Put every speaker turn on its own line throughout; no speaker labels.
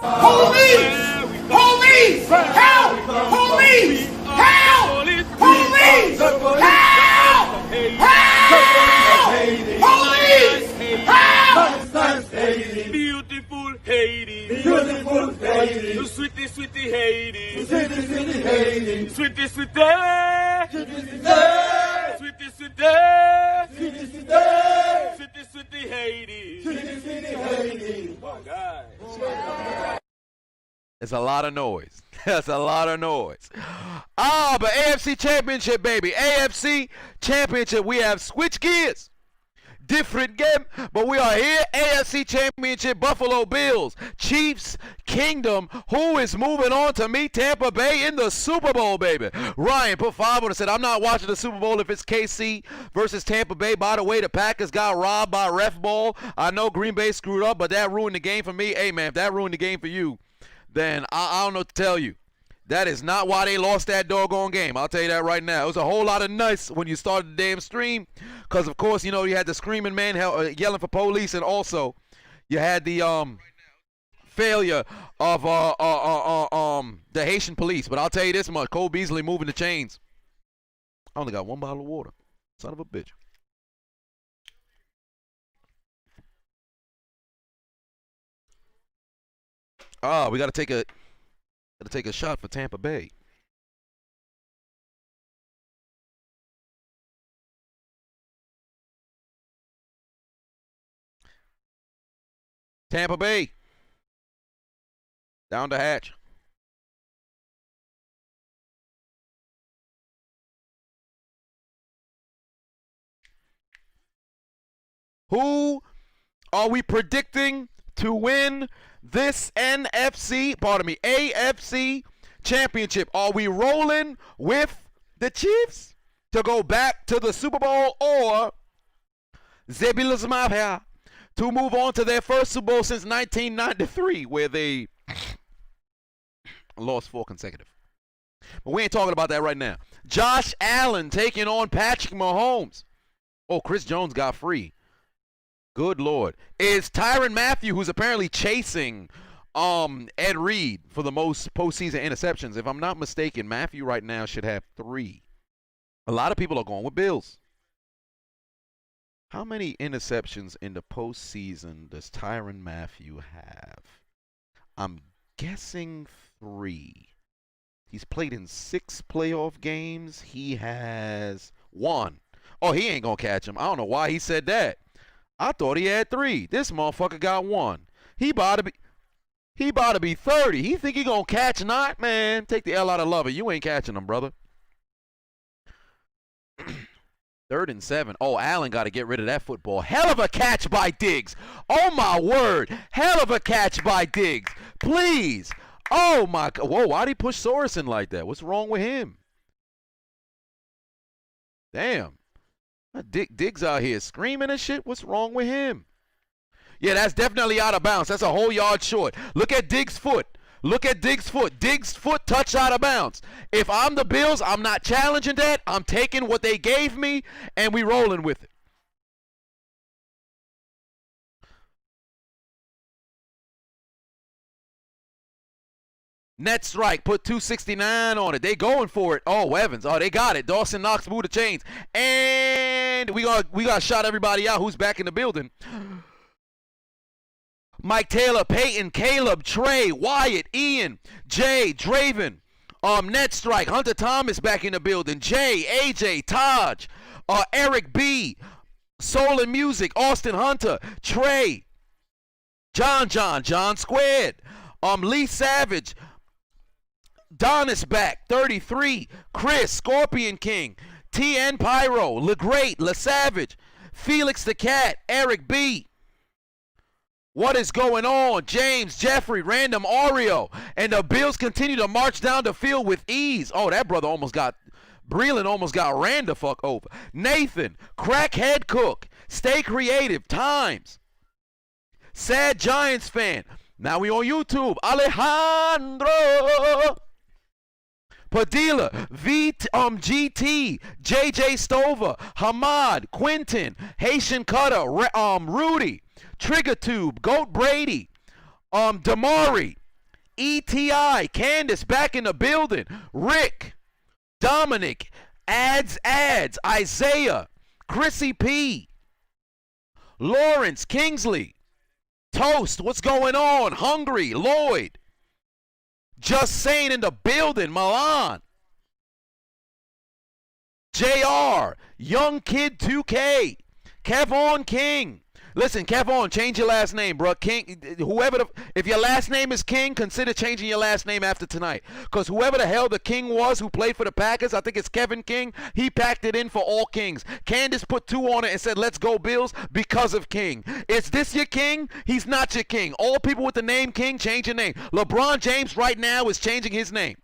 Police! Police! Help! Police! Help! Police! Help! Help! Police! Help!
Beautiful Haiti.
Beautiful Haiti.
Sweetie, sweetie Haiti.
Sweetie, sweetie Haiti.
Sweetie, sweetie.
Sweetie,
Sweetie, sweetie.
sweetie,
Sweetie, sweetie Haiti.
sweetie, sweetie Haiti.
Oh, God.
It's a lot of noise. That's a lot of noise. Ah, but AFC Championship, baby. AFC Championship. We have switch gears. Different game, but we are here. AFC Championship, Buffalo Bills, Chiefs, Kingdom. Who is moving on to meet Tampa Bay in the Super Bowl, baby? Ryan put 5 on and said, I'm not watching the Super Bowl if it's KC versus Tampa Bay. By the way, the Packers got robbed by ref ball. I know Green Bay screwed up, but that ruined the game for me. Hey, man, if that ruined the game for you, then I don't know what to tell you. That is not why they lost that doggone game. I'll tell you that right now. It was a whole lot of nice when you started the damn stream. Because, of course, you know, you had the screaming man yelling for police. And also, you had the failure of the Haitian police. But I'll tell you this much. Cole Beasley moving the chains. I only got 1 bottle of water. Son of a bitch. We got to take a shot for Tampa Bay. Tampa Bay. Down the hatch. Who are we predicting to win this AFC Championship? Are we rolling with the Chiefs to go back to the Super Bowl, or the Bills to move on to their first Super Bowl since 1993, where they lost 4 consecutive? But we ain't talking about that right now. Josh Allen taking on Patrick Mahomes. Oh, Chris Jones got free. Good Lord. Is Tyrann Mathieu, who's apparently chasing Ed Reed for the most postseason interceptions. If I'm not mistaken, Mathieu right now should have 3. A lot of people are going with Bills. How many interceptions in the postseason does Tyrann Mathieu have? I'm guessing 3. He's played in 6 playoff games. He has 1. Oh, he ain't going to catch him. I don't know why he said that. I thought he had 3. This motherfucker got 1. He about to be 30. He think he gonna catch not? Man, take the L out of Lover. You ain't catching him, brother. 3rd and 7. Oh, Allen got to get rid of that football. Hell of a catch by Diggs. Oh, my word. Hell of a catch by Diggs. Please. Oh, my God. Whoa, why'd he push Sorensen like that? What's wrong with him? Damn. Diggs out here screaming and shit. What's wrong with him? Yeah, that's definitely out of bounds. That's a whole yard short. Look at Diggs' foot. Look at Diggs' foot. Diggs' foot touched out of bounds. If I'm the Bills, I'm not challenging that. I'm taking what they gave me, and we rolling with it. Net strike, put 269 on it. They going for it. Oh, Evans. Oh, they got it. Dawson Knox moved the chains. And we got shot everybody out who's back in the building. Mike Taylor, Peyton, Caleb, Trey, Wyatt, Ian, Jay, Draven. Net strike. Hunter Thomas back in the building. Jay, AJ, Taj, Eric B, Soul and Music, Austin Hunter, Trey, John Squared, Lee Savage, Donis back, 33, Chris, Scorpion King, TN Pyro, LeGreat, LeSavage, Felix the Cat, Eric B. What is going on? James, Jeffrey, Random Oreo. And the Bills continue to march down the field with ease. Oh, that brother Breland almost got ran the fuck over. Nathan, Crackhead Cook, Stay Creative, Times. Sad Giants fan. Now we on YouTube. Alejandro. Padilla, GT, JJ Stover, Hamad, Quentin, Haitian Cutter, Rudy, Trigger Tube, Goat Brady, Damari, ETI, Candace back in the building. Rick, Dominic, Ads, Isaiah, Chrissy P, Lawrence, Kingsley, Toast, what's going on? Hungry, Lloyd, Just Saying in the building, Milan, JR, Young Kid 2K, Kevon King. Listen, Kevon, change your last name, bro. King, if your last name is King, consider changing your last name after tonight. Because whoever the hell the King was who played for the Packers, I think it's Kevin King, he packed it in for all Kings. Candace put 2 on it and said, let's go Bills, because of King. Is this your King? He's not your King. All people with the name King, change your name. LeBron James right now is changing his name.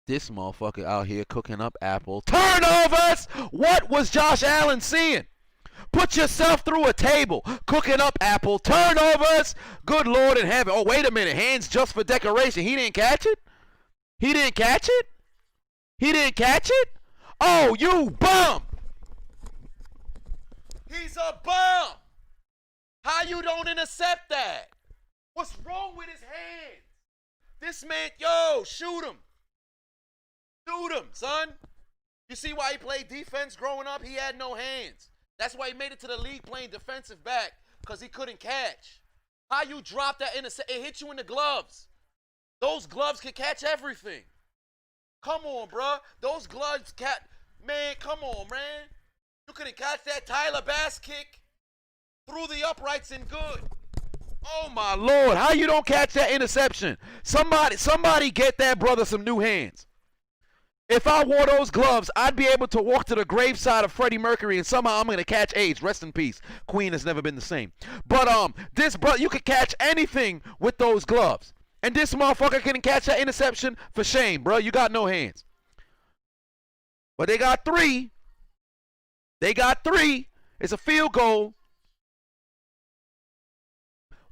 This motherfucker out here cooking up apple turnovers. What was Josh Allen seeing? Put yourself through a table. Cooking up apple turnovers. Good Lord in heaven. Oh, wait a minute. Hands just for decoration. He didn't catch it? He didn't catch it? He didn't catch it? Oh, you bum. He's a bum. How you don't intercept that? What's wrong with his hands? This man, yo, shoot him. Shoot him, son. You see why he played defense growing up? He had no hands. That's why he made it to the league playing defensive back, because he couldn't catch. How you drop that intercept? It hit you in the gloves. Those gloves can catch everything. Come on, bro. Those gloves man, come on, man. You couldn't catch that Tyler Bass kick through the uprights and good. Oh, my Lord. How you don't catch that interception? Somebody get that brother some new hands. If I wore those gloves, I'd be able to walk to the graveside of Freddie Mercury, and somehow I'm going to catch AIDS. Rest in peace. Queen has never been the same. But this brother, you could catch anything with those gloves. And this motherfucker couldn't catch that interception. For shame, bro. You got no hands. But they got 3. They got 3. It's a field goal.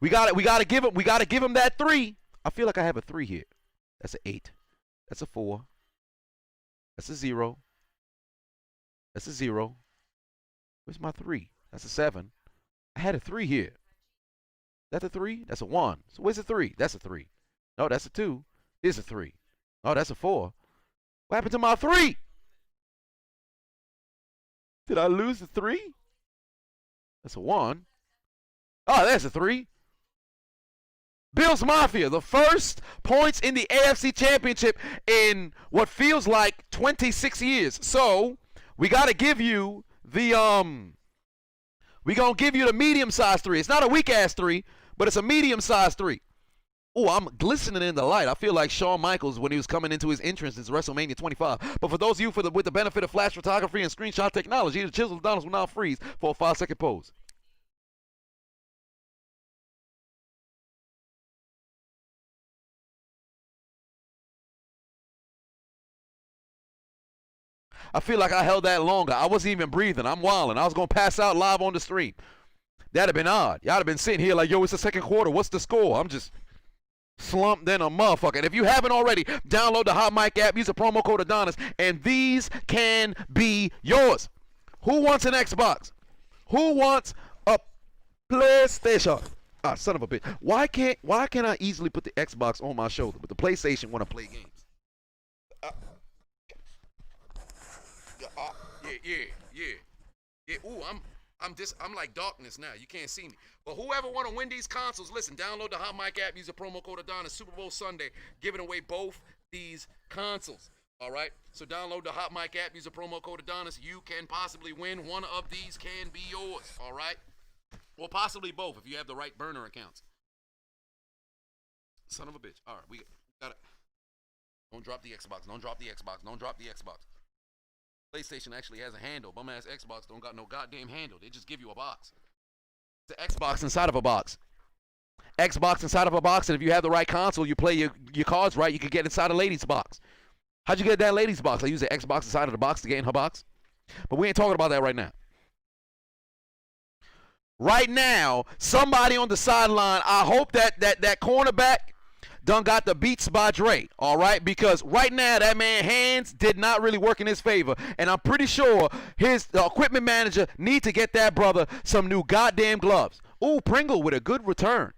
We got to give him that 3. I feel like I have a 3 here. That's an 8. That's a 4. That's a 0. That's a 0. Where's my 3? That's a 7. I had a 3 here. That's a 3? That's a 1. So where's the 3? That's a 3. No, that's a 2. Here's a 3. Oh, that's a 4. What happened to my 3? Did I lose the 3? That's a 1. Oh, there's a 3. Bills Mafia, the first points in the AFC Championship in what feels like 26 years. So, we got to give you the, we're going to give you the medium-sized 3. It's not a weak-ass 3, but it's a medium-sized 3. Oh, I'm glistening in the light. I feel like Shawn Michaels when he was coming into his entrance in WrestleMania 25. But for those of you with the benefit of flash photography and screenshot technology, the Chiseled Adonis will now freeze for a 5-second pose. I feel like I held that longer. I wasn't even breathing. I'm wilding. I was going to pass out live on the stream. That'd have been odd. Y'all have been sitting here like, yo, it's the second quarter. What's the score? I'm just slumped in a motherfucker. And if you haven't already, download the Hot Mic app. Use the promo code Adonis. And these can be yours. Who wants an Xbox? Who wants a PlayStation? Ah, son of a bitch. Why can't I easily put the Xbox on my shoulder, but the PlayStation want to play games? Yeah. Ooh, I'm like darkness now. You can't see me. But whoever want to win these consoles, listen, download the Hot Mic app, use the promo code Adonis, Super Bowl Sunday, giving away both these consoles. All right? So download the Hot Mic app, use the promo code Adonis. You can possibly win. One of these can be yours. All right? Or possibly both if you have the right burner accounts. Son of a bitch. All right, we got it. Don't drop the Xbox. Don't drop the Xbox. Don't drop the Xbox. PlayStation actually has a handle. Bum ass Xbox don't got no goddamn handle. They just give you a box. It's an Xbox inside of a box. Xbox inside of a box, and if you have the right console, you play your cards right, you can get inside a lady's box. How'd you get that lady's box? I use the Xbox inside of the box to get in her box. But we ain't talking about that right now. Right now, somebody on the sideline, I hope that cornerback done got the beats by Dre, all right? Because right now that man hands did not really work in his favor, and I'm pretty sure his equipment manager need to get that brother some new goddamn gloves. Ooh, Pringle with a good return.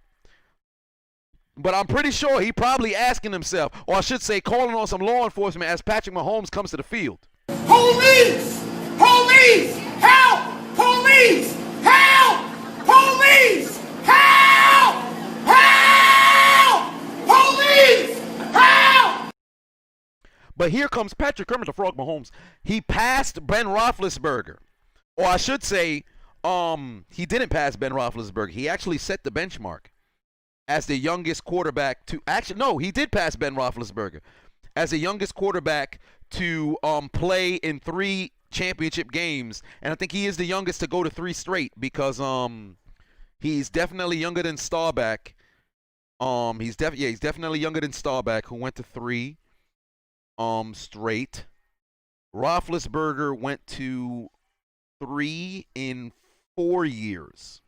But I'm pretty sure he probably asking himself, or I should say calling on some law enforcement as Patrick Mahomes comes to the field.
Police! Police! Help! Police! Help! Police! Help! Help! Police! Help!
But here comes Patrick Kermit the Frog Mahomes. He passed Ben Roethlisberger. Or I should say, he didn't pass Ben Roethlisberger. He actually set the benchmark as the youngest quarterback to actually, no, he did pass Ben Roethlisberger as the youngest quarterback to play in 3 championship games, and I think he is the youngest to go to 3 straight because he's definitely younger than Staubach. He's definitely younger than Staubach, who went to 3 straight. Roethlisberger went to 3 in 4 years.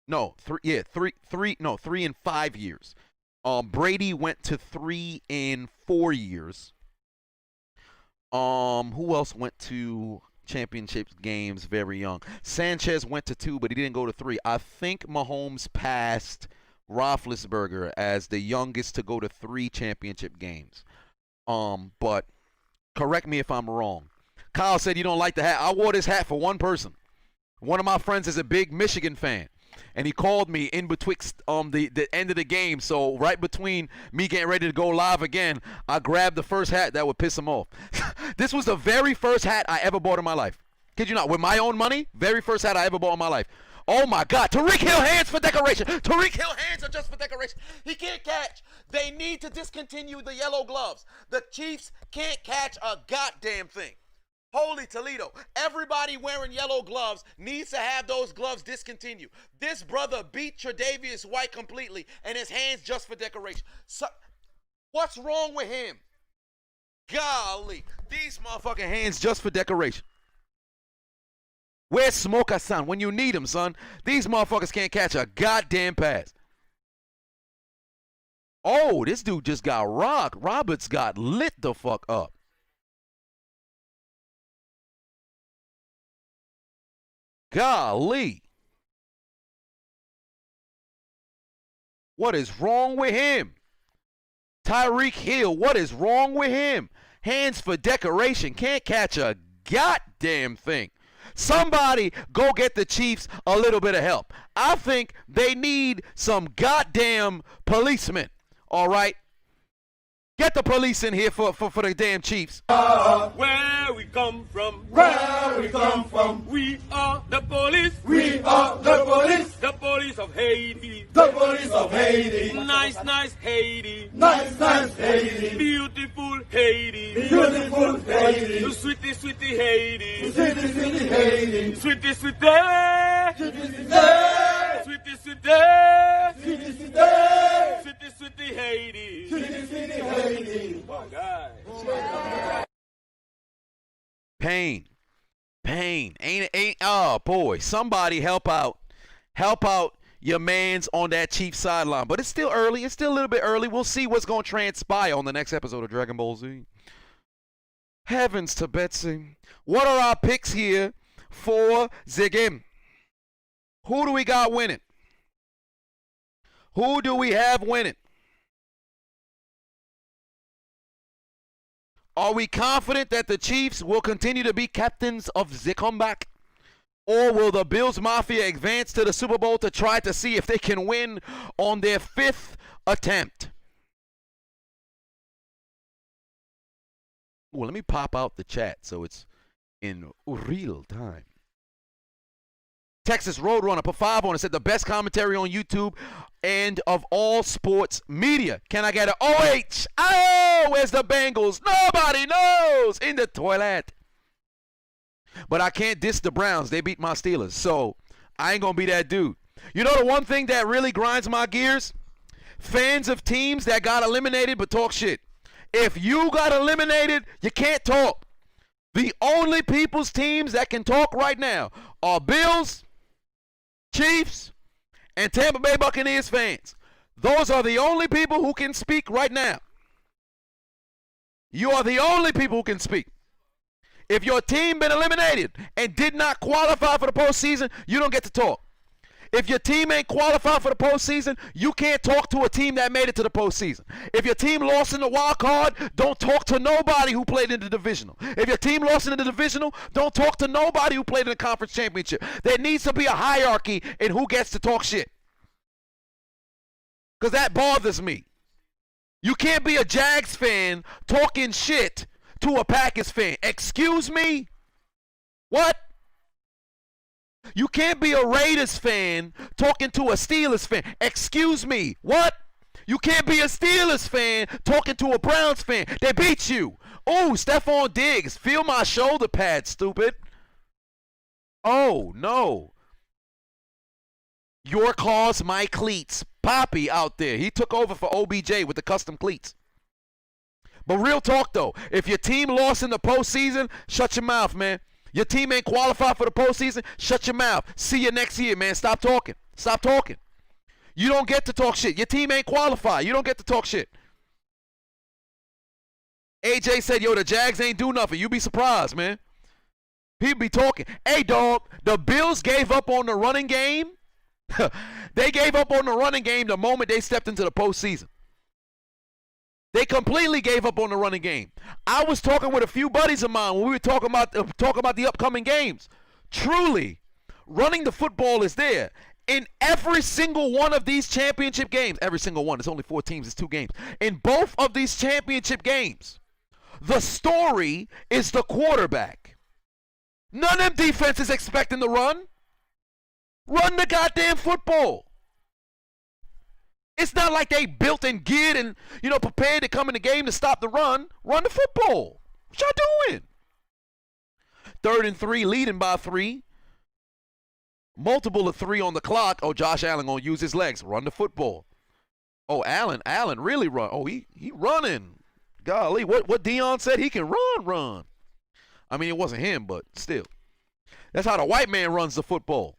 No, 3 in 5 years. Brady went to 3 in 4 years. Who else went to championship games very young? Sanchez went to 2, but he didn't go to 3. I think Mahomes passed Roethlisberger as the youngest to go to 3 championship games. But correct me if I'm wrong. Kyle said you don't like the hat. I wore this hat for one person. One of my friends is a big Michigan fan, and he called me in betwixt the end of the game. So right between me getting ready to go live again, I grabbed the first hat that would piss him off. This was the very first hat I ever bought in my life. Kid you not, with my own money, very first hat I ever bought in my life. Oh my God, Tariq Hill hands for decoration. Tariq Hill hands are just for decoration. He can't catch. They need to discontinue the yellow gloves. The Chiefs can't catch a goddamn thing. Holy Toledo. Everybody wearing yellow gloves needs to have those gloves discontinued. This brother beat Tre'Davious White completely, and his hands just for decoration. So, what's wrong with him? Golly. These motherfucking hands just for decoration. Where's Smoker, son? When you need him, son. These motherfuckers can't catch a goddamn pass. Oh, this dude just got rocked. Roberts got lit the fuck up. Golly. What is wrong with him? Tyreek Hill, what is wrong with him? Hands for decoration, can't catch a goddamn thing. Somebody go get the Chiefs a little bit of help. I think they need some goddamn policemen, all right? Get the police in here for the damn Chiefs.
Where we come from,
Where we come from,
we are the police.
we are
The police of Haiti.
the police of Haiti.
Nice, nice Haiti.
Nice, nice Haiti.
Beautiful Haiti.
Beautiful Haiti.
Sweetie, sweetie Haiti.
City, city Haiti.
Sweetie, sweetie.
City, city.
Sweetie, sweetie.
City, city.
Sweetie, sweetie Haiti.
City, city Haiti.
Oh, God.
Pain. Ain't oh boy, somebody help out your mans on that Chiefs sideline. But it's still early. It's still a little bit early. We'll see what's going to transpire on the next episode of Dragon Ball Z. Heavens to Betsy. What are our picks here for the game? Who do we got winning? Who do we have winning? Are we confident that the Chiefs will continue to be captains of the comeback? Or will the Bills Mafia advance to the Super Bowl to try to see if they can win on their 5th attempt? Well, let me pop out the chat so it's in real time. Texas Roadrunner put 5 on it, said the best commentary on YouTube and of all sports media. Can I get an OH? Oh, where's the Bengals? Nobody knows. In the toilet. But I can't diss the Browns. They beat my Steelers. So I ain't going to be that dude. You know the one thing that really grinds my gears? Fans of teams that got eliminated but talk shit. If you got eliminated, you can't talk. The only people's teams that can talk right now are Bills, Chiefs, and Tampa Bay Buccaneers fans. Those are the only people who can speak right now. You are the only people who can speak. If your team been eliminated and did not qualify for the postseason, you don't get to talk. If your team ain't qualified for the postseason, you can't talk to a team that made it to the postseason. If your team lost in the wild card, don't talk to nobody who played in the divisional. If your team lost in the divisional, don't talk to nobody who played in the conference championship. There needs to be a hierarchy in who gets to talk shit. Because that bothers me. You can't be a Jags fan talking shit to a Packers fan. Excuse me? What? You can't be a Raiders fan talking to a Steelers fan. Excuse me. What? You can't be a Steelers fan talking to a Browns fan. They beat you. Oh, Stephon Diggs. Feel my shoulder pad, stupid. Oh, no. Your cause, my cleats. Poppy out there. He took over for OBJ with the custom cleats. But real talk, though. If your team lost in the postseason, shut your mouth, man. Your team ain't qualified for the postseason, shut your mouth. See you next year, man. Stop talking. Stop talking. You don't get to talk shit. Your team ain't qualified. You don't get to talk shit. AJ said, yo, the Jags ain't do nothing. You be surprised, man. People be talking. Hey, dog, the Bills gave up on the running game. They gave up on the running game the moment they stepped into the postseason. They completely gave up on the running game. I was talking with a few buddies of mine when we were talking about the upcoming games. Truly, running the football is there. In every single one of these championship games, every single one, it's only 4 teams, it's 2 games. In both of these championship games, the story is the quarterback. None of them defenses expecting to run. Run the goddamn football. It's not like they built and geared and, prepared to come in the game to stop the run. Run the football. What y'all doing? 3rd and 3, leading by 3. Multiple of 3 on the clock. Oh, Josh Allen gonna use his legs. Run the football. Oh, Allen really run. Oh, he running. Golly, what Dion said, he can run. I mean, it wasn't him, but still. That's how the white man runs the football.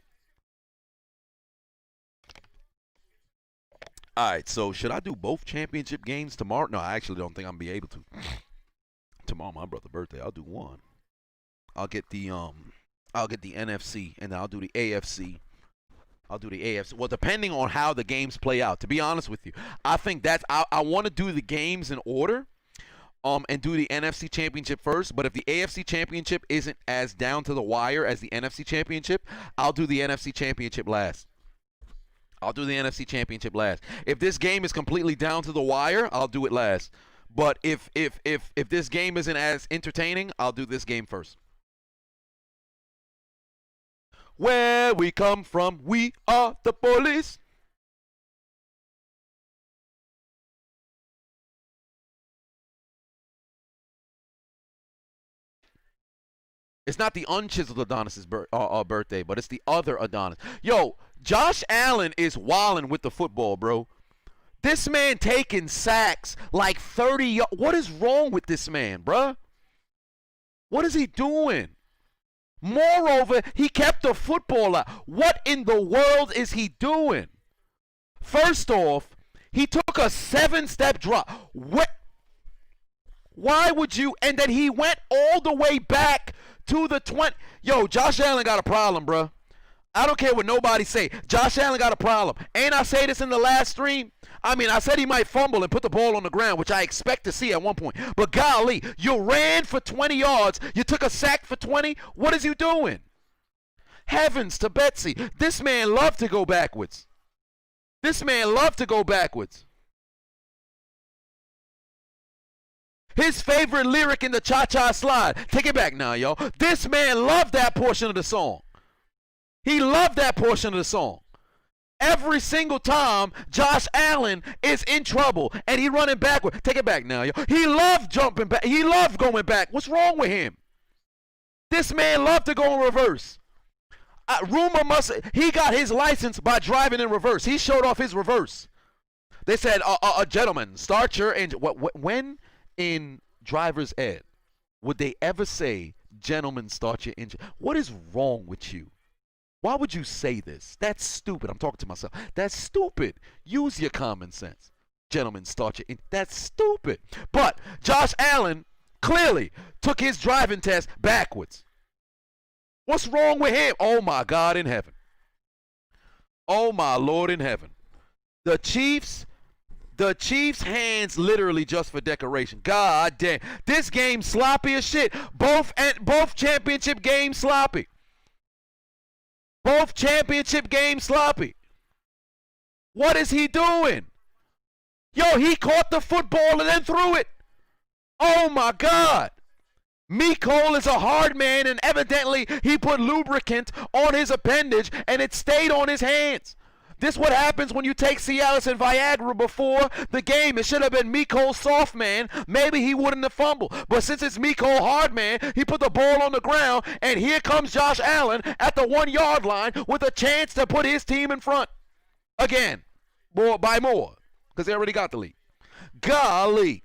All right, so should I do both championship games tomorrow? No, I actually don't think I'm going to be able to. Tomorrow, my brother's birthday. I'll do one. I'll get the NFC, and then I'll do the AFC. I'll do the AFC. Well, depending on how the games play out. To be honest with you, I think I want to do the games in order, and do the NFC Championship first. But if the AFC Championship isn't as down to the wire as the NFC Championship, I'll do the NFC Championship last. I'll do the NFC Championship last. If this game is completely down to the wire, I'll do it last. But if this game isn't as entertaining, I'll do this game first. Where we come from, we are the police. It's not the unchiseled Adonis' birthday, but it's the other Adonis. Yo, Josh Allen is wilding with the football, bro. This man taking sacks like 30 yards. What is wrong with this man, bruh? What is he doing? Moreover, he kept the football out. What in the world is he doing? First off, he took a 7-step drop. What? Why would you? And then he went all the way back to the 20. Yo, Josh Allen got a problem, bruh. I don't care what nobody say. Josh Allen got a problem. Ain't I say this in the last stream? I mean, I said he might fumble and put the ball on the ground, which I expect to see at one point. But golly, you ran for 20 yards. You took a sack for 20. What is you doing? Heavens to Betsy. This man loved to go backwards. This man loved to go backwards. His favorite lyric in the Cha-Cha Slide. Take it back now, yo. This man loved that portion of the song. He loved that portion of the song. Every single time Josh Allen is in trouble and he running backward. Take it back now, yo. He loved jumping back. He loved going back. What's wrong with him? This man loved to go in reverse. He got his license by driving in reverse. He showed off his reverse. They said, gentlemen, start your engine. When in driver's ed would they ever say, gentlemen, start your engine? What is wrong with you? Why would you say this? That's stupid. I'm talking to myself. That's stupid. Use your common sense. Gentlemen, start your... That's stupid. But Josh Allen clearly took his driving test backwards. What's wrong with him? Oh, my God in heaven. Oh, my Lord in heaven. The Chiefs' hands literally just for decoration. God damn. This game sloppy as shit. Both championship games sloppy. Both championship games sloppy. What is he doing? Yo, he caught the football and then threw it. Oh, my God. Mecole is a hard man, and evidently he put lubricant on his appendage, and it stayed on his hands. This is what happens when you take Cialis and Viagra before the game. It should have been Mecole soft man. Maybe he wouldn't have fumbled. But since it's Mecole hard man, he put the ball on the ground, and here comes Josh Allen at the 1 yard line with a chance to put his team in front. Again, by more, because they already got the lead. Golly.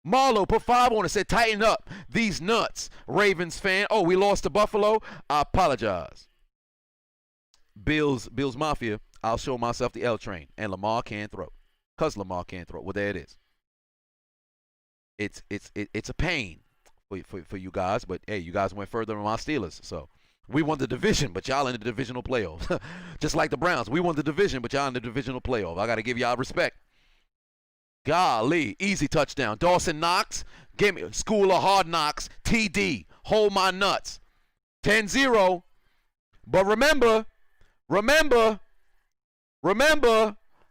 Marlo put 5 on it, said tighten up these nuts. Ravens fan. Oh, we lost to Buffalo. I apologize. Bills Mafia. I'll show myself the L train. And Lamar can't throw. Because Lamar can't throw. Well, there it is. It's a pain for you guys. But, hey, you guys went further than my Steelers. So, we won the division, but y'all in the divisional playoffs. Just like the Browns. We won the division, but y'all in the divisional playoff. I got to give y'all respect. Golly. Easy touchdown. Dawson Knox. Give me School of Hard Knocks. TD. Hold my nuts. 10-0. But remember,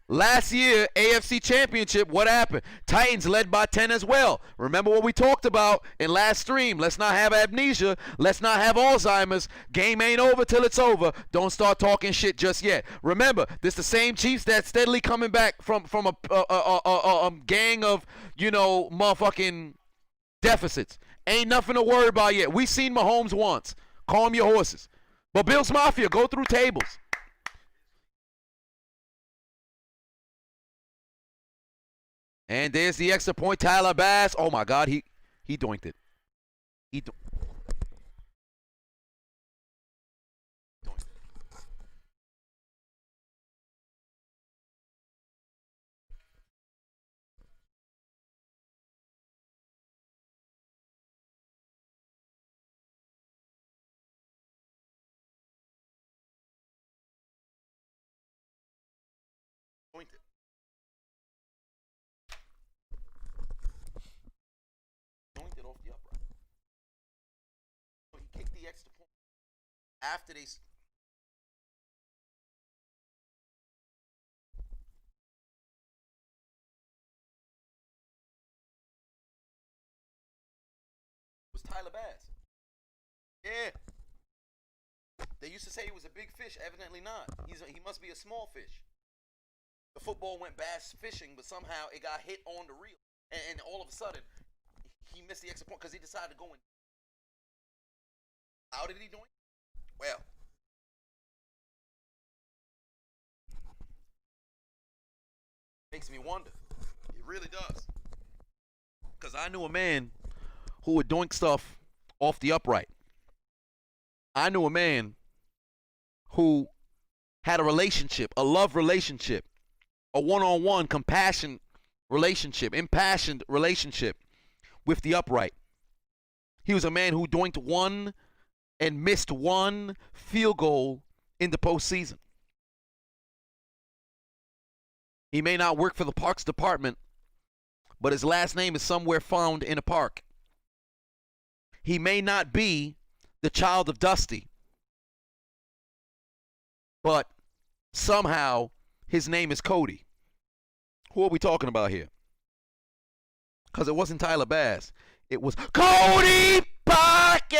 last year, AFC Championship, what happened? Titans led by 10 as well. Remember what we talked about in last stream. Let's not have amnesia. Let's not have Alzheimer's. Game ain't over till it's over. Don't start talking shit just yet. Remember, this the same Chiefs that's steadily coming back from a gang of, motherfucking deficits. Ain't nothing to worry about yet. We seen Mahomes once. Calm your horses. But Bills Mafia, go through tables. And there's the extra point. Tyler Bass. Oh, my God. He doinked it. Doinked it. Jointed off the upright. So he kicked the extra point after they. Was Tyler Bass? Yeah. They used to say he was a big fish. Evidently not. He must be a small fish. The football went bass fishing, but somehow it got hit on the reel, and all of a sudden. He missed the extra point because he decided to go in. How did he do it? Well, makes me wonder. It really does. Because I knew a man who would doink stuff off the upright. I knew a man who had a relationship, a love relationship, a one-on-one compassion relationship, impassioned relationship with the upright. He was a man who doinked one and missed one field goal in the postseason. He may not work for the Parks Department, but his last name is somewhere found in a park. He may not be the child of Dusty, but somehow his name is Cody. Who are we talking about here? Because it wasn't Tyler Bass. It was Cody Parkey!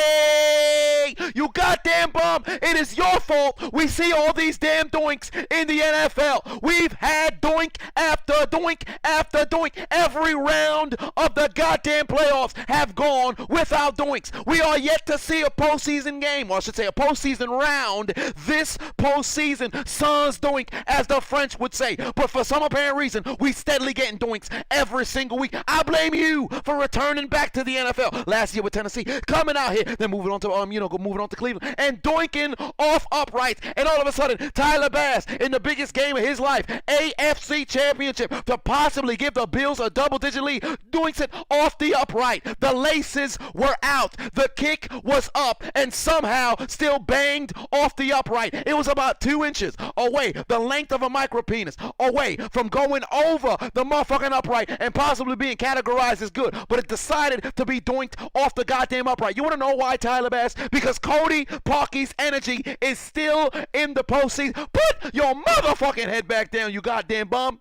You goddamn bum! It is your fault we see all these damn doinks in the NFL. We've had doink after doink after doink. Every round of the goddamn playoffs have gone without doinks. We are yet to see a postseason game, or I should say a postseason round. This postseason, sans doink, as the French would say. But for some apparent reason, we steadily getting doinks every single week. I blame you for returning back to the NFL. Last year with Tennessee, coming out here, then moving on to moving on to Cleveland and doinking off uprights, and all of a sudden Tyler Bass in the biggest game of his life, AFC Championship, to possibly give the Bills a double-digit lead, doinks it off the upright. The laces were out, the kick was up, and somehow still banged off the upright. It was about 2 inches away, the length of a micro penis, away from going over the motherfucking upright and possibly being categorized as good, but it decided to be doinked off the goddamn upright. You want to know why, Tyler Bass? Because Cody Parkey's energy is still in the postseason. Put your motherfucking head back down, you goddamn bum.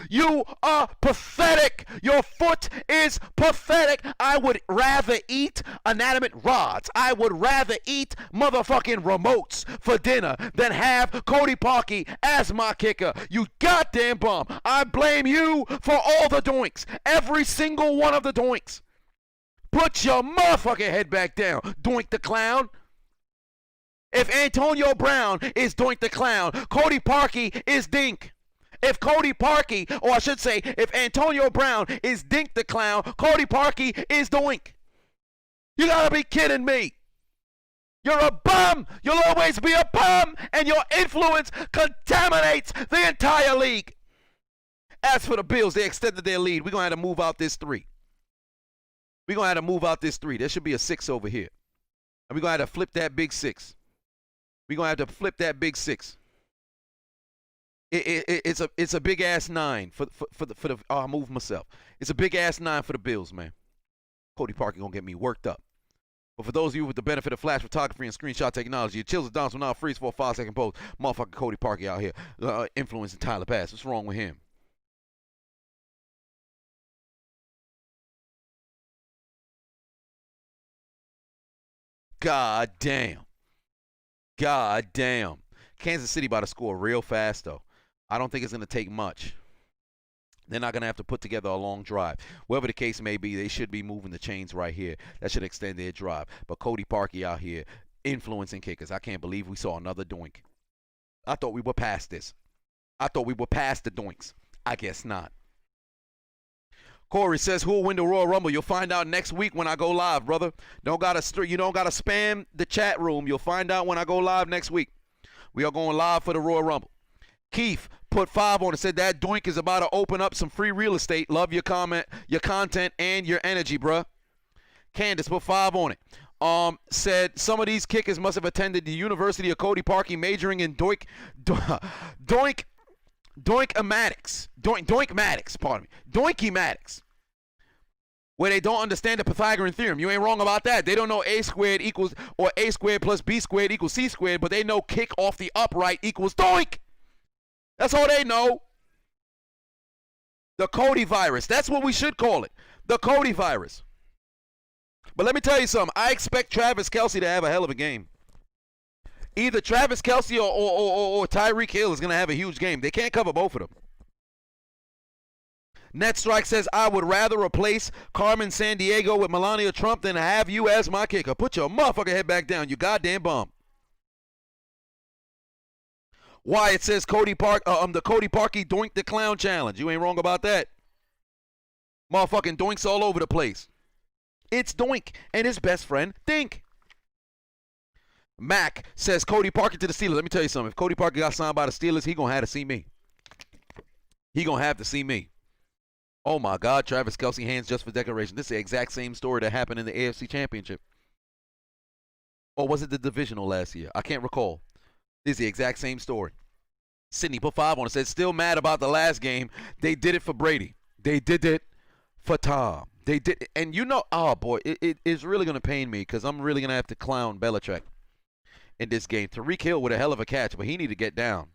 You are pathetic. Your foot is pathetic. I would rather eat inanimate rods. I would rather eat motherfucking remotes for dinner than have Cody Parkey as my kicker. You goddamn bum. I blame you for all the doinks. Every single one of the doinks. Put your motherfucking head back down, Doink the Clown. If Antonio Brown is Doink the Clown, Cody Parkey is Dink. If Cody Parkey, or I should say, if Antonio Brown is Dink the Clown, Cody Parkey is Doink. You gotta be kidding me. You're a bum. You'll always be a bum, and your influence contaminates the entire league. As for the Bills, they extended their lead. We're gonna have to move out this 3. We're gonna have to move out this 3. There should be a 6 over here. And we're gonna have to flip that big 6. We're gonna have to flip that big 6. It's a big ass 9 for the I'll move myself. It's a big ass 9 for the Bills, man. Cody Parkey gonna get me worked up. But for those of you with the benefit of flash photography and screenshot technology, Chiseled Adonis will now freeze for a 5-second pose. Motherfucking Cody Parkey out here influencing Tyler Bass. What's wrong with him? God damn. God damn. Kansas City about to score real fast though. I don't think it's going to take much. They're not going to have to put together a long drive. Whatever the case may be, they should be moving the chains right here. That should extend their drive. But Cody Parkey out here influencing kickers. I can't believe we saw another doink. I thought we were past this. I thought we were past the doinks. I guess not. Corey says, who will win the Royal Rumble? You'll find out next week when I go live, brother. You don't gotta spam the chat room. You'll find out when I go live next week. We are going live for the Royal Rumble. Keith put 5 on it, said that doink is about to open up some free real estate. Love your comment, your content, and your energy, bruh. Candace put 5 on it. Said some of these kickers must have attended the University of Cody Parkey, majoring in doinkmatics, pardon me, doinkymatics, where they don't understand the Pythagorean theorem. You ain't wrong about that. They don't know A squared equals, or A squared plus B squared equals C squared, but they know kick off the upright equals doink. That's all they know. The Cody virus. That's what we should call it. The Cody virus. But let me tell you something. I expect Travis Kelce to have a hell of a game. Either Travis Kelce or Tyreek Hill is going to have a huge game. They can't cover both of them. Netstrike says, I would rather replace Carmen Sandiego with Melania Trump than have you as my kicker. Put your motherfucking head back down, you goddamn bum. Wyatt says the Cody Parkey Doink the Clown Challenge. You ain't wrong about that. Motherfucking doinks all over the place. It's Doink and his best friend, Dink. Mac says Cody Parkey to the Steelers. Let me tell you something. If Cody Parkey got signed by the Steelers, he going to have to see me. He going to have to see me. Oh, my God. Travis Kelce hands just for decoration. This is the exact same story that happened in the AFC Championship. Or was it the divisional last year? I can't recall. This is the exact same story. Sydney put 5 on it. Said, still mad about the last game. They did it for Brady. They did it for Tom. They did. And you know, oh, boy, it's really going to pain me because I'm really going to have to clown Belichick in this game. Tyreek Hill with a hell of a catch, but he need to get down.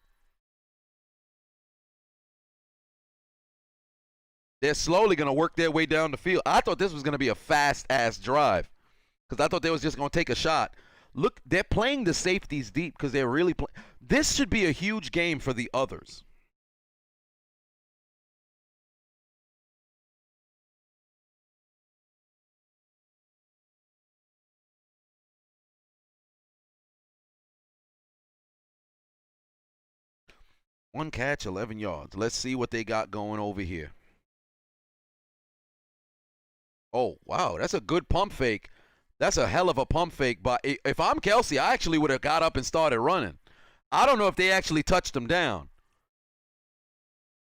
They're slowly going to work their way down the field. I thought this was going to be a fast-ass drive because I thought they was just going to take a shot. Look, they're playing the safeties deep because they're really playing. This should be a huge game for the others. One catch, 11 yards. Let's see what they got going over here. Oh, wow, that's a good pump fake. That's a hell of a pump fake. But if I'm Kelsey, I actually would have got up and started running. I don't know if they actually touched him down.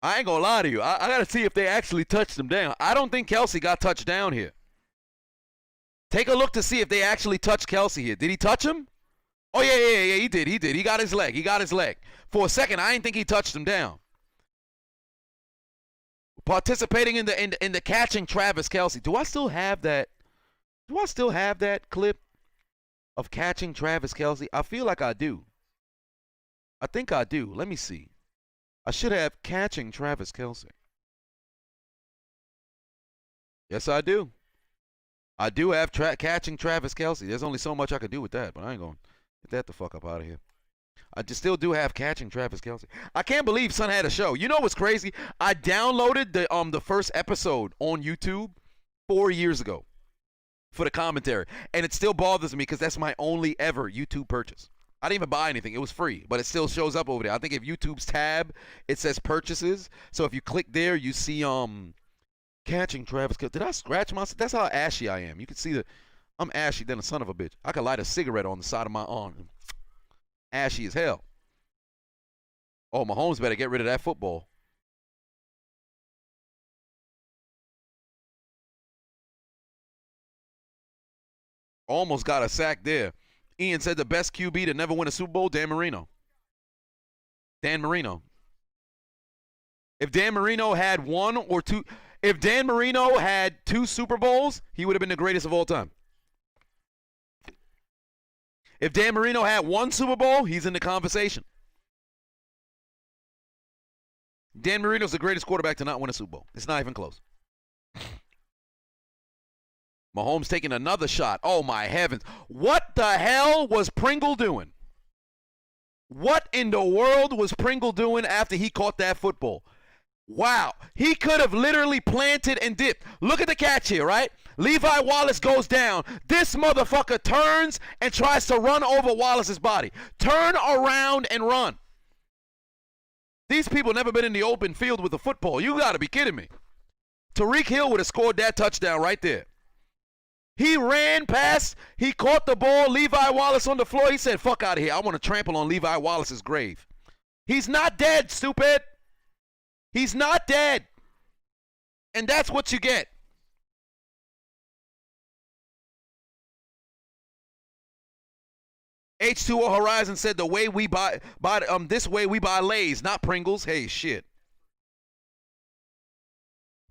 I ain't going to lie to you. I got to see if they actually touched him down. I don't think Kelsey got touched down here. Take a look to see if they actually touched Kelsey here. Did he touch him? Oh, yeah, he did. He got his leg. For a second, I didn't think he touched him down. Participating in the catching Travis Kelsey. Do I still have that clip of catching Travis Kelsey? I feel like I do. I think I do. Let me see. I should have catching Travis Kelsey. Yes, I do. I do have catching Travis Kelsey. There's only so much I can do with that, but I ain't going to get that the fuck up out of here. I just still do have catching Travis Kelsey. I can't believe Son had a show. You know what's crazy? I downloaded the first episode on YouTube 4 years ago for the commentary, and it still bothers me because that's my only ever YouTube purchase. I didn't even buy anything. It was free, but it still shows up over there. I think if YouTube's tab, it says purchases. So if you click there, you see catching Travis Kelsey. Did I scratch myself? That's how ashy I am. You can see I'm ashy than a son of a bitch. I could light a cigarette on the side of my arm. Ashy as hell. Oh, Mahomes better get rid of that football. Almost got a sack there. Ian said the best QB to never win a Super Bowl, Dan Marino. Dan Marino. If Dan Marino had one or two, if Dan Marino had 2 Super Bowls, he would have been the greatest of all time. If Dan Marino had 1 Super Bowl, he's in the conversation. Dan Marino's the greatest quarterback to not win a Super Bowl. It's not even close. Mahomes taking another shot. Oh, my heavens. What the hell was Pringle doing? What in the world was Pringle doing after he caught that football? Wow. He could have literally planted and dipped. Look at the catch here, right? Levi Wallace goes down. This motherfucker turns and tries to run over Wallace's body. Turn around and run. These people never been in the open field with a football. You got to be kidding me. Tyreek Hill would have scored that touchdown right there. He ran past, he caught the ball, Levi Wallace on the floor. He said, fuck out of here. I want to trample on Levi Wallace's grave. He's not dead, stupid. He's not dead. And that's what you get. H2O Horizon said the way we buy this way we buy Lay's, not Pringles. Hey, shit.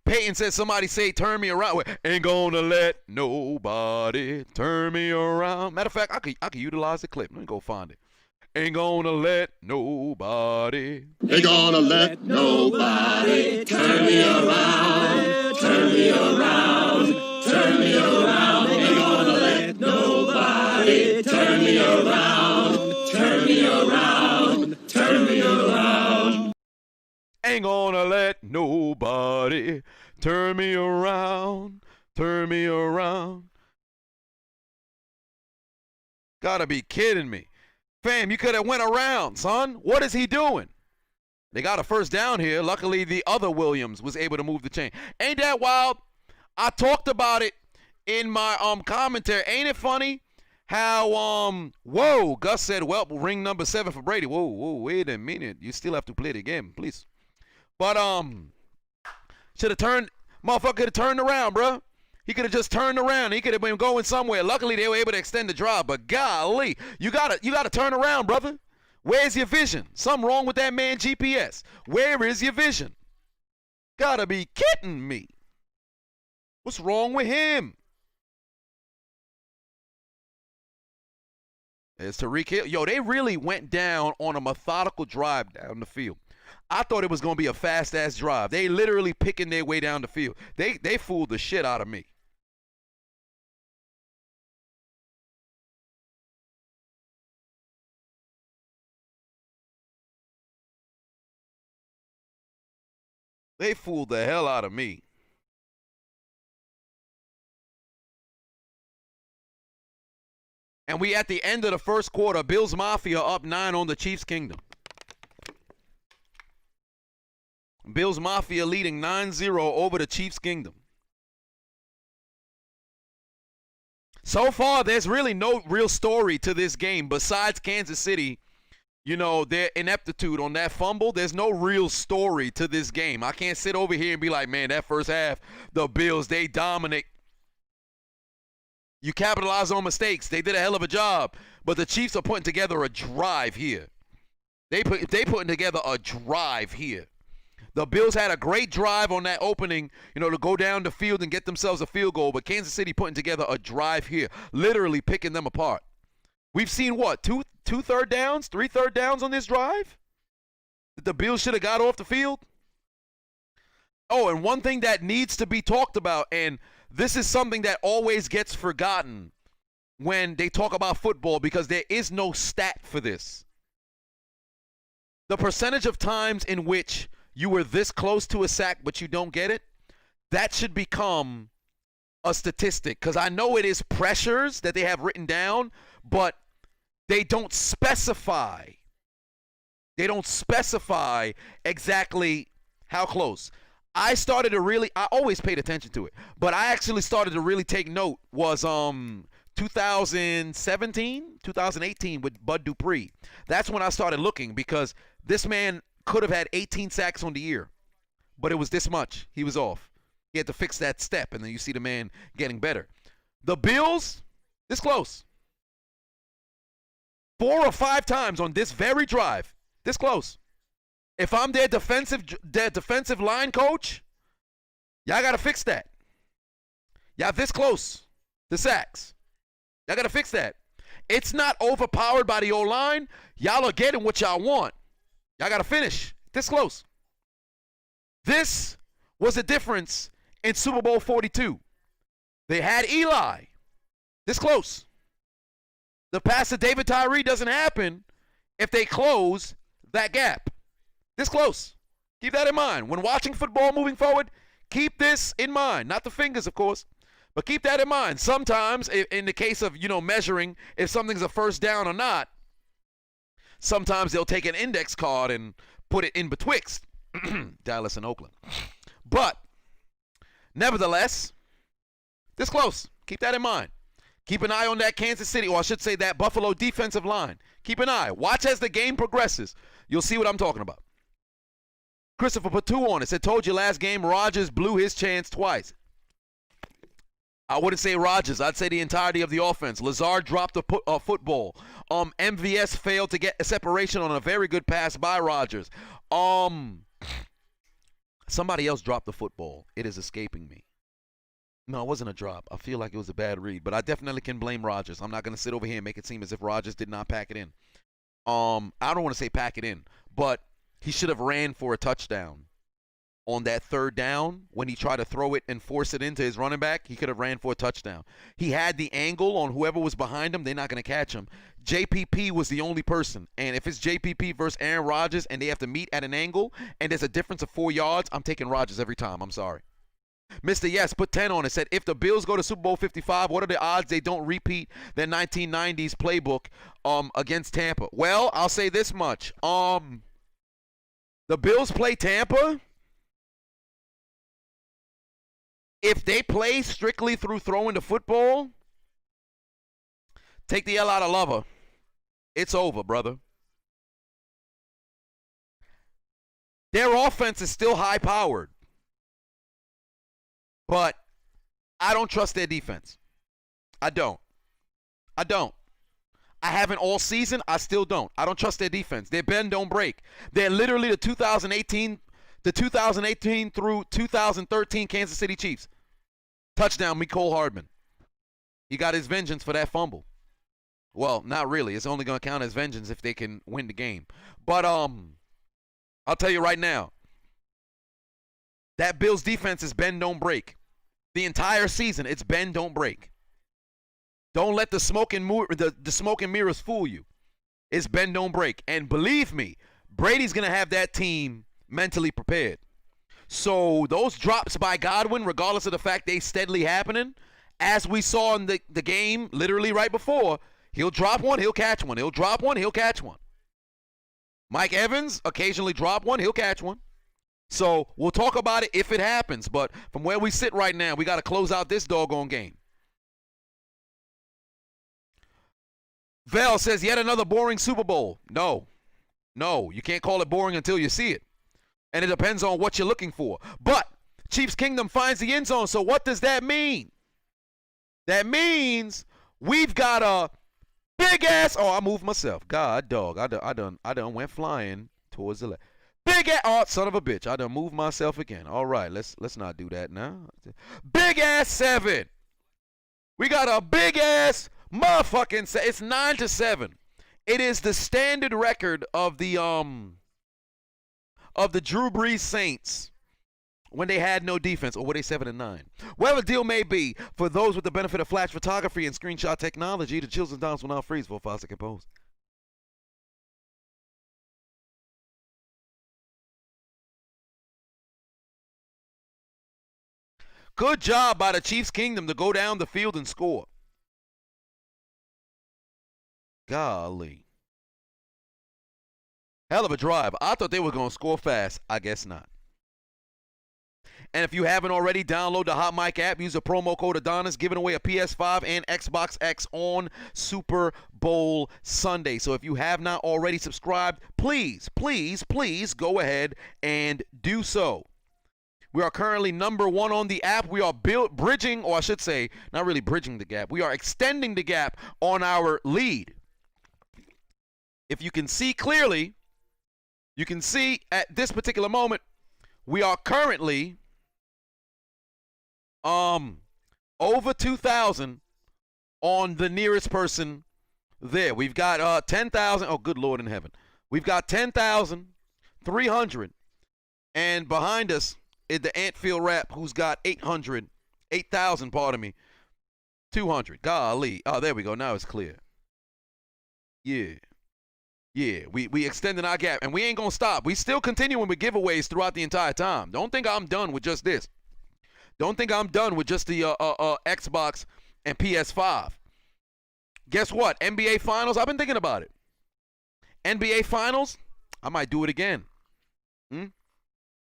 Peyton says somebody say turn me around. Ain't gonna let nobody turn me around. Matter of fact, I could utilize the clip. Let me go find it. Ain't gonna let nobody.
Ain't gonna let nobody turn me around. Turn me around. Turn me around. Ain't gonna let nobody turn me around. Turn me around. Turn me around.
Ain't gonna let nobody turn me around. Turn me around. Gotta be kidding me. Fam, you could have went around, son. What is he doing? They got a first down here. Luckily, the other Williams was able to move the chain. Ain't that wild? I talked about it in my commentary. Ain't it funny how whoa, Gus said, well, ring number 7 for Brady. Whoa, wait a minute. You still have to play the game, please. But should have turned, motherfucker could have turned around, bro. He could have just turned around. He could have been going somewhere. Luckily, they were able to extend the drive. But golly, you gotta turn around, brother. Where's your vision? Something wrong with that man GPS. Where is your vision? Gotta be kidding me. What's wrong with him? It's Tyreek Hill. Yo, they really went down on a methodical drive down the field. I thought it was going to be a fast-ass drive. They literally picking their way down the field. They fooled the shit out of me. They fooled the hell out of me. And we at the end of the first quarter, Bills Mafia up 9 on the Chiefs Kingdom. Bills Mafia leading 9-0 over the Chiefs Kingdom. So far, there's really no real story to this game besides Kansas City. You know, their ineptitude on that fumble. There's no real story to this game. I can't sit over here and be like, man, that first half, the Bills, they dominate. You capitalize on mistakes. They did a hell of a job. But the Chiefs are putting together a drive here. They putting together a drive here. The Bills had a great drive on that opening, you know, to go down the field and get themselves a field goal. But Kansas City putting together a drive here, literally picking them apart. We've seen what, two third downs, 3 third downs on this drive? That the Bills should have got off the field? Oh, and one thing that needs to be talked about, and this is something that always gets forgotten when they talk about football because there is no stat for this. The percentage of times in which you were this close to a sack but you don't get it, that should become a statistic. Because I know it is pressures that they have written down, but they don't specify. They don't specify exactly how close. I always paid attention to it, but I actually started to really take note was 2018 with Bud Dupree. That's when I started looking because this man could have had 18 sacks on the year, but it was this much. He was off. He had to fix that step, and then you see the man getting better. The Bills, this close. 4 or 5 times on this very drive, this close. If I'm their defensive line coach, y'all got to fix that. Y'all this close to sacks. Y'all got to fix that. It's not overpowered by the O-line. Y'all are getting what y'all want. Y'all got to finish this close. This was the difference in Super Bowl 42. They had Eli this close. The pass to David Tyree doesn't happen if they close that gap. This close. Keep that in mind. When watching football moving forward, keep this in mind. Not the fingers, of course, but keep that in mind. Sometimes, in the case of, you know, measuring if something's a first down or not, sometimes they'll take an index card and put it in betwixt Dallas and Oakland. But, nevertheless, this close. Keep that in mind. Keep an eye on that Kansas City, or I should say that Buffalo defensive line. Keep an eye. Watch as the game progresses. You'll see what I'm talking about. Christopher put 2 on it. Said, told you last game Rodgers blew his chance twice. I wouldn't say Rodgers. I'd say the entirety of the offense. Lazard dropped a football. MVS failed to get a separation on a very good pass by Rodgers. Somebody else dropped the football. It is escaping me. No, it wasn't a drop. I feel like it was a bad read, but I definitely can blame Rodgers. I'm not going to sit over here and make it seem as if Rodgers did not pack it in. I don't want to say pack it in, but he should have ran for a touchdown on that third down. When he tried to throw it and force it into his running back, he could have ran for a touchdown. He had the angle on whoever was behind him. They're not going to catch him. JPP was the only person, and if it's JPP versus Aaron Rodgers and they have to meet at an angle and there's a difference of 4 yards, I'm taking Rodgers every time. I'm sorry. Mr. Yes put 10 on it. Said, if the Bills go to Super Bowl 55, what are the odds they don't repeat their 1990s playbook against Tampa? Well, I'll say this much. The Bills play Tampa. If they play strictly through throwing the football, take the L out of Lover. It's over, brother. Their offense is still high-powered. But I don't trust their defense. I don't. I haven't all season. I still don't. I don't trust their defense. Their bend don't break. They're literally the 2018 through 2013 Kansas City Chiefs. Touchdown, Mecole Hardman. He got his vengeance for that fumble. Well, not really. It's only going to count as vengeance if they can win the game. But I'll tell you right now, that Bills defense is bend, don't break. The entire season, it's bend, don't break. Don't let the smoke and mirrors fool you. It's bend, don't break. And believe me, Brady's going to have that team mentally prepared. So those drops by Godwin, regardless of the fact they steadily happening, as we saw in the game literally right before, he'll drop one, he'll catch one. He'll drop one, he'll catch one. Mike Evans occasionally drop one, he'll catch one. So we'll talk about it if it happens. But from where we sit right now, we got to close out this doggone game. Val says, yet another boring Super Bowl. No, you can't call it boring until you see it. And it depends on what you're looking for. But Chiefs Kingdom finds the end zone. So what does that mean? That means we've got a big ass. Oh, I moved myself. God, dog. I done went flying towards the left. Big ass. Oh, son of a bitch. I done moved myself again. All right, let's not do that now. Big ass 7. We got a big ass motherfucking. It's 9-7. It is the standard record of the Drew Brees Saints when they had no defense, or were they 7-9? Whatever the deal may be, for those with the benefit of flash photography and screenshot technology, the Chiseled Adonis will now freeze for a 5-second pose. Good job by the Chiefs Kingdom to go down the field and score. Golly. Hell of a drive. I thought they were going to score fast. I guess not. And if you haven't already, download the Hot Mic app. Use the promo code Adonis, giving away a PS5 and Xbox X on Super Bowl Sunday. So if you have not already subscribed, please go ahead and do so. We are currently number 1 on the app. We are bridging, or I should say, not really bridging the gap. We are extending the gap on our lead. If you can see clearly, you can see at this particular moment, we are currently over 2,000 on the nearest person there. We've got 10,000. Oh, good Lord in heaven. We've got 10,300. And behind us is the Antfield Rap, who's got 8,000, pardon me, 200. Golly. Oh, there we go. Now it's clear. Yeah, we extending our gap, and we ain't going to stop. We still continuing with giveaways throughout the entire time. Don't think I'm done with just this. Don't think I'm done with just the Xbox and PS5. Guess what? NBA Finals, I've been thinking about it. NBA Finals, I might do it again.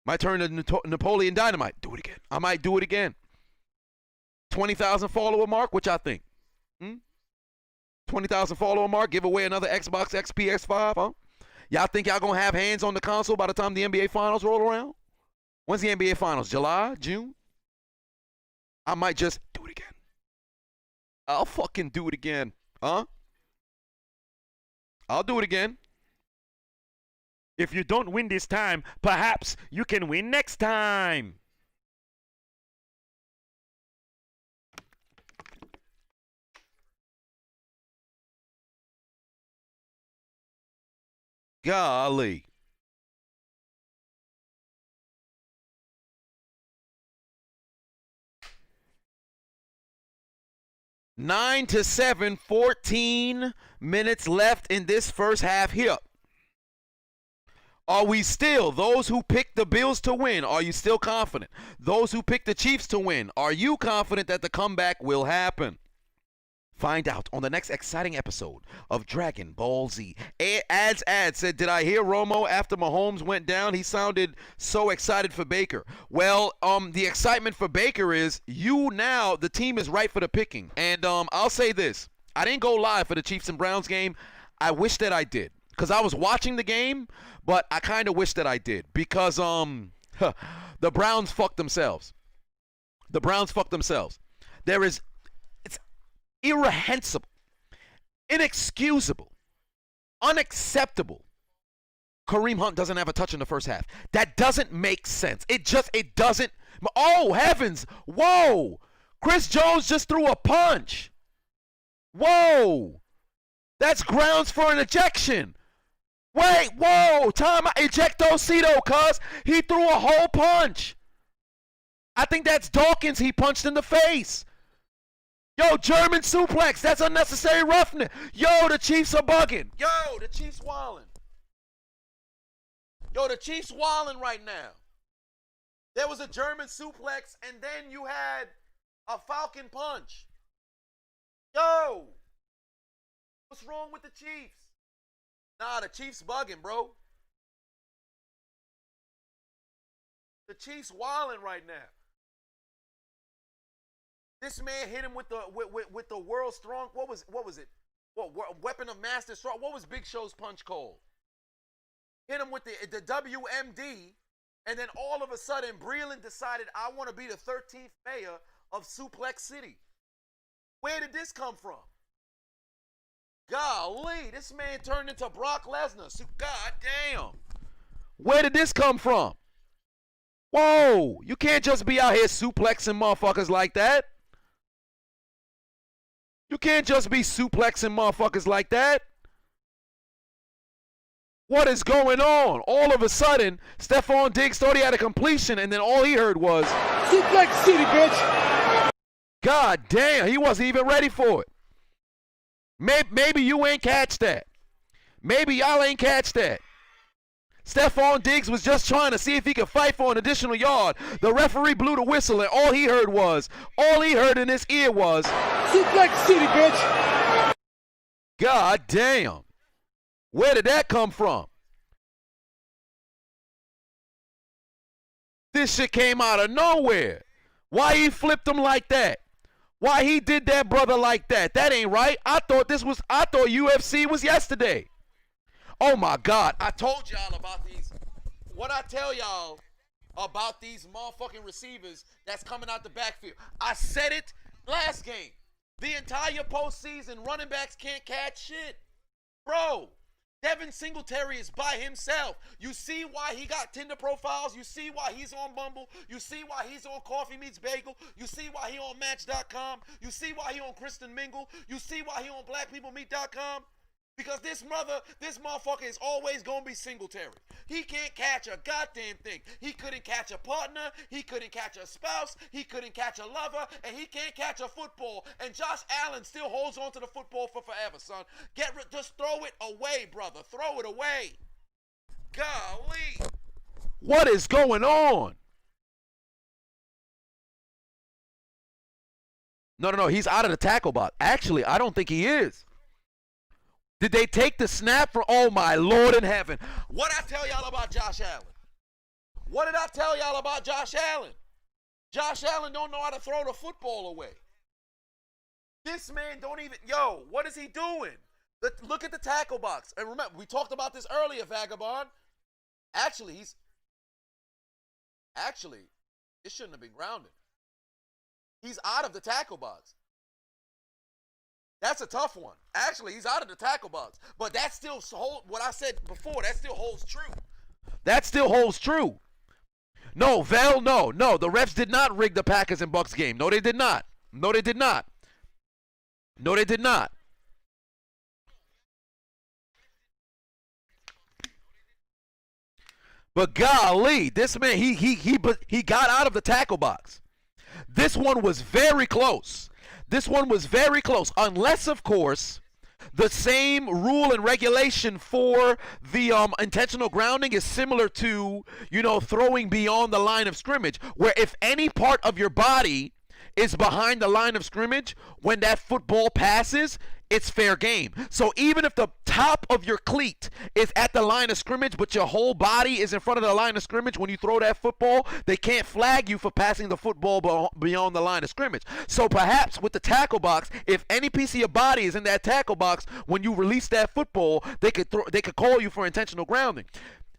Might turn to Napoleon Dynamite. Do it again. I might do it again. 20,000 follower mark, which I think. 20,000 follower mark, give away another Xbox X PS5, huh? Y'all think y'all gonna have hands on the console by the time the NBA Finals roll around? When's the NBA Finals? July? June? I might just do it again. I'll fucking do it again, huh? I'll do it again. If you don't win this time, perhaps you can win next time. Golly. Nine to 7, 14 minutes left in this first half here. Are we still, those who picked the Bills to win, are you still confident? Those who picked the Chiefs to win, are you confident that the comeback will happen? Find out on the next exciting episode of Dragon Ball Z. Ads said, did I hear Romo after Mahomes went down? He sounded so excited for Baker. Well, the excitement for Baker is the team is right for the picking. And I'll say this. I didn't go live for the Chiefs and Browns game. I wish that I did. Because I was watching the game, but I kind of wish that I did. Because the Browns fucked themselves. The Browns fucked themselves. It's irrehensible, inexcusable, unacceptable. Kareem Hunt doesn't have a touch in the first half. That doesn't make sense. It doesn't. Oh, heavens. Whoa. Chris Jones just threw a punch. Whoa. That's grounds for an ejection. Wait, whoa. Time out. Ejectocito, cuz. He threw a whole punch. I think that's Dawkins he punched in the face. Yo, German suplex. That's unnecessary roughness. Yo, the Chiefs are bugging. Yo, the Chiefs wildin'. Yo, the Chiefs wildin' right now. There was a German suplex, and then you had a Falcon punch. Yo, what's wrong with the Chiefs? Nah, the Chiefs bugging, bro. The Chiefs wildin' right now. This man hit him with the world's strong. What was it? weapon of mass destruction. What was Big Show's punch called? Hit him with the WMD, and then all of a sudden, Breland decided, I want to be the 13th mayor of Suplex City. Where did this come from? Golly, this man turned into Brock Lesnar. God damn. Where did this come from? Whoa, you can't just be out here suplexing motherfuckers like that. You can't just be suplexing motherfuckers like that. What is going on? All of a sudden, Stephon Diggs thought he had a completion, and then all he heard was,
Suplex City, bitch.
God damn, he wasn't even ready for it. Maybe you ain't catch that. Maybe y'all ain't catch that. Stephon Diggs was just trying to see if he could fight for an additional yard. The referee blew the whistle, and all he heard in his ear was,
Suplex City, bitch.
God damn. Where did that come from? This shit came out of nowhere. Why he flipped him like that? Why he did that brother like that? That ain't right. I thought UFC was yesterday. Oh my God. I told y'all about these. What I tell y'all about these motherfucking receivers that's coming out the backfield. I said it last game. The entire postseason, running backs can't catch shit. Bro. Devin Singletary is by himself. You see why he got Tinder profiles. You see why he's on Bumble. You see why he's on Coffee Meets Bagel. You see why he on Match.com. You see why he on Kristen Mingle. You see why he on BlackPeopleMeet.com. Because this motherfucker is always going to be Singletary. He can't catch a goddamn thing. He couldn't catch a partner. He couldn't catch a spouse. He couldn't catch a lover. And he can't catch a football. And Josh Allen still holds on to the football for forever, son. Just throw it away, brother. Throw it away. Golly. What is going on? No. He's out of the tackle box. Actually, I don't think he is. Did they take the snap from, oh my Lord in heaven. What I tell y'all about Josh Allen? What did I tell y'all about Josh Allen? Josh Allen don't know how to throw the football away. This man don't even, what is he doing? Look at the tackle box. And remember, we talked about this earlier, Vagabond. Actually, it shouldn't have been grounded. He's out of the tackle box. That's a tough one. Actually, he's out of the tackle box. But that still holds, what I said before, that still holds true. That still holds true. No, Val, no. The refs did not rig the Packers and Bucks game. No, they did not. But golly, this man, he got out of the tackle box. This one was very close. Unless, of course, the same rule and regulation for the intentional grounding is similar to, throwing beyond the line of scrimmage, where if any part of your body is behind the line of scrimmage, when that football passes, it's fair game. So even if the top of your cleat is at the line of scrimmage, but your whole body is in front of the line of scrimmage when you throw that football, they can't flag you for passing the football beyond the line of scrimmage. So perhaps with the tackle box, if any piece of your body is in that tackle box when you release that football, they could call you for intentional grounding.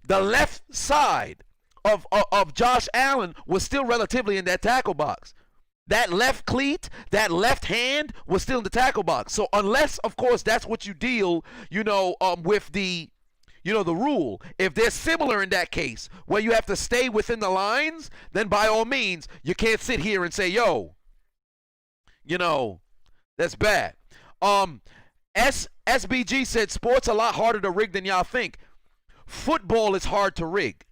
The left side of Josh Allen was still relatively in that tackle box. That left cleat, that left hand was still in the tackle box. So unless, of course, that's what you deal, with the, the rule. If they're similar in that case, where you have to stay within the lines, then by all means, you can't sit here and say, that's bad. SBG said sports a lot harder to rig than y'all think. Football is hard to rig.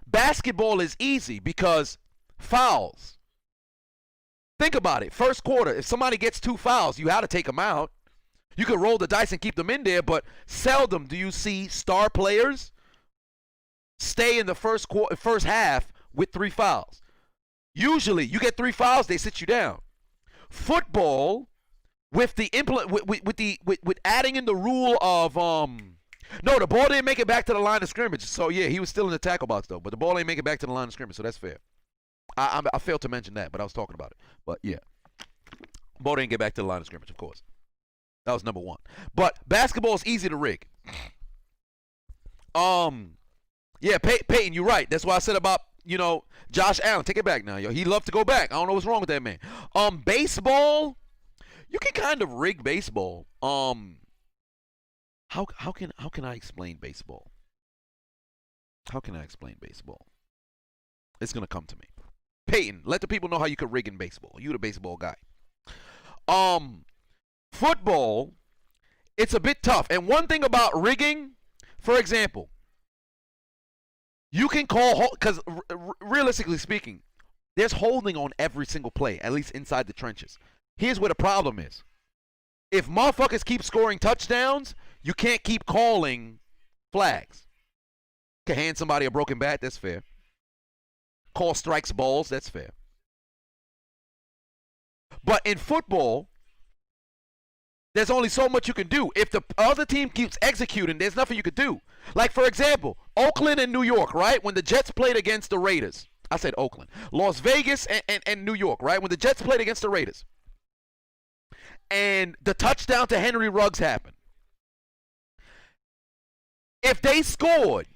Basketball is easy because fouls. Think about it. First quarter, if somebody gets 2 fouls, you have to take them out. You could roll the dice and keep them in there, but seldom do you see star players stay in the first half with 3 fouls. Usually, you get 3 fouls, they sit you down. Football, with adding in the rule of no, the ball didn't make it back to the line of scrimmage. So yeah, he was still in the tackle box though, but the ball didn't make it back to the line of scrimmage, so that's fair. I failed to mention that, but I was talking about it. But yeah, ball didn't get back to the line of scrimmage, of course. That was number one. But basketball is easy to rig. Yeah, Peyton, you're right. That's why I said about, Josh Allen. Take it back now, yo. He loved to go back. I don't know what's wrong with that man. Baseball, you can kind of rig baseball. How can I explain baseball? How can I explain baseball? It's gonna come to me. Peyton, let the people know how you could rig in baseball. You the baseball guy. Football, it's a bit tough. And one thing about rigging, for example, you can call, because realistically speaking, there's holding on every single play, at least inside the trenches. Here's where the problem is. If motherfuckers keep scoring touchdowns, you can't keep calling flags. You can hand somebody a broken bat, that's fair. Call strikes balls, that's fair. But in football, there's only so much you can do. If the other team keeps executing, there's nothing you can do. Like, for example, Oakland and New York, right? When the Jets played against the Raiders. I said Oakland. Las Vegas and New York, right? When the Jets played against the Raiders. And the touchdown to Henry Ruggs happened. If they scored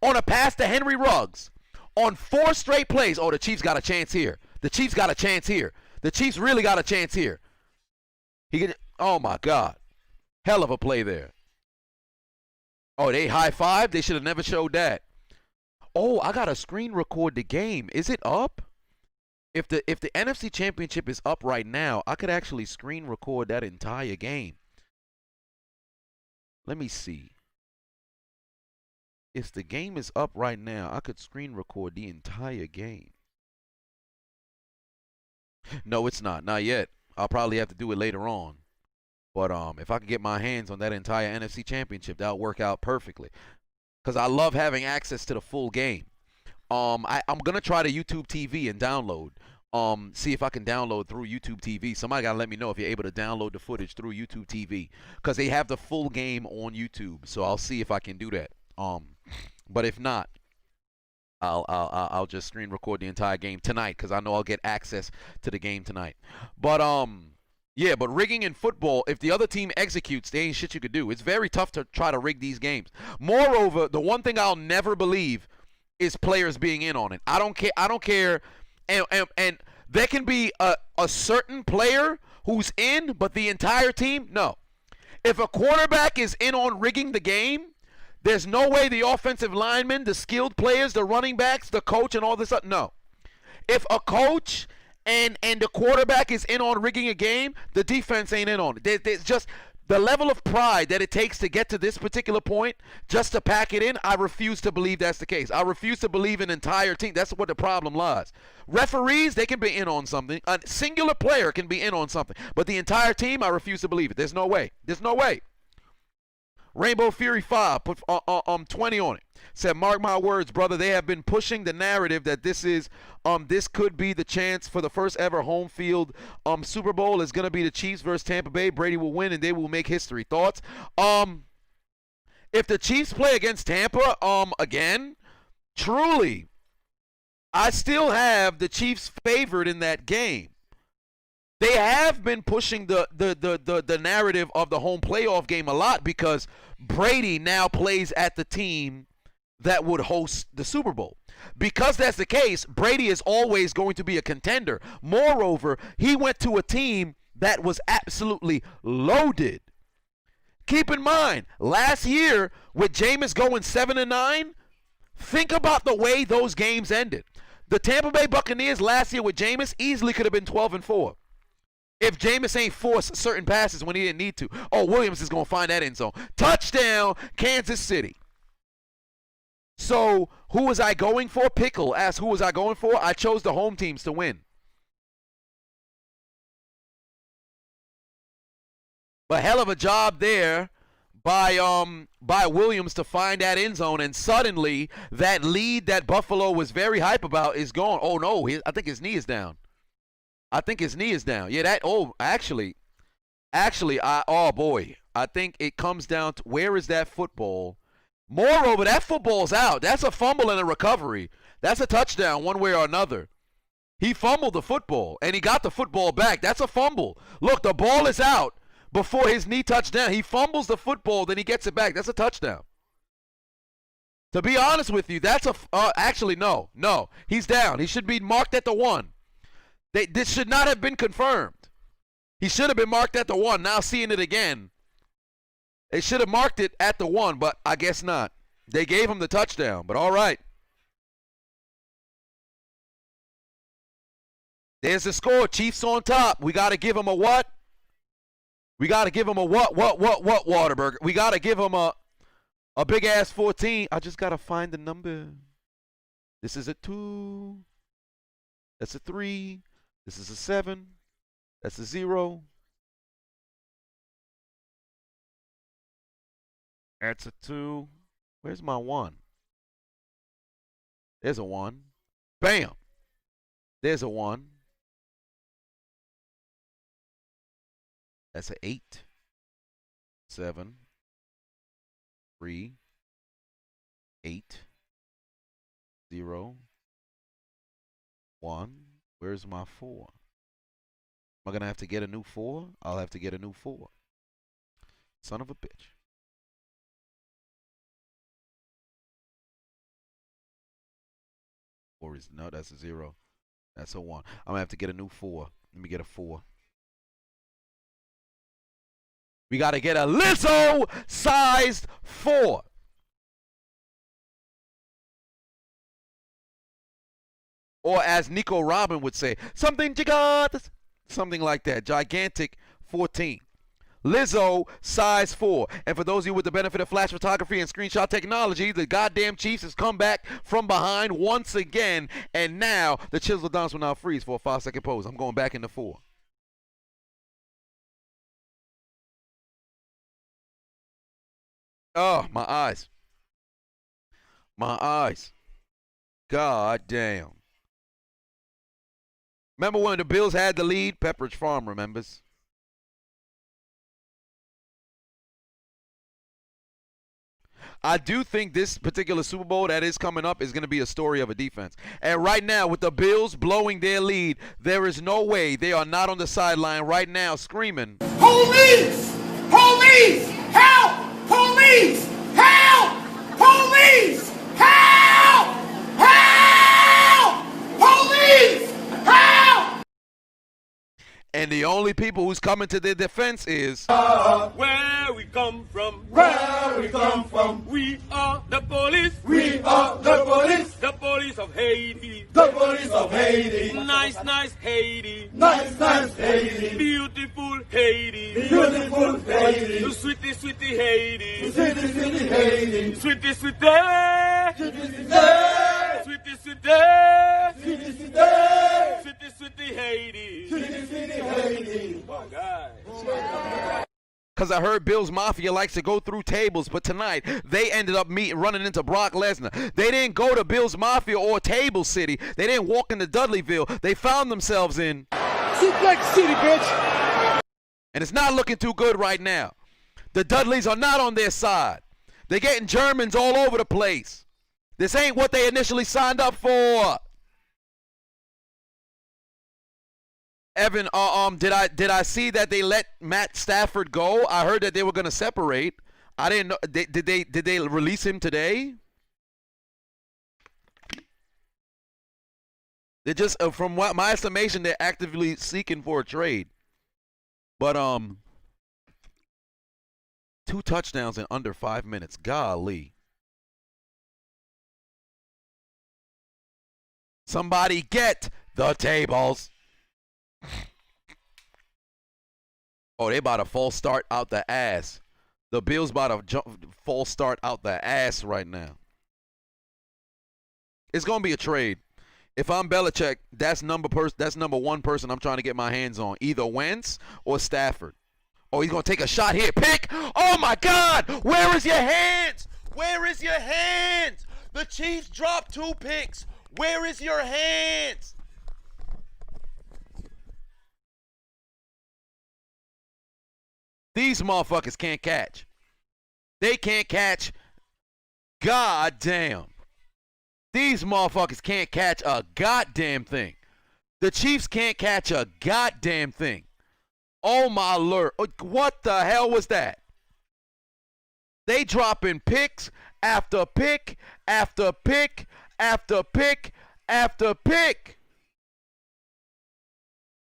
on a pass to Henry Ruggs on 4 straight plays, oh, the Chiefs got a chance here. The Chiefs got a chance here. The Chiefs really got a chance here. Oh, my God. Hell of a play there. Oh, they high-fived? They should have never showed that. Oh, I got to screen record the game. Is it up? If the NFC Championship is up right now, I could actually screen record that entire game. Let me see. If the game is up right now, I could screen record the entire game. No, it's not. Not yet. I'll probably have to do it later on. But if I could get my hands on that entire NFC Championship, that'll work out perfectly. Because I love having access to the full game. I'm going to try the YouTube TV and download. See if I can download through YouTube TV. Somebody got to let me know if you're able to download the footage through YouTube TV. Because they have the full game on YouTube. So I'll see if I can do that. But if not, I'll just screen record the entire game tonight. Because I know I'll get access to the game tonight. But, yeah, but rigging in football, if the other team executes, there ain't shit you could do. It's very tough to try to rig these games. Moreover, the one thing I'll never believe is players being in on it. I don't care. And there can be a certain player who's in, but the entire team, no. If a quarterback is in on rigging the game, there's no way the offensive linemen, the skilled players, the running backs, the coach, and all this stuff, no. If a coach and the quarterback is in on rigging a game, the defense ain't in on it. There's just the level of pride that it takes to get to this particular point just to pack it in. I refuse to believe that's the case. I refuse to believe an entire team. That's what the problem lies. Referees, they can be in on something. A singular player can be in on something. But the entire team, I refuse to believe it. There's no way. There's no way. Rainbow Fury 5 put 20 on it. Said, mark my words, brother, they have been pushing the narrative that this could be the chance for the first ever home field Super Bowl. Is going to be the Chiefs versus Tampa Bay. Brady will win and they will make history. Thoughts? If the Chiefs play against Tampa again, truly, I still have the Chiefs favored in that game. They have been pushing the narrative of the home playoff game a lot because Brady now plays at the team that would host the Super Bowl. Because that's the case, Brady is always going to be a contender. Moreover, he went to a team that was absolutely loaded. Keep in mind, last year with Jameis going 7-9, think about the way those games ended. The Tampa Bay Buccaneers last year with Jameis easily could have been 12-4. If Jameis ain't forced certain passes when he didn't need to. Oh, Williams is going to find that end zone. Touchdown, Kansas City. So, who was I going for? Pickle asked, who was I going for? I chose the home teams to win. But hell of a job there by Williams to find that end zone, and suddenly that lead that Buffalo was very hype about is gone. Oh, no, I think his knee is down. Yeah, that, oh boy. I think it comes down to, where is that football? Moreover, that football's out. That's a fumble and a recovery. That's a touchdown one way or another. He fumbled the football, and he got the football back. That's a fumble. Look, the ball is out, before his knee touched down. He fumbles the football, then he gets it back. That's a touchdown. To be honest with you, that's a actually no. He's down. He should be marked at the 1. This should not have been confirmed. He should have been marked at the 1. Now seeing it again, they should have marked it at the 1, but I guess not. They gave him the touchdown, but all right. There's the score. Chiefs on top. We got to give him a what? We got to give him a what, Waterberg? We got to give him a big-ass 14. I just got to find the number. This is a 2. That's a 3. This is a 7. That's a 0. That's a 2. Where's my 1? There's a 1. Bam. There's a 1. That's an 8. 7. 3. 8. 0. 1. Where's my 4? Am I going to have to get a new 4? I'll have to get a new 4. Son of a bitch. No, that's a 0. That's a 1. I'm going to have to get a new 4. Let me get a 4. We got to get a Lizzo-sized 4. Or as Nico Robin would say, something gigantic. Something like that. Gigantic 14. Lizzo, size 4. And for those of you with the benefit of flash photography and screenshot technology, the goddamn Chiefs has come back from behind once again. And now the Chiseled Adonis will now freeze for a 5-second pose. I'm going back into 4. Oh, my eyes. My eyes. God damn. Remember when the Bills had the lead? Pepperidge Farm remembers. I do think this particular Super Bowl that is coming up is going to be a story of a defense. And right now, with the Bills blowing their lead, there is no way they are not on the sideline right now screaming,
Police! Police! Help! Police! Help! Police! Help! Help! Police! Help!
and the only people who's coming to their defense is
Where we come from,
Where we come from,
we are the police,
we are
the police of Haiti.
the police of Haiti.
Nice Haiti,
Nice, nice Haiti,
beautiful Haiti,
beautiful Haiti,
sweetie Haiti,
city, city Haiti,
sweetie,
city, city,
sweetie Haiti.
city, city Haiti.
My God.
because I heard Bill's Mafia likes to go through tables, but tonight they ended up running into Brock Lesnar. They didn't go to Bill's Mafia or Table City. They didn't walk into Dudleyville. They found themselves in
Suplex City, bitch.
and it's not looking too good right now. The Dudleys are not on their side. They're getting Germans all over the place. This ain't what they initially signed up for. Evan, did I see that they let Matt Stafford go? I heard that they were gonna separate. I didn't know. Did they release him today? They're just, from what my estimation, they're actively seeking for a trade. But 2 touchdowns in under 5 minutes. Golly. Somebody get the tables. Oh, they about to false start out the ass. The Bills about to false start out the ass right now. It's gonna be a trade. If I'm Belichick, that's number 1 person I'm trying to get my hands on. Either Wentz or Stafford. Oh, he's gonna take a shot here. Pick! Oh my God! Where is your hands? Where is your hands? The Chiefs dropped 2 picks. Where is your hands? These motherfuckers can't catch. They can't catch. God damn. These motherfuckers can't catch a goddamn thing. The Chiefs can't catch a goddamn thing. Oh, my Lord. What the hell was that? They dropping picks after pick after pick after pick after pick.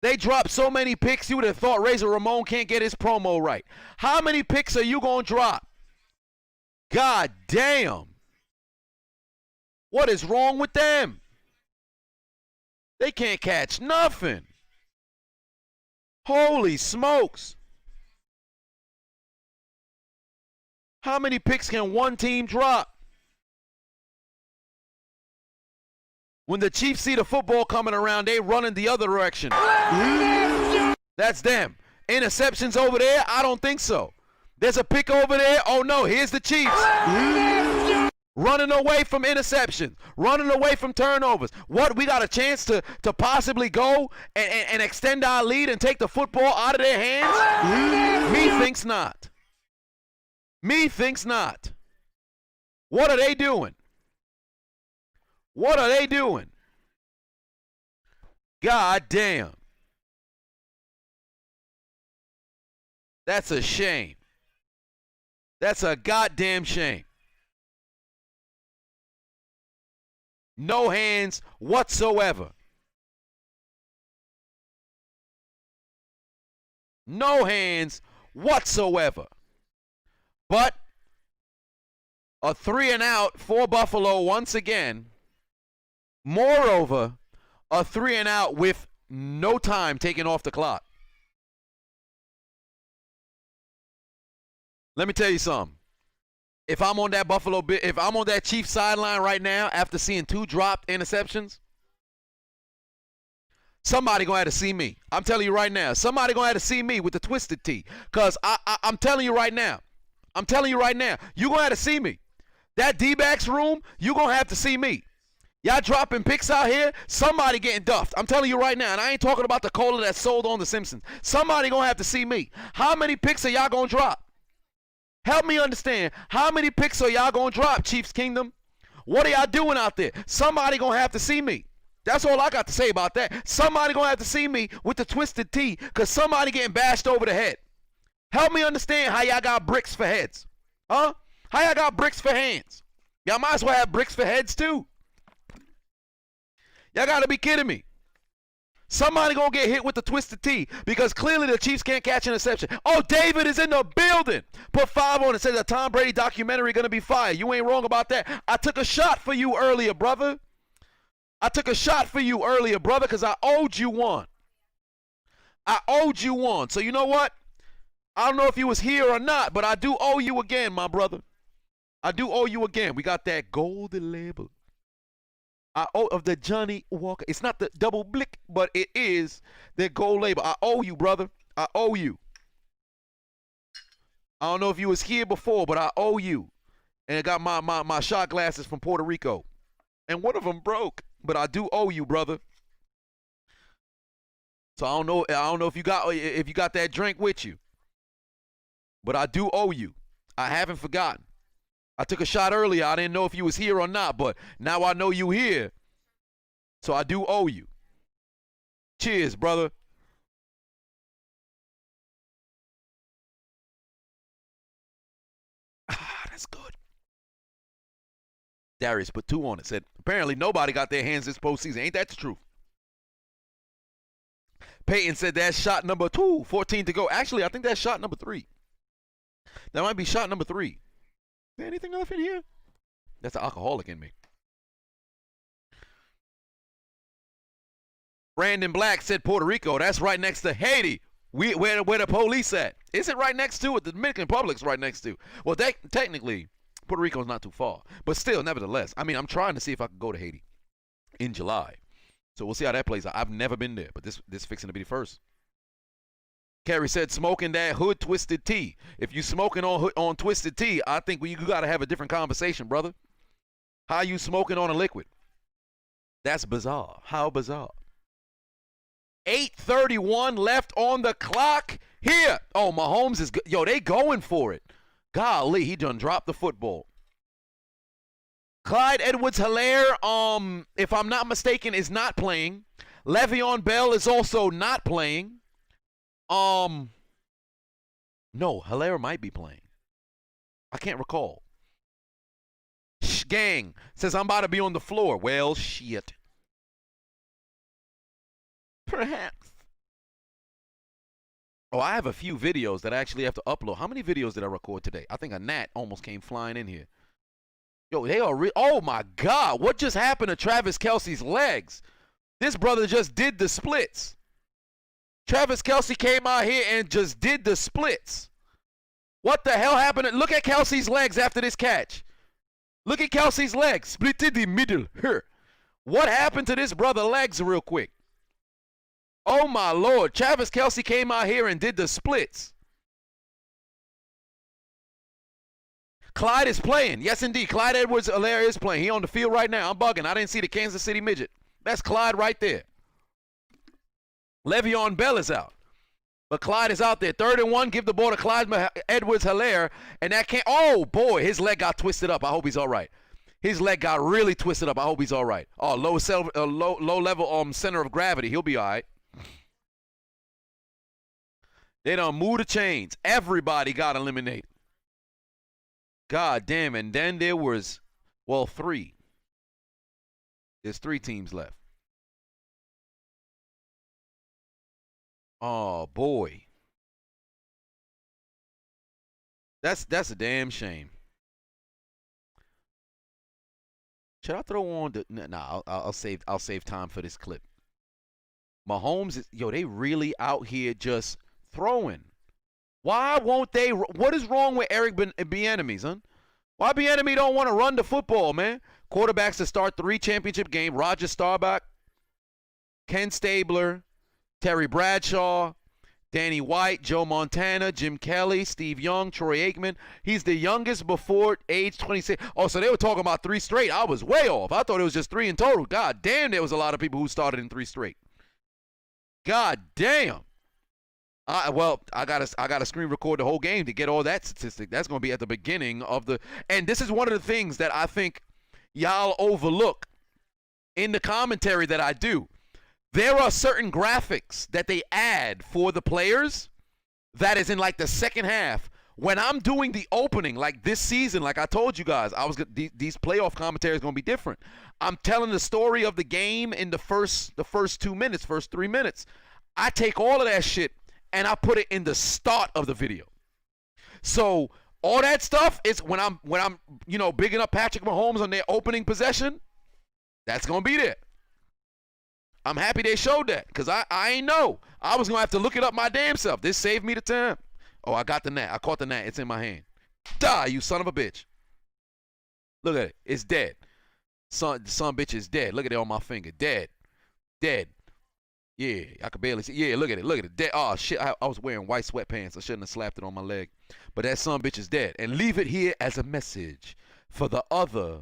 They dropped so many picks, you would have thought Razor Ramon can't get his promo right. How many picks are you going to drop? God damn. What is wrong with them? They can't catch nothing. Holy smokes. How many picks can one team drop? When the Chiefs see the football coming around, they run in the other direction. That's them. Interceptions over there? I don't think so. There's a pick over there. Oh, no, here's the Chiefs. Running away from interceptions. Running away from turnovers. What, we got a chance to possibly go and extend our lead and take the football out of their hands? Me thinks not. Me thinks not. What are they doing? What are they doing? God damn. That's a shame. That's a goddamn shame. No hands whatsoever. No hands whatsoever. But a 3-and-out for Buffalo once again. Moreover, a 3-and-out with no time taken off the clock. Let me tell you something. If I'm on that Chiefs sideline right now after seeing 2 dropped interceptions, somebody gonna have to see me. I'm telling you right now. Somebody gonna have to see me with the twisted T. Cause I'm telling you right now. I'm telling you right now. You gonna have to see me. That D-backs room, you gonna have to see me. Y'all dropping picks out here, somebody getting duffed. I'm telling you right now, and I ain't talking about the cola that's sold on The Simpsons. Somebody gonna have to see me. How many picks are y'all gonna drop? Help me understand. How many picks are y'all gonna drop, Chiefs Kingdom? What are y'all doing out there? Somebody gonna have to see me. That's all I got to say about that. Somebody gonna have to see me with the twisted T, because somebody getting bashed over the head. Help me understand how y'all got bricks for heads. Huh? How y'all got bricks for hands? Y'all might as well have bricks for heads too. Y'all gotta be kidding me. Somebody gonna get hit with the twisted T because clearly the Chiefs can't catch an interception. Oh, David is in the building. Put 5 on it. Says the Tom Brady documentary gonna be fire. You ain't wrong about that. I took a shot for you earlier, brother. I took a shot for you earlier, brother, because I owed you one. I owed you one. So you know what? I don't know if you was here or not, but I do owe you again, my brother. I do owe you again. We got that golden label. I owe of the Johnny Walker. It's not the double blick, but it is the gold label. I owe you, brother. I owe you. I don't know if you was here before, but I owe you. And I got my shot glasses from Puerto Rico. And one of them broke, but I do owe you, brother. So I don't know if you got that drink with you. But I do owe you. I haven't forgotten. I took a shot earlier. I didn't know if you was here or not, but now I know you here. So I do owe you. Cheers, brother. That's good. Darius put 2 on it. Said, apparently nobody got their hands this postseason. Ain't that the truth? Peyton said that's shot number 2. 14 to go. Actually, I think that's shot number 3. That might be shot number 3. Is there anything else in here? That's an alcoholic in me. Brandon Black said Puerto Rico. That's right next to Haiti. Where the police at? Is it right next to it? The Dominican Republic's right next to. Well, technically, Puerto Rico's not too far. But still, nevertheless. I mean, I'm trying to see if I can go to Haiti in July. So we'll see how that plays out. I've never been there, but this fixing to be the first. Kerry said smoking that hood twisted tea. If you smoking on twisted tea, I think you got to have a different conversation, brother. How you smoking on a liquid? That's bizarre. How bizarre. 8:31 left on the clock here. Oh, Mahomes is good. Yo, they going for it. Golly, he done dropped the football. Clyde Edwards-Helaire, if I'm not mistaken, is not playing. Le'Veon Bell is also not playing. No, Hilaire might be playing. I can't recall. Gang says I'm about to be on the floor. Well, shit. Perhaps. Oh, I have a few videos that I actually have to upload. How many videos did I record today? I think a gnat almost came flying in here. Yo, they are oh my God. What just happened to Travis Kelce's legs? This brother just did the splits. Travis Kelce came out here and just did the splits. What the hell happened? Look at Kelce's legs after this catch. Look at Kelce's legs. Split in the middle. Here. What happened to this brother's legs real quick? Oh my Lord. Travis Kelce came out here and did the splits. Clyde is playing. Yes, indeed. Clyde Edwards-Helaire is playing. He on the field right now. I'm bugging. I didn't see the Kansas City midget. That's Clyde right there. Le'Veon Bell is out. But Clyde is out there. 3rd and 1. Give the ball to Clyde Edwards-Helaire. And that can't. Oh, boy. His leg got twisted up. I hope he's all right. His leg got really twisted up. I hope he's all right. Oh, low level center of gravity. He'll be all right. They done moved the chains. Everybody got eliminated. God damn. And then there was, well, 3. There's 3 teams left. Oh, boy. That's a damn shame. Should I throw on the... Nah, I'll save time for this clip. Mahomes is... Yo, they really out here just throwing. Why won't they... What is wrong with Eric Bieniemy, huh? Why Bieniemy don't want to run the football, man? Quarterbacks to start 3 championship games. Roger Staubach, Ken Stabler, Terry Bradshaw, Danny White, Joe Montana, Jim Kelly, Steve Young, Troy Aikman. He's the youngest before age 26. Oh, so they were talking about 3 straight. I was way off. I thought it was just 3 in total. God damn, there was a lot of people who started in 3 straight. God damn. I gotta screen record the whole game to get all that statistic. That's gonna be at the beginning of the. And this is one of the things that I think y'all overlook in the commentary that I do. There are certain graphics that they add for the players that is in like the second half. When I'm doing the opening, like this season, like I told you guys, these playoff commentaries going to be different. I'm telling the story of the game in the first 2 minutes, first 3 minutes. I take all of that shit and I put it in the start of the video. So all that stuff is when I'm bigging up Patrick Mahomes on their opening possession. That's going to be there. I'm happy they showed that because I ain't know. I was going to have to look it up my damn self. This saved me the time. Oh, I got the gnat. I caught the gnat. It's in my hand. Die, you son of a bitch. Look at it. It's dead. Son bitch is dead. Look at it on my finger. Dead. Dead. Yeah, I could barely see. Yeah, look at it. Look at it. Dead. Oh, shit. I was wearing white sweatpants. I shouldn't have slapped it on my leg. But that son bitch is dead. And leave it here as a message for the other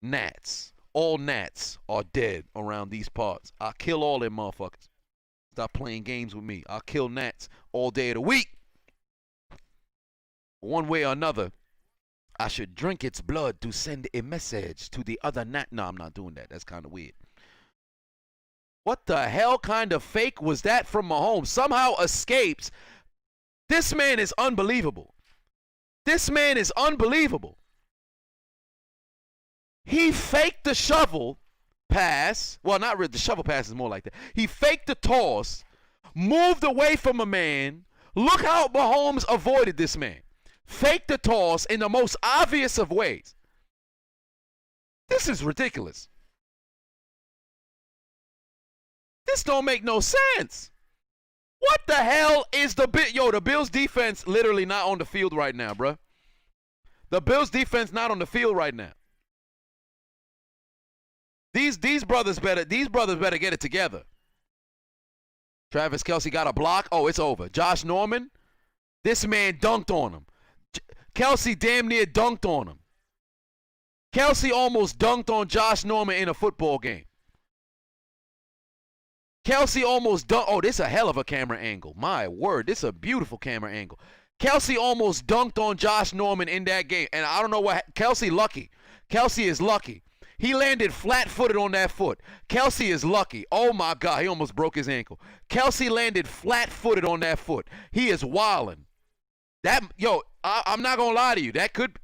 gnats. All gnats are dead around these parts. I'll kill all them motherfuckers. Stop playing games with me. I'll kill gnats all day of the week. One way or another, I should drink its blood to send a message to the other gnat. No, I'm not doing that. That's kind of weird. What the hell kind of fake was that from Mahomes? Somehow escapes. This man is unbelievable. This man is unbelievable. He faked the shovel pass. Well, not really. The shovel pass is more like that. He faked the toss, moved away from a man. Look how Mahomes avoided this man. Faked the toss in the most obvious of ways. This is ridiculous. This don't make no sense. What the hell is the Bills defense literally not on the field right now, bruh. The Bills defense not on the field right now. These brothers better get it together. Travis Kelce got a block. Oh, it's over. Josh Norman, this man dunked on him. Kelce damn near dunked on him. Kelce almost dunked on Josh Norman in a football game. Kelce almost dunked. Oh, this is a hell of a camera angle. My word, this is a beautiful camera angle. Kelce almost dunked on Josh Norman in that game. And I don't know what. Kelce lucky. Kelce is lucky. He landed flat-footed on that foot. Kelsey is lucky. Oh, my God. He almost broke his ankle. Kelsey landed flat-footed on that foot. He is wilding. I'm not going to lie to you. That could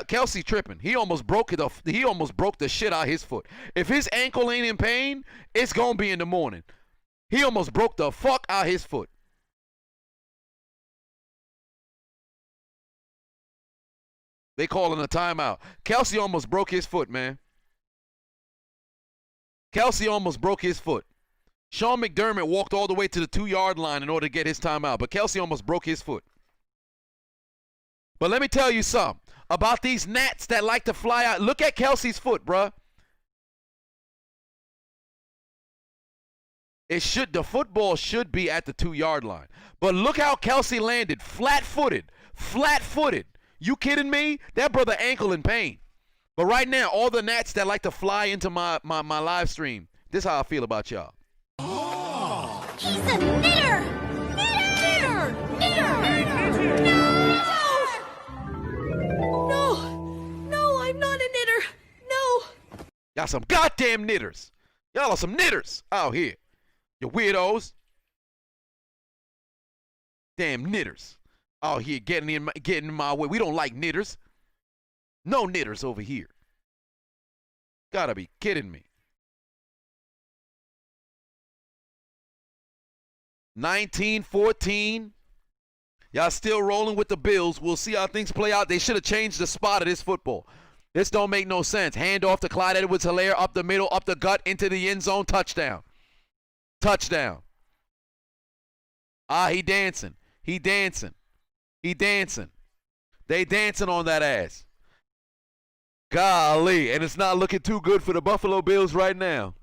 Kelsey tripping. He almost broke the shit out of his foot. If his ankle ain't in pain, it's going to be in the morning. He almost broke the fuck out of his foot. They calling a timeout. Kelsey almost broke his foot, man. Kelsey almost broke his foot. Sean McDermott walked all the way to the 2-yard line in order to get his timeout, but Kelsey almost broke his foot. But let me tell you something about these gnats that like to fly out. Look at Kelsey's foot, bruh. The football should be at the 2-yard line. But look how Kelsey landed, flat-footed, flat-footed. You kidding me? That brother ankle in pain. But right now, all the gnats that like to fly into my live stream, this is how I feel about y'all.
Oh, he's a knitter! Knitter! Knitter! No, I'm not a knitter. No.
Y'all some goddamn knitters. Y'all are some knitters out here. You weirdos. Damn knitters. Out here getting in my way. We don't like knitters. No knitters over here. Gotta be kidding me. 19-14. Y'all still rolling with the Bills. We'll see how things play out. They should have changed the spot of this football. This don't make no sense. Hand off to Clyde Edwards-Helaire, up the middle, up the gut, into the end zone. Touchdown. Touchdown. He dancing. He dancing. He dancing. They dancing on that ass. Golly. And it's not looking too good for the Buffalo Bills right now.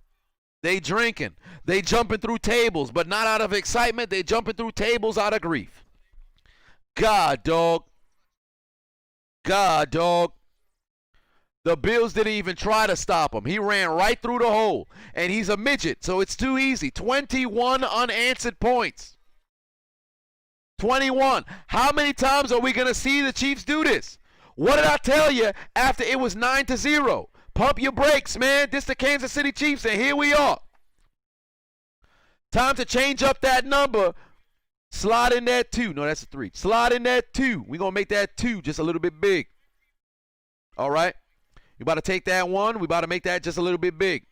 They drinking. They jumping through tables, but not out of excitement. They jumping through tables out of grief. God, dog. God, dog. The Bills didn't even try to stop him. He ran right through the hole. And he's a midget, so it's too easy. 21 unanswered points. 21. How many times are we going to see the Chiefs do this? What did I tell you after it was 9-0? Pump your brakes, man. This the Kansas City Chiefs, and here we are. Time to change up that number. Slide in that 2. No, that's a 3. Slide in that 2. We're going to make that 2 just a little bit big. All right? You about to take that 1. We about to make that just a little bit big.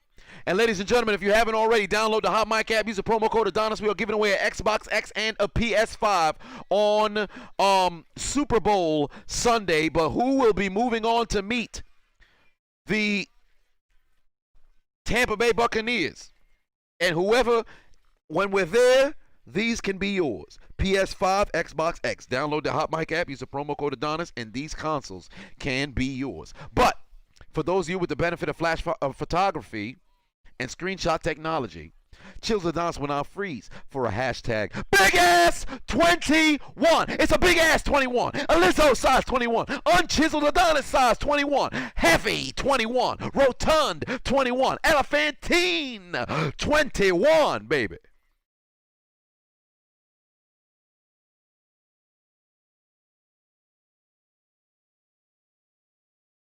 And ladies and gentlemen, if you haven't already, download the Hot Mic app. Use the promo code Adonis. We are giving away an Xbox X and a PS5 on Super Bowl Sunday. But who will be moving on to meet the Tampa Bay Buccaneers? And whoever, when we're there, these can be yours. PS5, Xbox X. Download the Hot Mic app. Use the promo code Adonis, and these consoles can be yours. But for those of you with the benefit of flash photography and screenshot technology, Chiseled Adonis will now freeze for a hashtag Big Ass 21. It's a big ass 21. A Lizzo size 21. Unchiseled Adonis size 21. Heavy 21. Rotund 21. Elephantine 21, baby.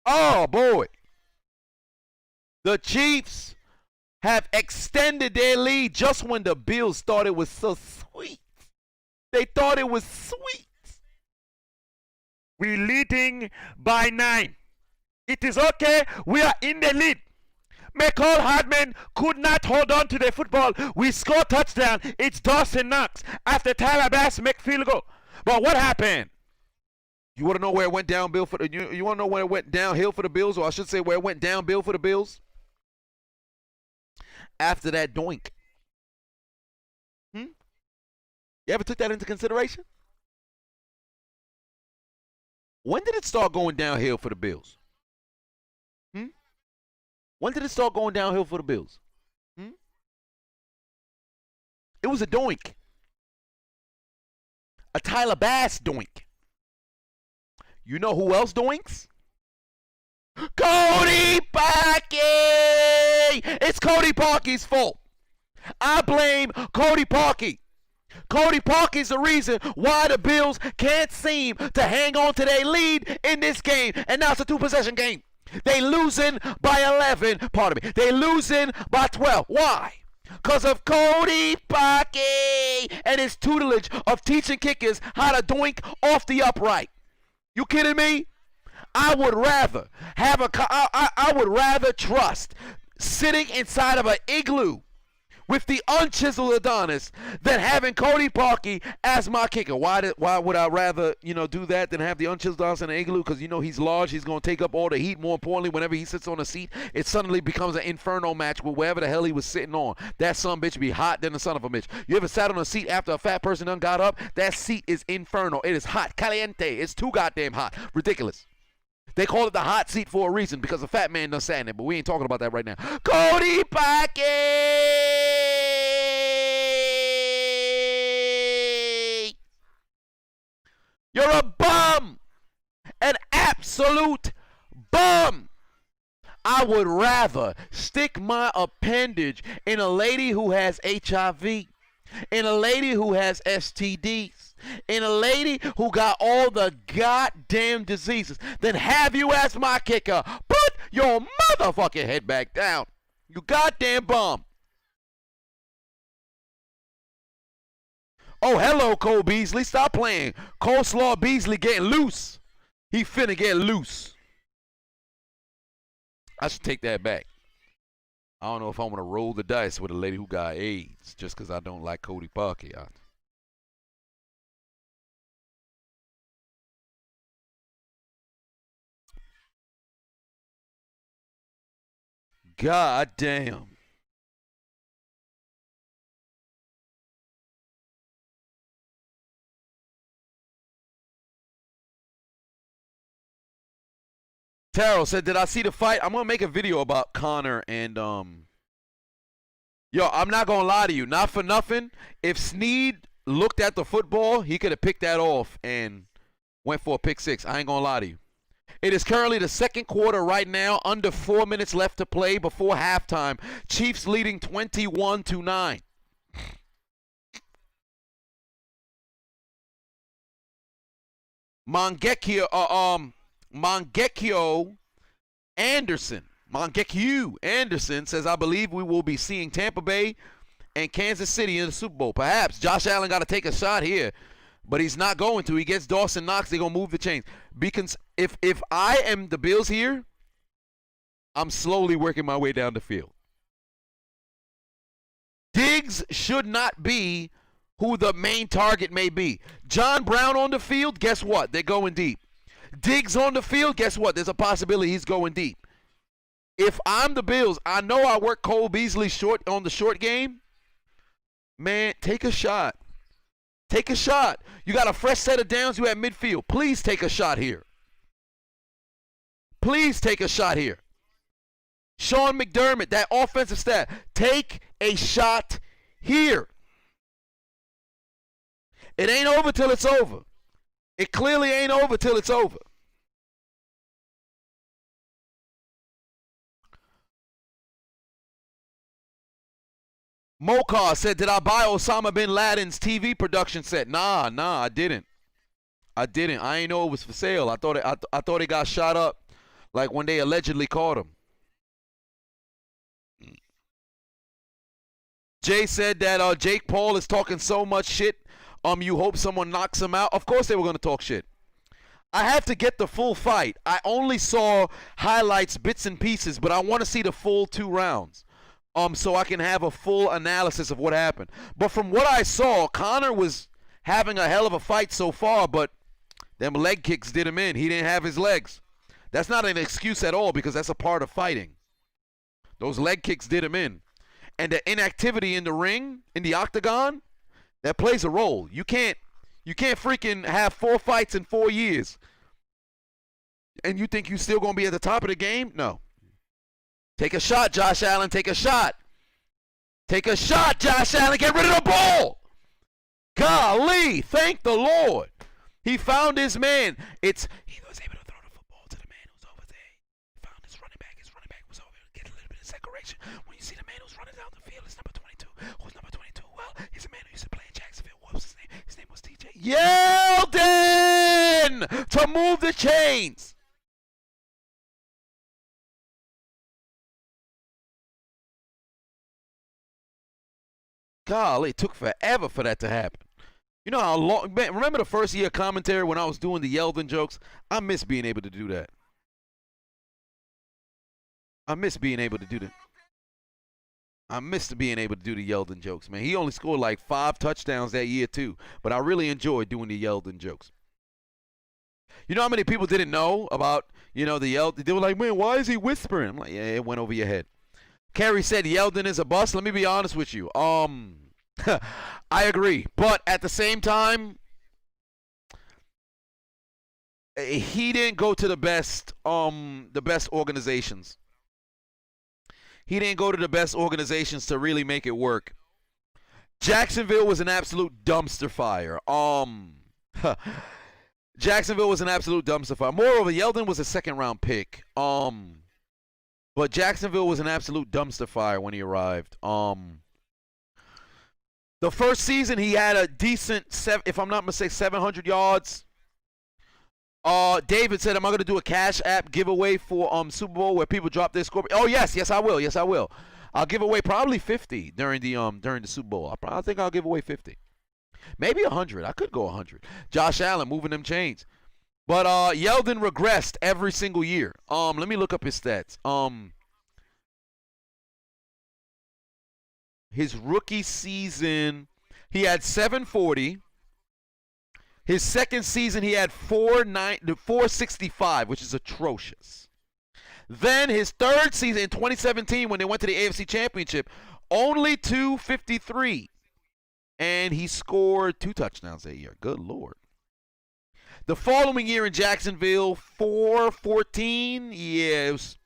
Oh, boy. The Chiefs have extended their lead just when the Bills thought it was so sweet. They thought it was sweet. We're leading by 9. It is okay. We are in the lead. McCall Hardman could not hold on to the football. We score touchdown. It's Dawson Knox after Tyler Bass make field goal. But what happened? You want to know where it went downhill for the you want to know where it went downhill for the Bills, or I should say where it went downhill for the Bills? After that doink. You ever took that into consideration? When did it start going downhill for the Bills? When did it start going downhill for the Bills? It was a doink. A Tyler Bass doink. You know who else doinks? Cody Parkey! It's Cody Parkey's fault. I blame Cody Parkey. Cody Parkey's the reason why the Bills can't seem to hang on to their lead in this game. And now it's a 2-possession game. They losing by 11. Pardon me. They losing by 12. Why? Because of Cody Parkey and his tutelage of teaching kickers how to doink off the upright. You kidding me? I would rather have I would rather trust sitting inside of an igloo with the unchiseled Adonis than having Cody Parkey as my kicker. Why would I rather, do that than have the unchiseled Adonis in an igloo? Because, he's large. He's going to take up all the heat. More importantly, whenever he sits on a seat, it suddenly becomes an inferno match with wherever the hell he was sitting on. That son bitch be hot than the son of a bitch. You ever sat on a seat after a fat person done got up? That seat is inferno. It is hot. Caliente. It's too goddamn hot. Ridiculous. They call it the hot seat for a reason because a fat man done sat in it, but we ain't talking about that right now. Cody Parkey! You're a bum! An absolute bum! I would rather stick my appendage in a lady who has HIV, in a lady who has STDs, in a lady who got all the goddamn diseases, then have you as my kicker. Put your motherfucking head back down. You goddamn bum. Oh, hello, Cole Beasley. Stop playing. Coleslaw Beasley getting loose. He finna get loose. I should take that back. I don't know if I want to roll the dice with a lady who got AIDS just because I don't like Cody Parkey. God damn. Taro said, did I see the fight? I'm going to make a video about Conor and, yo, I'm not going to lie to you. Not for nothing. If Snead looked at the football, he could have picked that off and went for a pick six. I ain't going to lie to you. It is currently the second quarter right now. Under 4 minutes left to play before halftime. Chiefs leading 21-9. Mongekio Anderson says, I believe we will be seeing Tampa Bay and Kansas City in the Super Bowl. Perhaps. Josh Allen got to take a shot here, but he's not going to. He gets Dawson Knox. They're going to move the chains. Because if I am the Bills here, I'm slowly working my way down the field. Diggs should not be who the main target may be. John Brown on the field, guess what? They're going deep. Diggs on the field, guess what? There's a possibility he's going deep. If I'm the Bills, I know I work Cole Beasley short on the short game. Man, take a shot. Take a shot. You got a fresh set of downs. You at midfield. Please take a shot here. Please take a shot here. Sean McDermott, that offensive staff, take a shot here. It ain't over till it's over. It clearly ain't over till it's over. Mokar said, did I buy Osama bin Laden's TV production set? Nah, I didn't. I ain't know it was for sale. I thought it got shot up like when they allegedly caught him. Jay said that Jake Paul is talking so much shit. You hope someone knocks him out. Of course they were going to talk shit. I have to get the full fight. I only saw highlights, bits and pieces, but I want to see the full 2 rounds. So I can have a full analysis of what happened. But from what I saw, Conor was having a hell of a fight so far, but them leg kicks did him in. He didn't have his legs. That's not an excuse at all because that's a part of fighting. Those leg kicks did him in. And the inactivity in the ring, in the octagon, that plays a role. You can't freaking have 4 fights in 4 years and you think you still going to be at the top of the game? No. Take a shot, Josh Allen. Take a shot. Take a shot, Josh Allen. Get rid of the ball. Golly, thank the Lord. He found his man. He was able to throw the football to the man who's over there. He found his running back. His running back was over there. Get a little bit of separation. When you see the man who's running down the field, it's number 22. Who's number 22? Well, he's a man who used to play in Jacksonville. What was his name? His name was TJ Yeldon to move the chains. Golly, it took forever for that to happen. You know how long, man, remember the first year commentary when I was doing the Yeldon jokes? I miss being able to do that. I miss being able to do that. I missed being able to do the Yeldon jokes, man. He only scored like 5 touchdowns that year, too. But I really enjoyed doing the Yeldon jokes. You know how many people didn't know about, the Yeldon? They were like, man, why is he whispering? I'm like, yeah, it went over your head. Kerry said Yeldon is a bust. Let me be honest with you. I agree. But at the same time, he didn't go to the best organizations. He didn't go to the best organizations to really make it work. Jacksonville was an absolute dumpster fire. Jacksonville was an absolute dumpster fire. Moreover, Yeldon was a second-round pick. But Jacksonville was an absolute dumpster fire when he arrived. The first season, he had a decent, if I'm not mistaken, 700 yards. David said, am I going to do a Cash App giveaway for Super Bowl where people drop their score? Oh, yes, I will. Yes, I will. I'll give away probably 50 during the Super Bowl. I think I'll give away 50. Maybe 100. I could go 100. Josh Allen moving them chains. But Yeldon regressed every single year. Let me look up his stats. His rookie season, he had 740. His second season, he had 465, which is atrocious. Then his third season in 2017, when they went to the AFC Championship, only 253. And he scored 2 touchdowns that year. Good Lord. The following year in Jacksonville, 414. Yeah, it was,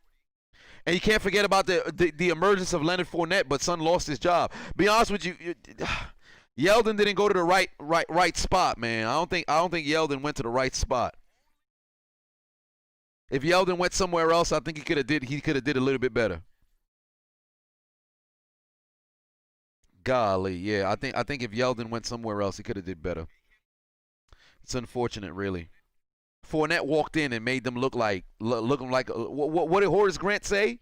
and you can't forget about the emergence of Leonard Fournette, but son lost his job. Be honest with you, Yeldon didn't go to the right spot, man. I don't think Yeldon went to the right spot. If Yeldon went somewhere else, I think he could have did a little bit better. Golly, yeah. I think if Yeldon went somewhere else, he could have did better. It's unfortunate, really. Fournette walked in and made them looking like what did Horace Grant say?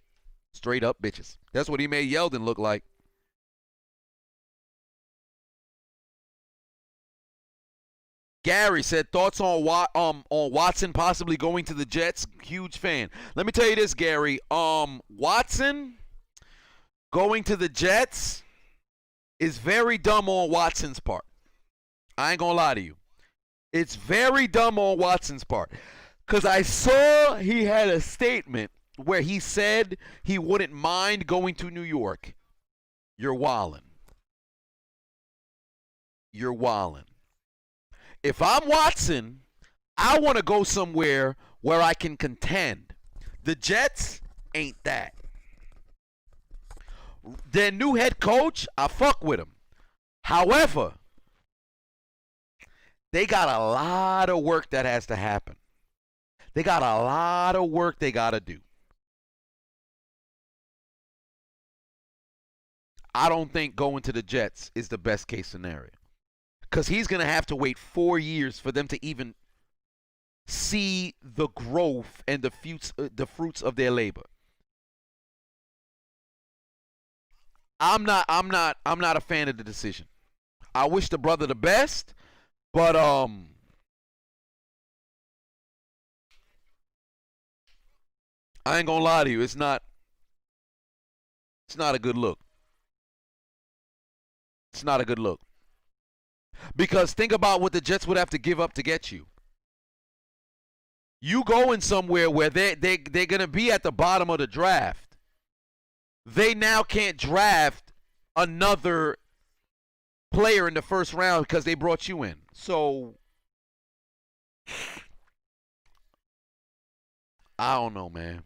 Straight up bitches. That's what he made Yeldon look like. Gary said thoughts on Watson possibly going to the Jets. Huge fan. Let me tell you this, Gary. Watson going to the Jets is very dumb on Watson's part. I ain't gonna lie to you. It's very dumb on Watson's part. Because I saw he had a statement where he said he wouldn't mind going to New York. You're wildin'. You're wildin'. If I'm Watson, I want to go somewhere where I can contend. The Jets ain't that. Their new head coach, I fuck with him. However, they got a lot of work that has to happen. They got a lot of work they got to do. I don't think going to the Jets is the best case scenario. Because he's going to have to wait 4 years for them to even see the growth and the fruits of their labor. I'm not a fan of the decision. I wish the brother the best, but I ain't gonna lie to you, it's not a good look. It's not a good look. Because think about what the Jets would have to give up to get you. You going somewhere where they're going to be at the bottom of the draft. They now can't draft another player in the first round because they brought you in. So, I don't know, man.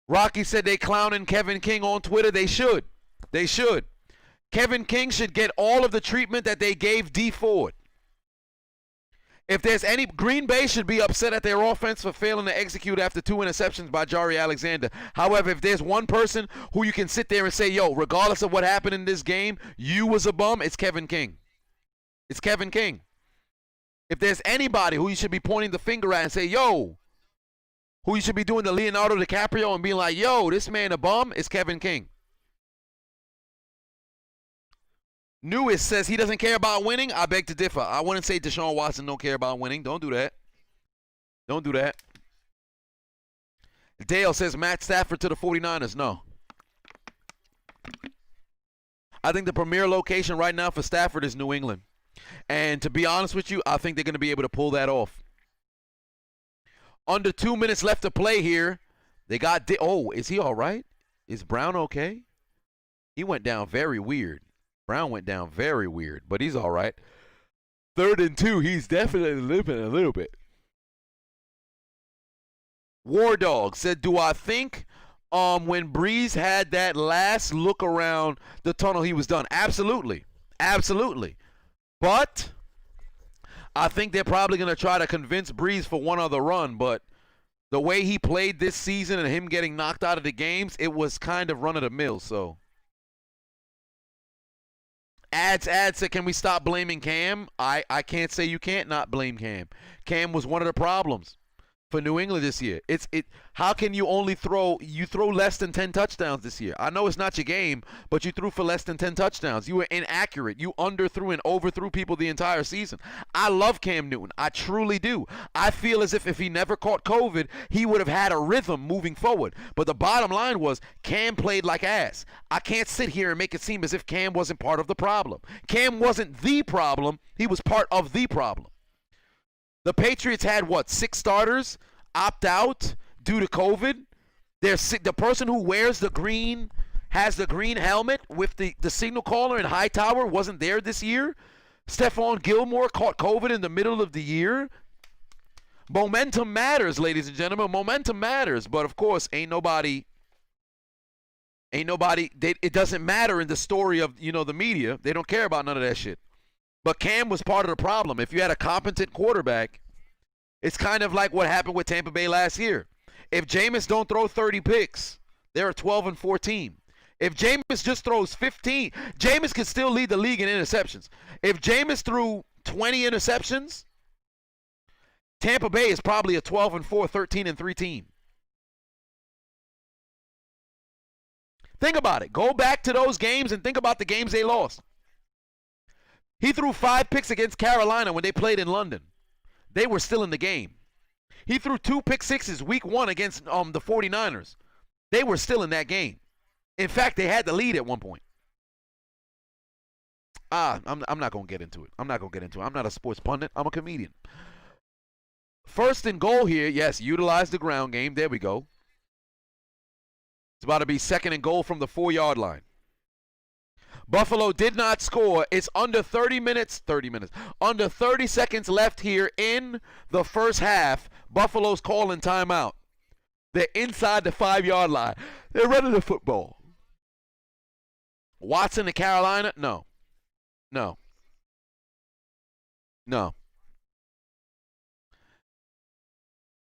Rocky said they clowning Kevin King on Twitter. They should. They should. Kevin King should get all of the treatment that they gave D Ford. If there's any, Green Bay should be upset at their offense for failing to execute after 2 interceptions by Jari Alexander. However, if there's one person who you can sit there and say, yo, regardless of what happened in this game, you was a bum, it's Kevin King. It's Kevin King. If there's anybody who you should be pointing the finger at and say, yo, who you should be doing the Leonardo DiCaprio and being like, yo, this man a bum, it's Kevin King. Newest says he doesn't care about winning. I beg to differ. I wouldn't say Deshaun Watson don't care about winning. Don't do that. Don't do that. Dale says Matt Stafford to the 49ers. No. I think the premier location right now for Stafford is New England. And to be honest with you, I think they're going to be able to pull that off. Under 2 minutes left to play here. They got oh, is he all right? Is Brown okay? He went down very weird. Brown went down very weird, but he's all right. 3rd and 2, he's definitely limping a little bit. War Dog said, do I think when Breeze had that last look around the tunnel, he was done? Absolutely. Absolutely. But I think they're probably going to try to convince Breeze for one other run, but the way he played this season and him getting knocked out of the games, it was kind of run-of-the-mill, so. Ads said, can we stop blaming Cam? I can't say you can't not blame Cam. Cam was one of the problems for New England this year. How can you only throw less than 10 touchdowns this year? I know it's not your game, but you threw for less than 10 touchdowns. You were inaccurate. You underthrew and overthrew people the entire season. I love Cam Newton. I truly do. I feel as if he never caught COVID, he would have had a rhythm moving forward. But the bottom line was Cam played like ass. I can't sit here and make it seem as if Cam wasn't part of the problem. Cam wasn't the problem. He was part of the problem. The Patriots had, 6 starters opt out due to COVID? The person who wears the green, has the green helmet with the signal caller in Hightower wasn't there this year. Stephon Gilmore caught COVID in the middle of the year. Momentum matters, ladies and gentlemen. Momentum matters. But, of course, it doesn't matter in the story of, the media. They don't care about none of that shit. But Cam was part of the problem. If you had a competent quarterback, it's kind of like what happened with Tampa Bay last year. If Jameis don't throw 30 picks, they're a 12-14. If Jameis just throws 15, Jameis could still lead the league in interceptions. If Jameis threw 20 interceptions, Tampa Bay is probably a 12-4, 13-3 team. Think about it. Go back to those games and think about the games they lost. He threw 5 picks against Carolina when they played in London. They were still in the game. He threw 2 pick sixes week 1 against the 49ers. They were still in that game. In fact, they had the lead at one point. I'm not going to get into it. I'm not a sports pundit. I'm a comedian. 1st and goal here. Yes, utilize the ground game. There we go. It's about to be 2nd and goal from the 4-yard line. Buffalo did not score. It's under 30 seconds left here in the first half. Buffalo's calling timeout. They're inside the 5-yard line. They're running the football. Watson to Carolina? No.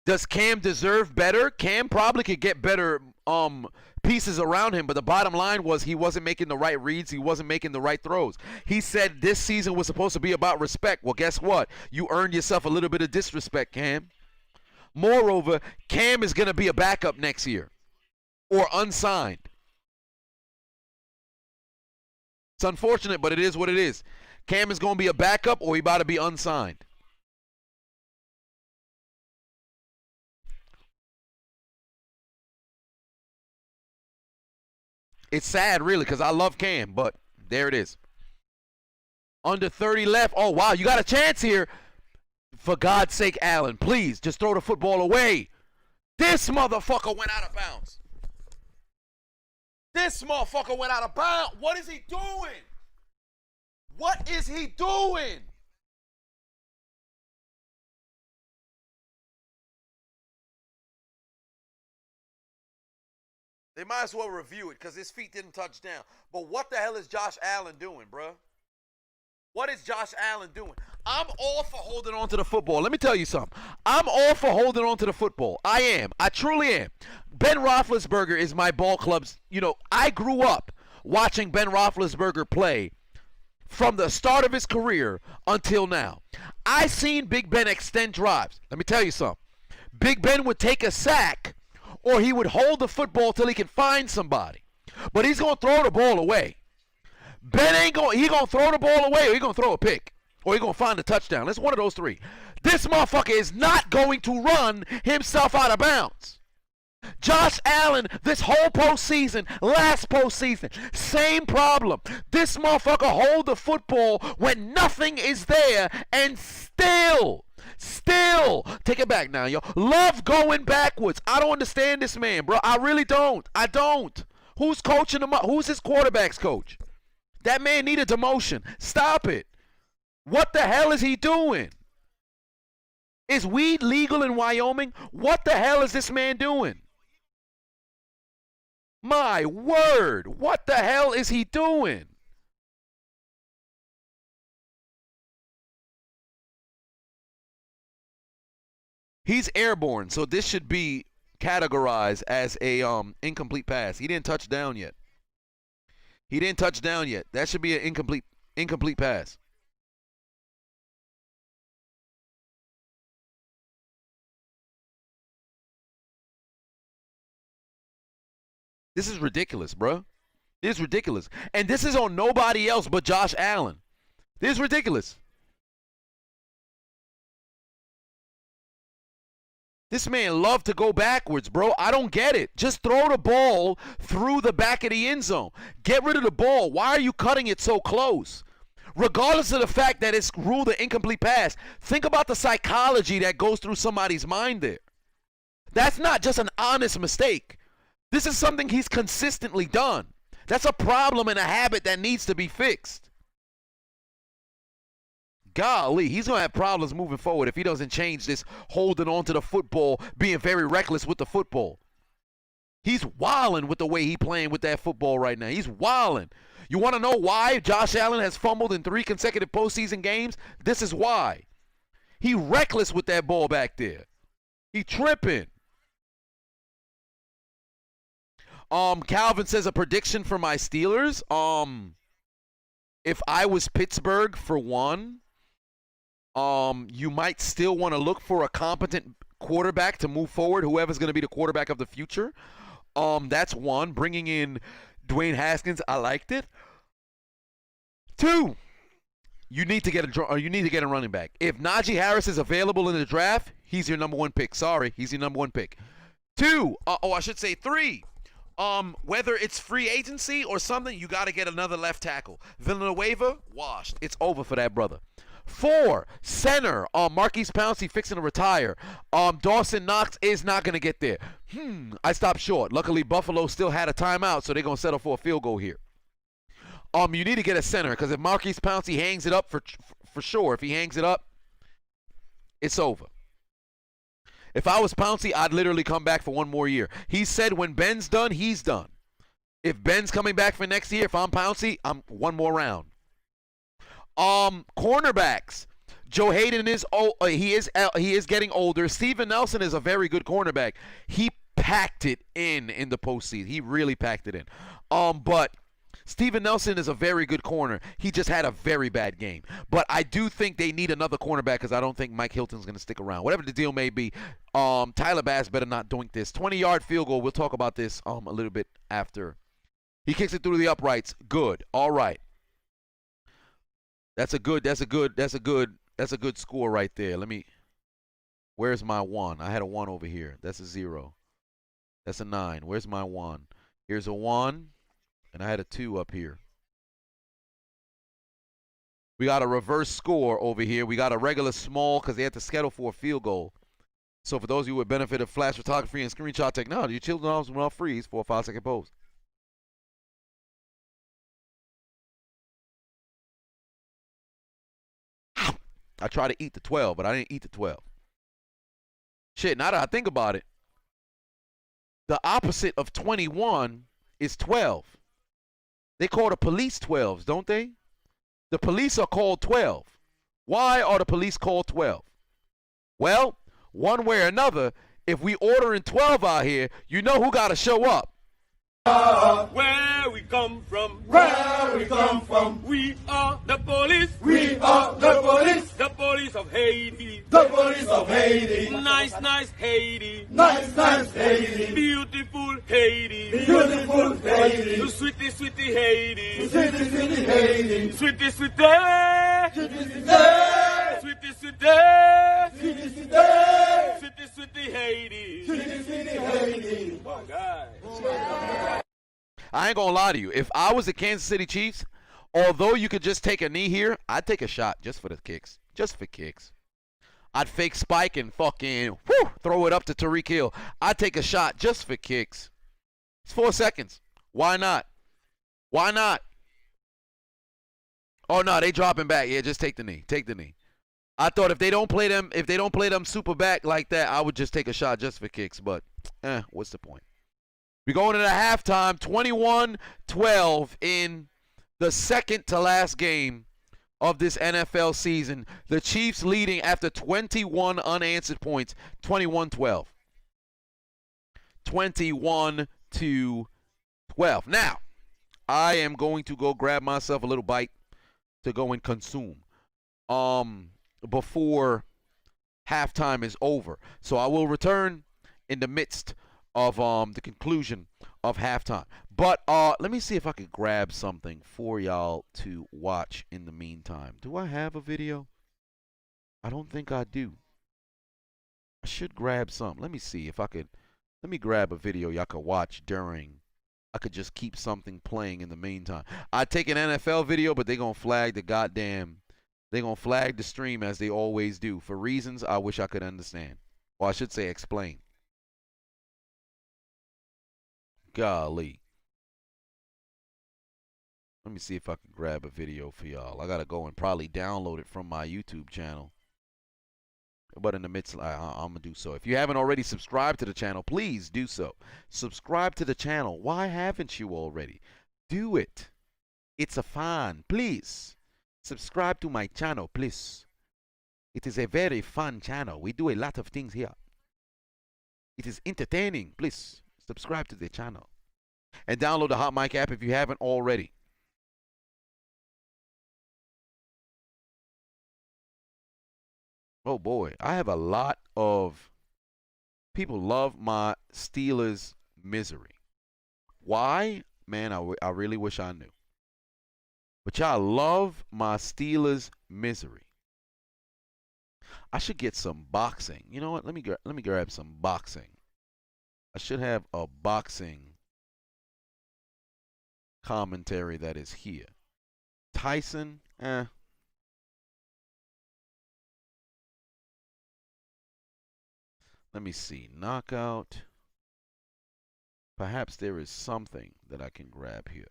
Does Cam deserve better? Cam probably could get better pieces around him, but the bottom line was he wasn't making the right reads. He wasn't making the right throws. He said this season was supposed to be about respect. Well, guess what? You earned yourself a little bit of disrespect, Cam. Moreover, Cam is going to be a backup next year or unsigned. It's unfortunate, but it is what it is. Cam is going to be a backup or he about to be unsigned. It's sad, really, because I love Cam, but there it is. Under 30 left. Oh, wow, you got a chance here. For God's sake, Allen, please, just throw the football away. This motherfucker went out of bounds. What is he doing? They might as well review it because his feet didn't touch down. But what the hell is Josh Allen doing, bruh? What is Josh Allen doing? I'm all for holding on to the football. Let me tell you something. I'm all for holding on to the football. I am. I truly am. Ben Roethlisberger is my ball club's. I grew up watching Ben Roethlisberger play from the start of his career until now. I seen Big Ben extend drives. Let me tell you something. Big Ben would take a sack or he would hold the football till he can find somebody. But he's going to throw the ball away. Ben ain't going. He gonna throw the ball away, or he gonna throw a pick, or he gonna find a touchdown. It's one of those three. This motherfucker is not going to run himself out of bounds. Josh Allen, this whole postseason, last postseason, same problem. This motherfucker hold the football when nothing is there, and still, take it back now, yo. Love going backwards. I don't understand this man, bro. I really don't. I don't. Who's coaching him up? Who's his quarterback's coach? That man need a demotion. Stop it. What the hell is he doing? Is weed legal in Wyoming? What the hell is this man doing? My word, what the hell is he doing? He's airborne, so this should be categorized as a incomplete pass. He didn't touch down yet. That should be an incomplete pass. This is ridiculous, bro. This is ridiculous. And this is on nobody else but Josh Allen. This is ridiculous. This man loved to go backwards, bro. I don't get it. Just throw the ball through the back of the end zone. Get rid of the ball. Why are you cutting it so close? Regardless of the fact that it's ruled an incomplete pass, think about the psychology that goes through somebody's mind there. That's not just an honest mistake. This is something he's consistently done. That's a problem and a habit that needs to be fixed. Golly, he's going to have problems moving forward if he doesn't change this holding on to the football, being very reckless with the football. He's wilding with the way he's playing with that football right now. He's wilding. You want to know why Josh Allen has fumbled in 3 consecutive postseason games? This is why. He reckless with that ball back there. He tripping. Calvin says a prediction for my Steelers. If I was Pittsburgh, for one, you might still want to look for a competent quarterback to move forward, whoever's going to be the quarterback of the future. That's one. Bringing in Dwayne Haskins, I liked it. 2, you need to get a running back. If Najee Harris is available in the draft, he's your number 1 pick. Sorry, he's your number 1 pick. 2, I should say 3. Whether it's free agency or something, you got to get another left tackle. Villanueva, washed. It's over for that brother. 4, center. Marquise Pouncey fixing to retire. Dawson Knox is not going to get there. I stopped short. Luckily, Buffalo still had a timeout, so they're going to settle for a field goal here. You need to get a center, because if Marquise Pouncey hangs it up, for sure, if he hangs it up, it's over. If I was Pouncey, I'd literally come back for 1 more year. He said when Ben's done, he's done. If Ben's coming back for next year, if I'm Pouncey, I'm 1 more round. Cornerbacks. Joe Hayden is he is getting older. Steven Nelson is a very good cornerback. He packed it in the postseason. He really packed it in. But Steven Nelson is a very good corner. He just had a very bad game. But I do think they need another cornerback, because I don't think Mike Hilton's going to stick around. Whatever the deal may be, Tyler Bass better not doink this. 20-yard field goal. We'll talk about this a little bit after. He kicks it through the uprights. Good. All right. That's a good score right there. Where's my 1? I had a 1 over here. That's a 0. That's a 9. Where's my 1? Here's a 1. And I had a 2 up here. We got a reverse score over here. We got a regular small because they had to schedule for a field goal. So for those of you who would benefit of flash photography and screenshot technology, your children always will not freeze for a 5-second pose. I tried to eat the 12, but I didn't eat the 12. Shit, now that I think about it, the opposite of 21 is 12. They call the police 12s, don't they? The police are called 12. Why are the police called 12? Well, one way or another, if we ordering 12 out here, you know who got to show up.
Where we come from,
Where we come from,
we are the police.
we are the police.
The police of Haiti.
The police of Haiti.
Nice, nice Haiti.
Nice, nice Haiti.
Beautiful beautiful Haiti.
Beautiful Haiti.
Sweetie, sweetie Haiti.
Sweetie, sweetie Haiti.
Sweetie, sweetie.
Sweetie, sweetie.
Sweetie, sweetie.
Sweetie, sweetie.
Sweetie, sweetie Haiti.
Sweetie, sweetie Haiti.
Oh, God.
I ain't gonna lie to you. If I was the Kansas City Chiefs, although you could just take a knee here, I'd take a shot just for the kicks. Just for kicks. I'd fake spike and fucking throw it up to Tyreek Hill. I'd take a shot just for kicks. It's 4 seconds. Why not? Why not? Oh no, they dropping back. Yeah, just take the knee. Take the knee. I thought if they don't play them super back like that, I would just take a shot just for kicks. But what's the point? We're going into halftime, 21-12 in the second to last game of this NFL season. The Chiefs leading after 21 unanswered points, 21-12. 21-12. Now, I am going to go grab myself a little bite to go and consume before halftime is over. So I will return in the midst of the conclusion of halftime. But let me see if I could grab something for y'all to watch in the meantime. Do I have a video? I don't think I do. I should grab some. Let me see if I could. Let me grab a video y'all could watch during. I could just keep something playing in the meantime. I'd take an NFL video, but they're going to flag the goddamn. They're going to flag the stream as they always do for reasons I wish I could understand. Or I should say explain. Golly. Let me see if I can grab a video for y'all. I got to go and probably download it from my YouTube channel. But in the midst, I'm going to do so. If you haven't already subscribed to the channel, please do so. Subscribe to the channel. Why haven't you already? Do it. It's a fun. Please. Subscribe to my channel, please. It is a very fun channel. We do a lot of things here. It is entertaining. Please, subscribe to the channel. And download the Hot Mic app if you haven't already. Oh boy, I have a lot of people love my Steelers misery. Why? Man, I really wish I knew. But y'all love my Steelers misery. I should get some boxing. You know what? Let me grab some boxing. I should have a boxing commentary that is here. Tyson, Let me see. Knockout. Perhaps there is something that I can grab here.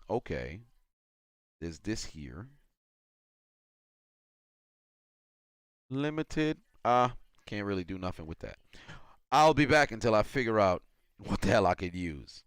Okay. There's this here. Limited. Can't really do nothing with that. I'll be back until I figure out what the hell I could use.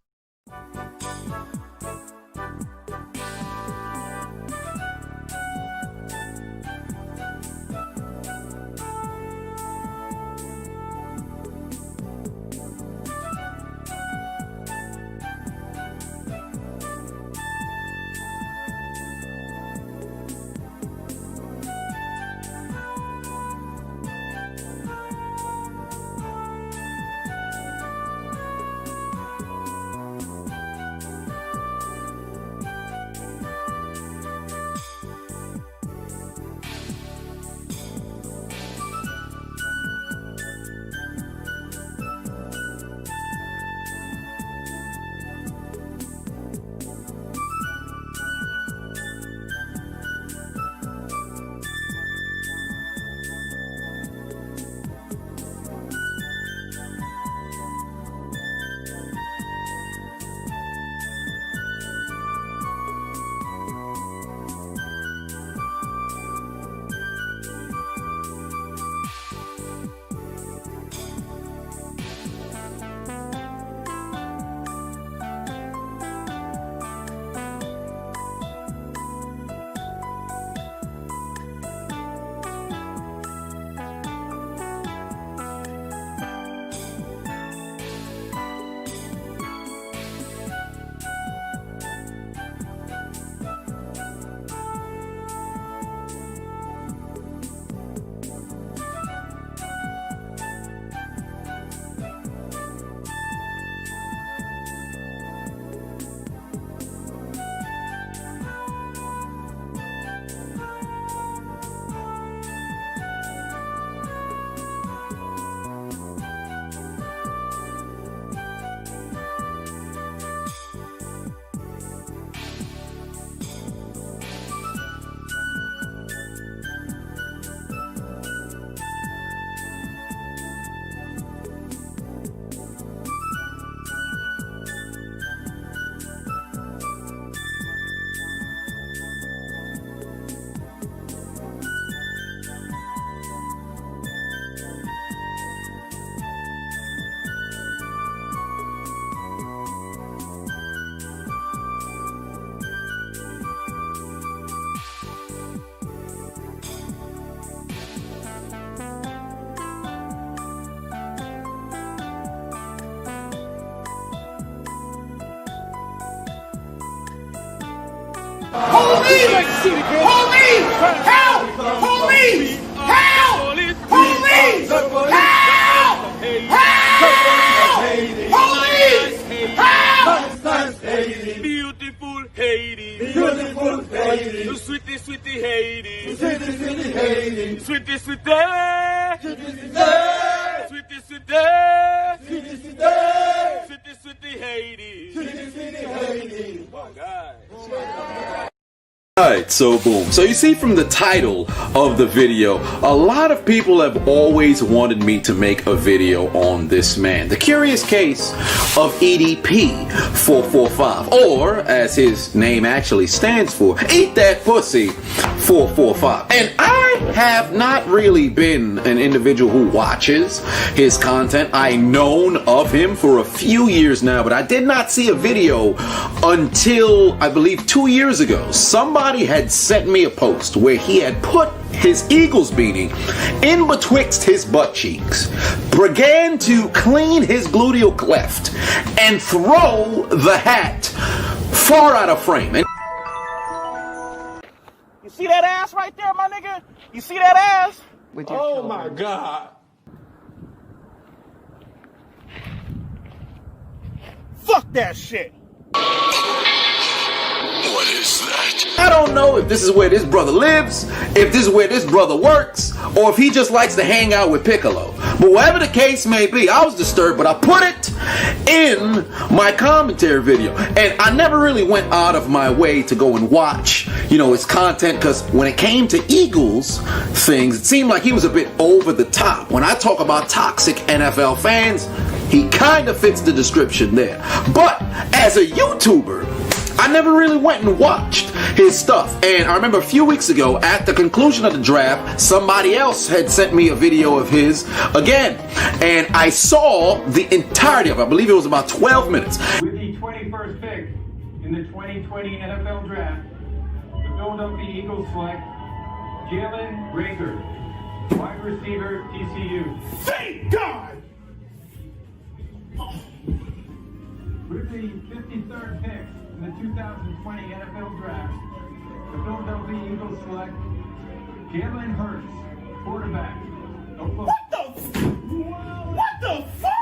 Police! Police! Help! Police! Help! Police! Help! Help! Police! Help!
Beautiful Haiti.
Beautiful Haiti.
Sweetie, sweetie Haiti.
Sweetie, sweetie Haiti.
Sweetie, sweetie.
Sweetie,
Sweetie, sweetie.
sweetie,
Sweetie, sweetie Haiti.
sweetie, sweetie Haiti.
My God.
Alright, so boom. So you see from the title of the video, a lot of people have always wanted me to make a video on this man. The curious case of EDP 445, or as his name actually stands for, Eat That Pussy 445. And I have not really been an individual who watches his content. I've known of him for a few years now, but I did not see a video until, I believe, 2 years ago. Somebody had sent me a post where he had put his Eagles beanie in betwixt his butt cheeks, began to clean his gluteal cleft, and throw the hat far out of frame. And
You see that ass right there, my nigga? You see that ass?
Oh my God.
Fuck that shit.
What is that?
I don't know if this is where this brother lives, if this is where this brother works, or if he just likes to hang out with Piccolo. But whatever the case may be, I was disturbed, but I put it in my commentary video. And I never really went out of my way to go and watch, his content, because when it came to Eagles things, it seemed like he was a bit over the top. When I talk about toxic NFL fans, he kind of fits the description there. But as a YouTuber, I never really went and watched his stuff. And I remember a few weeks ago, at the conclusion of the draft, somebody else had sent me a video of his again. And I saw the entirety of it. I believe it was about 12 minutes.
With the 21st pick in the 2020 NFL Draft, the Philadelphia Eagles select Jalen Rager, wide receiver, TCU.
Thank God!
With the 53rd pick in the 2020 NFL Draft, the Philadelphia Eagles select Jalen Hurts, quarterback, Oklahoma.
What the fuck?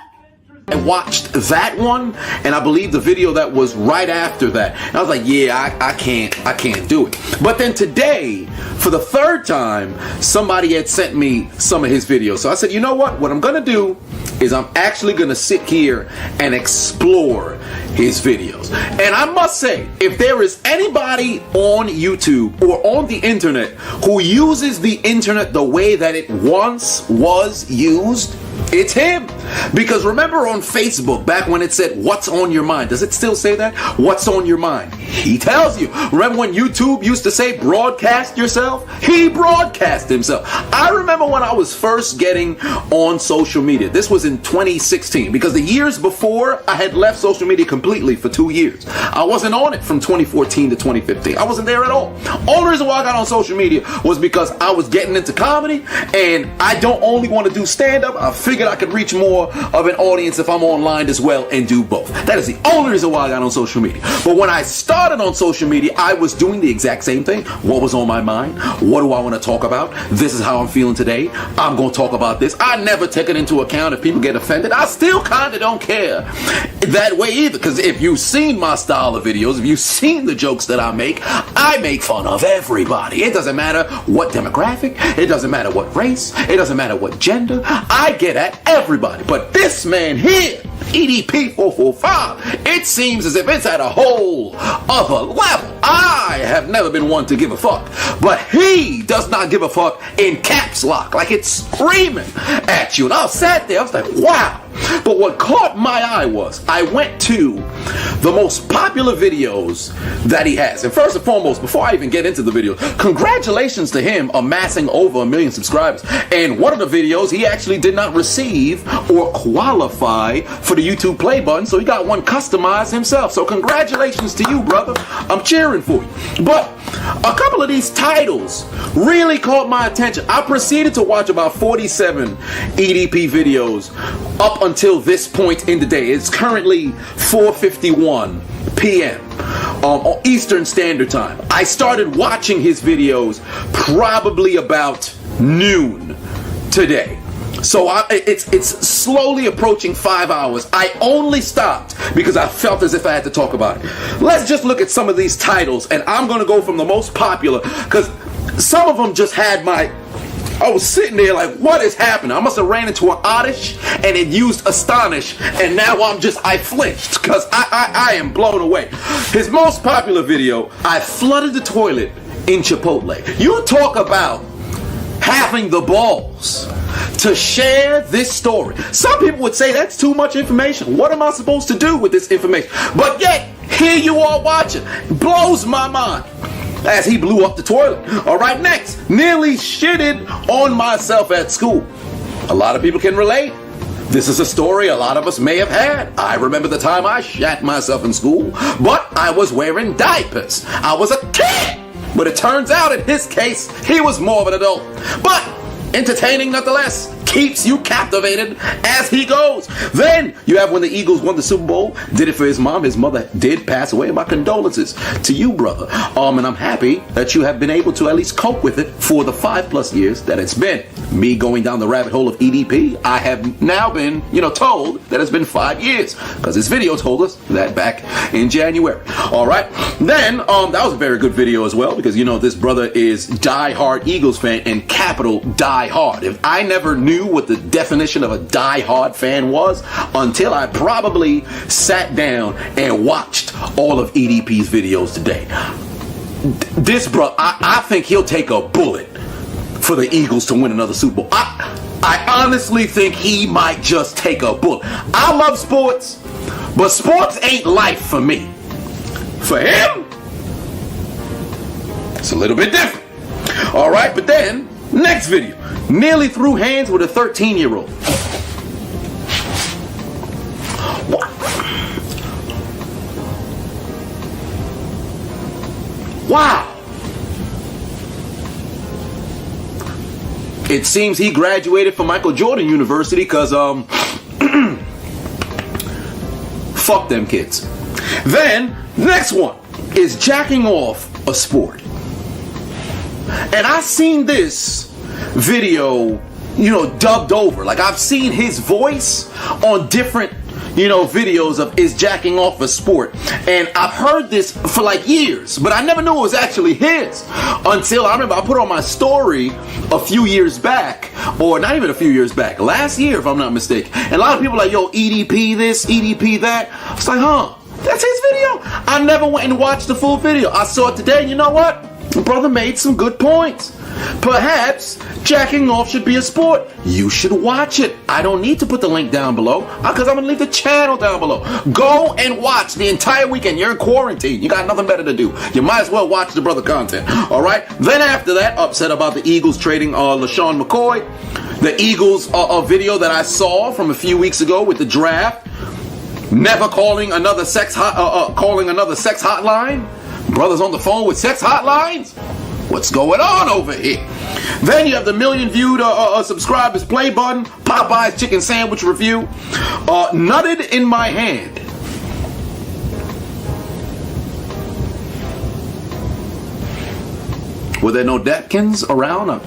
I watched that one, and I believe the video that was right after that. And I was like, yeah, I can't do it. But then today, for the third time, somebody had sent me some of his videos. So I said, you know what? What I'm gonna do is I'm actually gonna sit here and explore his videos. And I must say, if there is anybody on YouTube or on the internet who uses the internet the way that it once was used, it's him. Because remember on Facebook, back when it said, what's on your mind? Does it still say that? What's on your mind? He tells you. Remember when YouTube used to say, broadcast yourself? He broadcast himself. I remember when I was first getting on social media. This was in 2016, because the years before, I had left social media completely for 2 years. I wasn't on it from 2014 to 2015. I wasn't there at all. Only reason why I got on social media was because I was getting into comedy, and I don't only want to do stand-up. I figured I could reach more of an audience if I'm online as well and do both. That is the only reason why I got on social media. But when I started on social media, I was doing the exact same thing. What was on my mind? What do I want to talk about? This is how I'm feeling today. I'm going to talk about this. I never take it into account if people get offended. I still kind of don't care that way either, because if you've seen my style of videos, if you've seen the jokes that I make fun of everybody. It doesn't matter what demographic. It doesn't matter what race. It doesn't matter what gender. I get at everybody. But this man here, EDP 445, it seems as if it's at a whole other level. I have never been one to give a fuck, but he does not give a fuck in caps lock, like it's screaming at you. And I sat there, I was like, wow. But what caught my eye was, I went to the most popular videos that he has. And first and foremost, before I even get into the video, congratulations to him amassing over 1 million subscribers. And one of the videos, he actually did not receive or qualify for the YouTube play button, so he got one customized himself. So congratulations to you, brother. I'm cheering for you. But a couple of these titles really caught my attention. I proceeded to watch about 47 EDP videos up until this point in the day. It's currently 4:51 p.m. Eastern Standard Time. I started watching his videos probably about noon today. So it's slowly approaching 5 hours. I only stopped because I felt as if I had to talk about it. Let's just look at some of these titles, and I'm going to go from the most popular, because some of them just had I was sitting there like, what is happening? I must have ran into an oddish and it used astonish, and now I flinched because I am blown away. His most popular video, I flooded the toilet in Chipotle. You talk about having the balls to share this story. Some people would say that's too much information. What am I supposed to do with this information? But yet, here you are watching. It blows my mind. As he blew up the toilet. All right, next. Nearly shitted on myself at school. A lot of people can relate. This is a story a lot of us may have had. I remember the time I shat myself in school, but I was wearing diapers. I was a kid. But it turns out in his case, he was more of an adult. But entertaining nonetheless. Keeps you captivated as he goes. Then you have when the Eagles won the Super Bowl, did it for his mom. His mother did pass away. My condolences to you, brother. And I'm happy that you have been able to at least cope with it for the 5+ years that it's been. Me going down the rabbit hole of EDP, I have now been, told that it's been 5 years, because this video told us that back in January. All right. Then that was a very good video as well, because this brother is die-hard Eagles fan, and capital die-hard. If I never knew what the definition of a die-hard fan was until I probably sat down and watched all of EDP's videos today. This bro, I think he'll take a bullet for the Eagles to win another Super Bowl. I honestly think he might just take a bullet. I love sports, but sports ain't life for me. For him, it's a little bit different. All right, but then, next video. Nearly threw hands with a 13-year-old. Wow. It seems he graduated from Michael Jordan University because, fuck them kids. Then, next one is jacking off a sport. And I seen this video, dubbed over. Like, I've seen his voice on different, videos of is jacking off a sport. And I've heard this for like years, but I never knew it was actually his until I remember I put on my story a few years back, or not even a few years back, last year if I'm not mistaken. And a lot of people are like, yo, EDP this, EDP that. It's like, huh, that's his video? I never went and watched the full video. I saw it today, and you know what? The brother made some good points. Perhaps jacking off should be a sport. You should watch it. I don't need to put the link down below because I'm going to leave the channel down below. Go and watch the entire weekend. You're in quarantine. You got nothing better to do. You might as well watch the brother content. All right? Then after that, upset about the Eagles trading LaShawn McCoy. The Eagles video that I saw from a few weeks ago with the draft. Never calling another sex hotline. Brothers on the phone with sex hotlines? What's going on over here? Then you have the million-viewed subscribers play button, Popeye's chicken sandwich review, nutted in my hand. Were there no napkins around?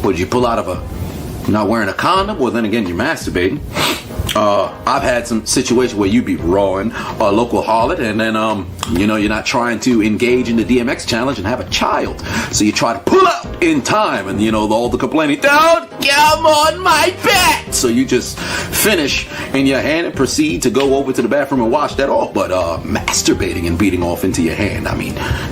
Would you pull out of not wearing a condom? Well, then again, you're masturbating. I've had some situations where you be rawing a local harlot, and then, you're not trying to engage in the DMX challenge and have a child. So you try to pull out in time, and, all the complaining, don't come on my back. So you just finish in your hand and proceed to go over to the bathroom and wash that off. But masturbating and beating off into your hand,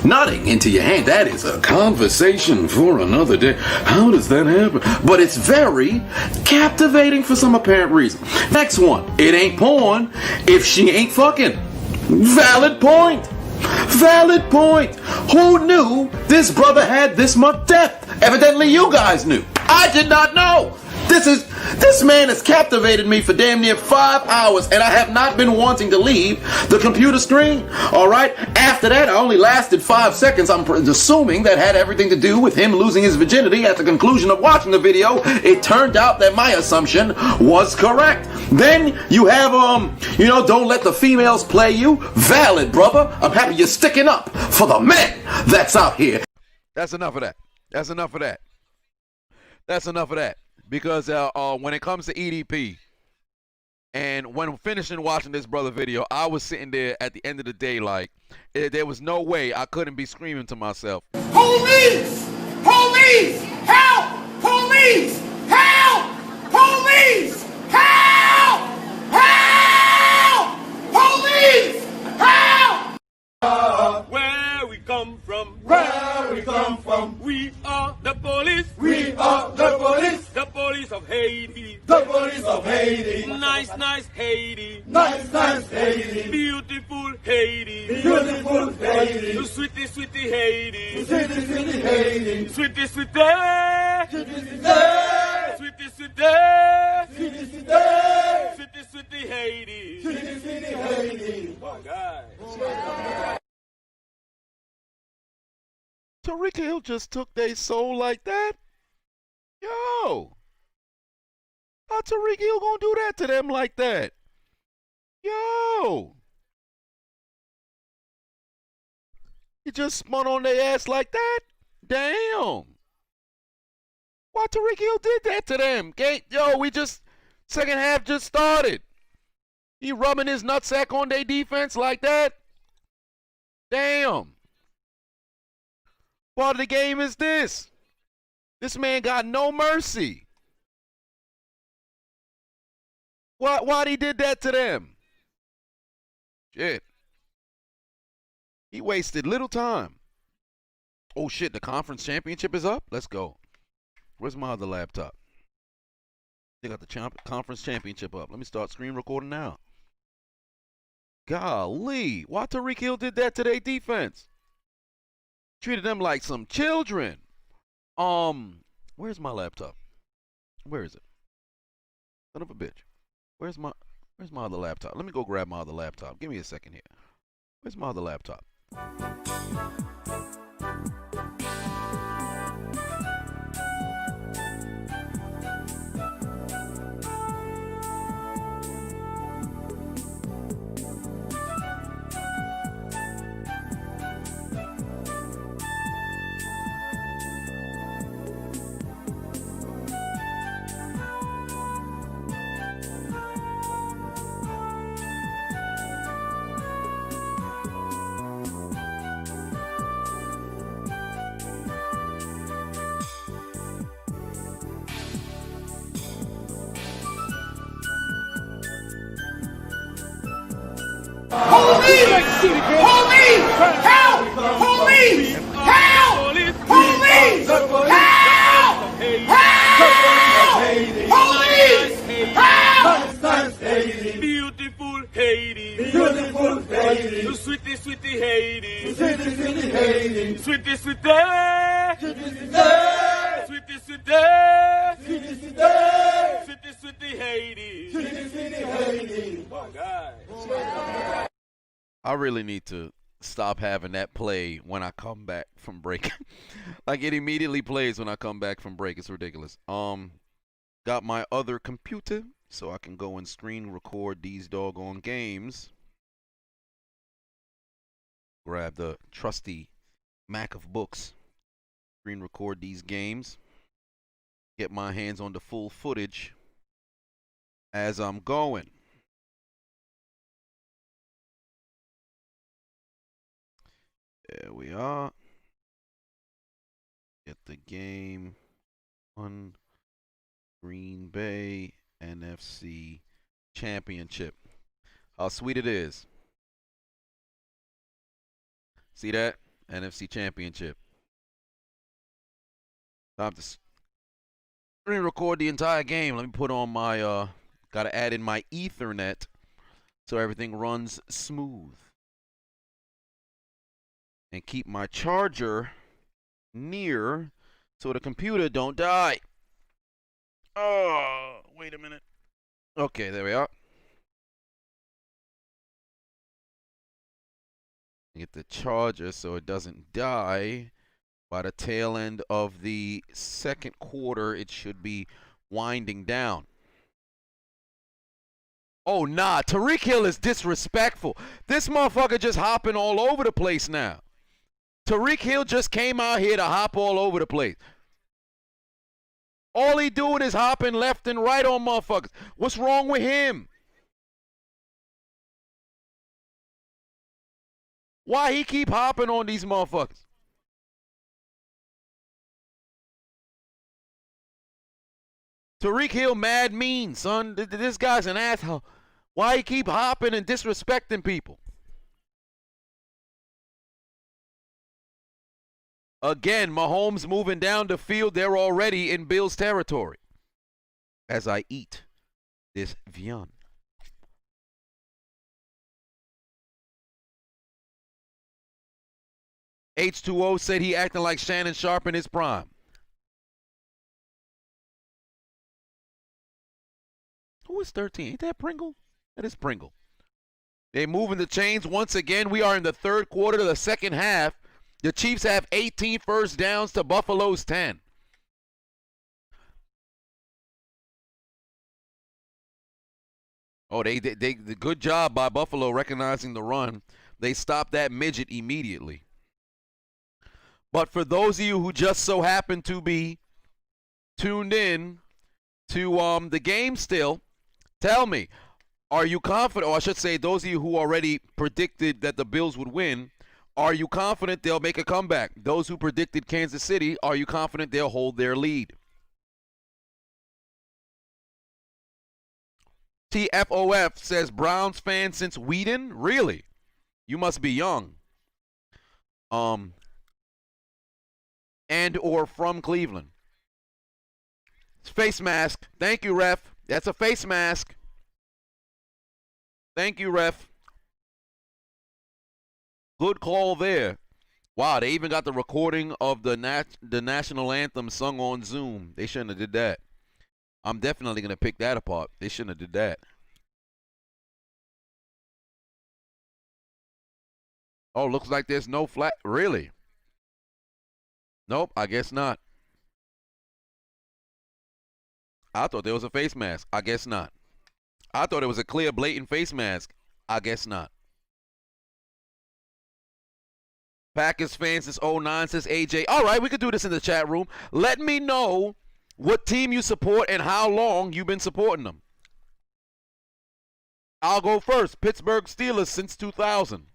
nutting into your hand, that is a conversation for another day. How does that happen? But it's very captivating for some apparent reason. Next one, it ain't porn if she ain't fucking. Valid point. Valid point. Who knew this brother had this much depth? Evidently you guys knew. I did not know. This man has captivated me for damn near 5 hours, and I have not been wanting to leave the computer screen. All right. After that, I only lasted 5 seconds. I'm assuming that had everything to do with him losing his virginity. At the conclusion of watching the video, it turned out that my assumption was correct. Then you have don't let the females play you. Valid, brother. I'm happy you're sticking up for the men that's out here.
That's enough of that. That's enough of that. That's enough of that. Because when it comes to EDP, and when finishing watching this brother video, I was sitting there at the end of the day like, there was no way I couldn't be screaming to myself,
Police! Police! Help! Police! Help! Police! Help! Help! Police! Help!
Where we come from,
Where we come from,
we are the police,
we are the
police of Haiti.
police of Haiti.
Nice, nice Haiti,
Nice, nice Haiti,
beautiful Haiti,
beautiful Haiti,
sweetie, sweetie Haiti,
city, city Haiti,
sweetie, sweetie,
city, city,
sweetie, sweetie,
city, city,
sweetie, sweetie Haiti.
city, city Haiti.
Oh God.
Tariq Hill just took their soul like that? Yo! How Tariq Hill gonna do that to them like that? Yo! He just spun on their ass like that? Damn! Why Tariq Hill did that to them? Yo, second half just started. He rubbing his nutsack on their defense like that? Damn! Part of the game is this. This man got no mercy. Why he did that to them? Shit. He wasted little time. Oh shit, the conference championship is up? Let's go. Where's my other laptop? They got the conference championship up. Let me start screen recording now. Golly, why Tariq Hill did that to their defense? Treated them like some children. Where's my laptop? Where is it? Son of a bitch. Where's my other laptop? Let me go grab my other laptop. Give me a second here. Where's my other laptop?
Police! Police! Help! Police! Help! Police! Help! Help! Police! Help!
Nice Haiti, beautiful Haiti,
Beautiful Haiti,
sweetie, sweetie Haiti,
city, city Haiti,
sweetie, sweetie,
city, city,
sweetie, sweetie,
city, city,
sweetie, sweetie Haiti.
city, city Haiti.
Oh God.
I really need to stop having that play when I come back from break. Like it immediately plays when I come back from break. It's ridiculous. Got my other computer so I can go and screen record these doggone games. Grab the trusty Mac of books. Screen record these games. Get my hands on the full footage as I'm going. There we are. Get the game on Green Bay NFC Championship. How sweet it is. See that? NFC Championship. Time to screen record the entire game. Let me put on my, gotta add in my Ethernet so everything runs smooth. And keep my charger near so the computer don't die. Oh, wait a minute. Okay, there we are. Get the charger so it doesn't die. By the tail end of the second quarter, it should be winding down. Oh, nah. Tyreek Hill is disrespectful. This motherfucker just hopping all over the place now. Tyreek Hill just came out here to hop all over the place. All he doing is hopping left and right on motherfuckers. What's wrong with him? Why he keep hopping on these motherfuckers? Tyreek Hill mad mean, son. This guy's an asshole. Why he keep hopping and disrespecting people? Again, Mahomes moving down the field. They're already in Bills territory. As I eat this viand. H2O said he acting like Shannon Sharp in his prime. Who is 13? Ain't that Pringle? That is Pringle. They're moving the chains once again. We are in the third quarter of the second half. The Chiefs have 18 first downs to Buffalo's 10. Oh, they good job by Buffalo recognizing the run. They stopped that midget immediately. But for those of you who just so happen to be tuned in to the game still, tell me, are you confident, or I should say those of you who already predicted that the Bills would win, are you confident they'll make a comeback? Those who predicted Kansas City, are you confident they'll hold their lead? TFOF says Browns fan since Whedon? Really? You must be young. And or from Cleveland. It's face mask. Thank you, ref. That's a face mask. Thank you, ref. Good call there. Wow, they even got the recording of the national anthem sung on Zoom. They shouldn't have did that. I'm definitely going to pick that apart. They shouldn't have did that. Oh, looks like there's no flag. Really? Nope, I guess not. I thought there was a face mask. I guess not. I thought it was a clear, blatant face mask. I guess not. Packers fans since 09, says AJ. All right, we could do this in the chat room. Let me know what team you support and how long you've been supporting them. I'll go first. Pittsburgh Steelers since 2000.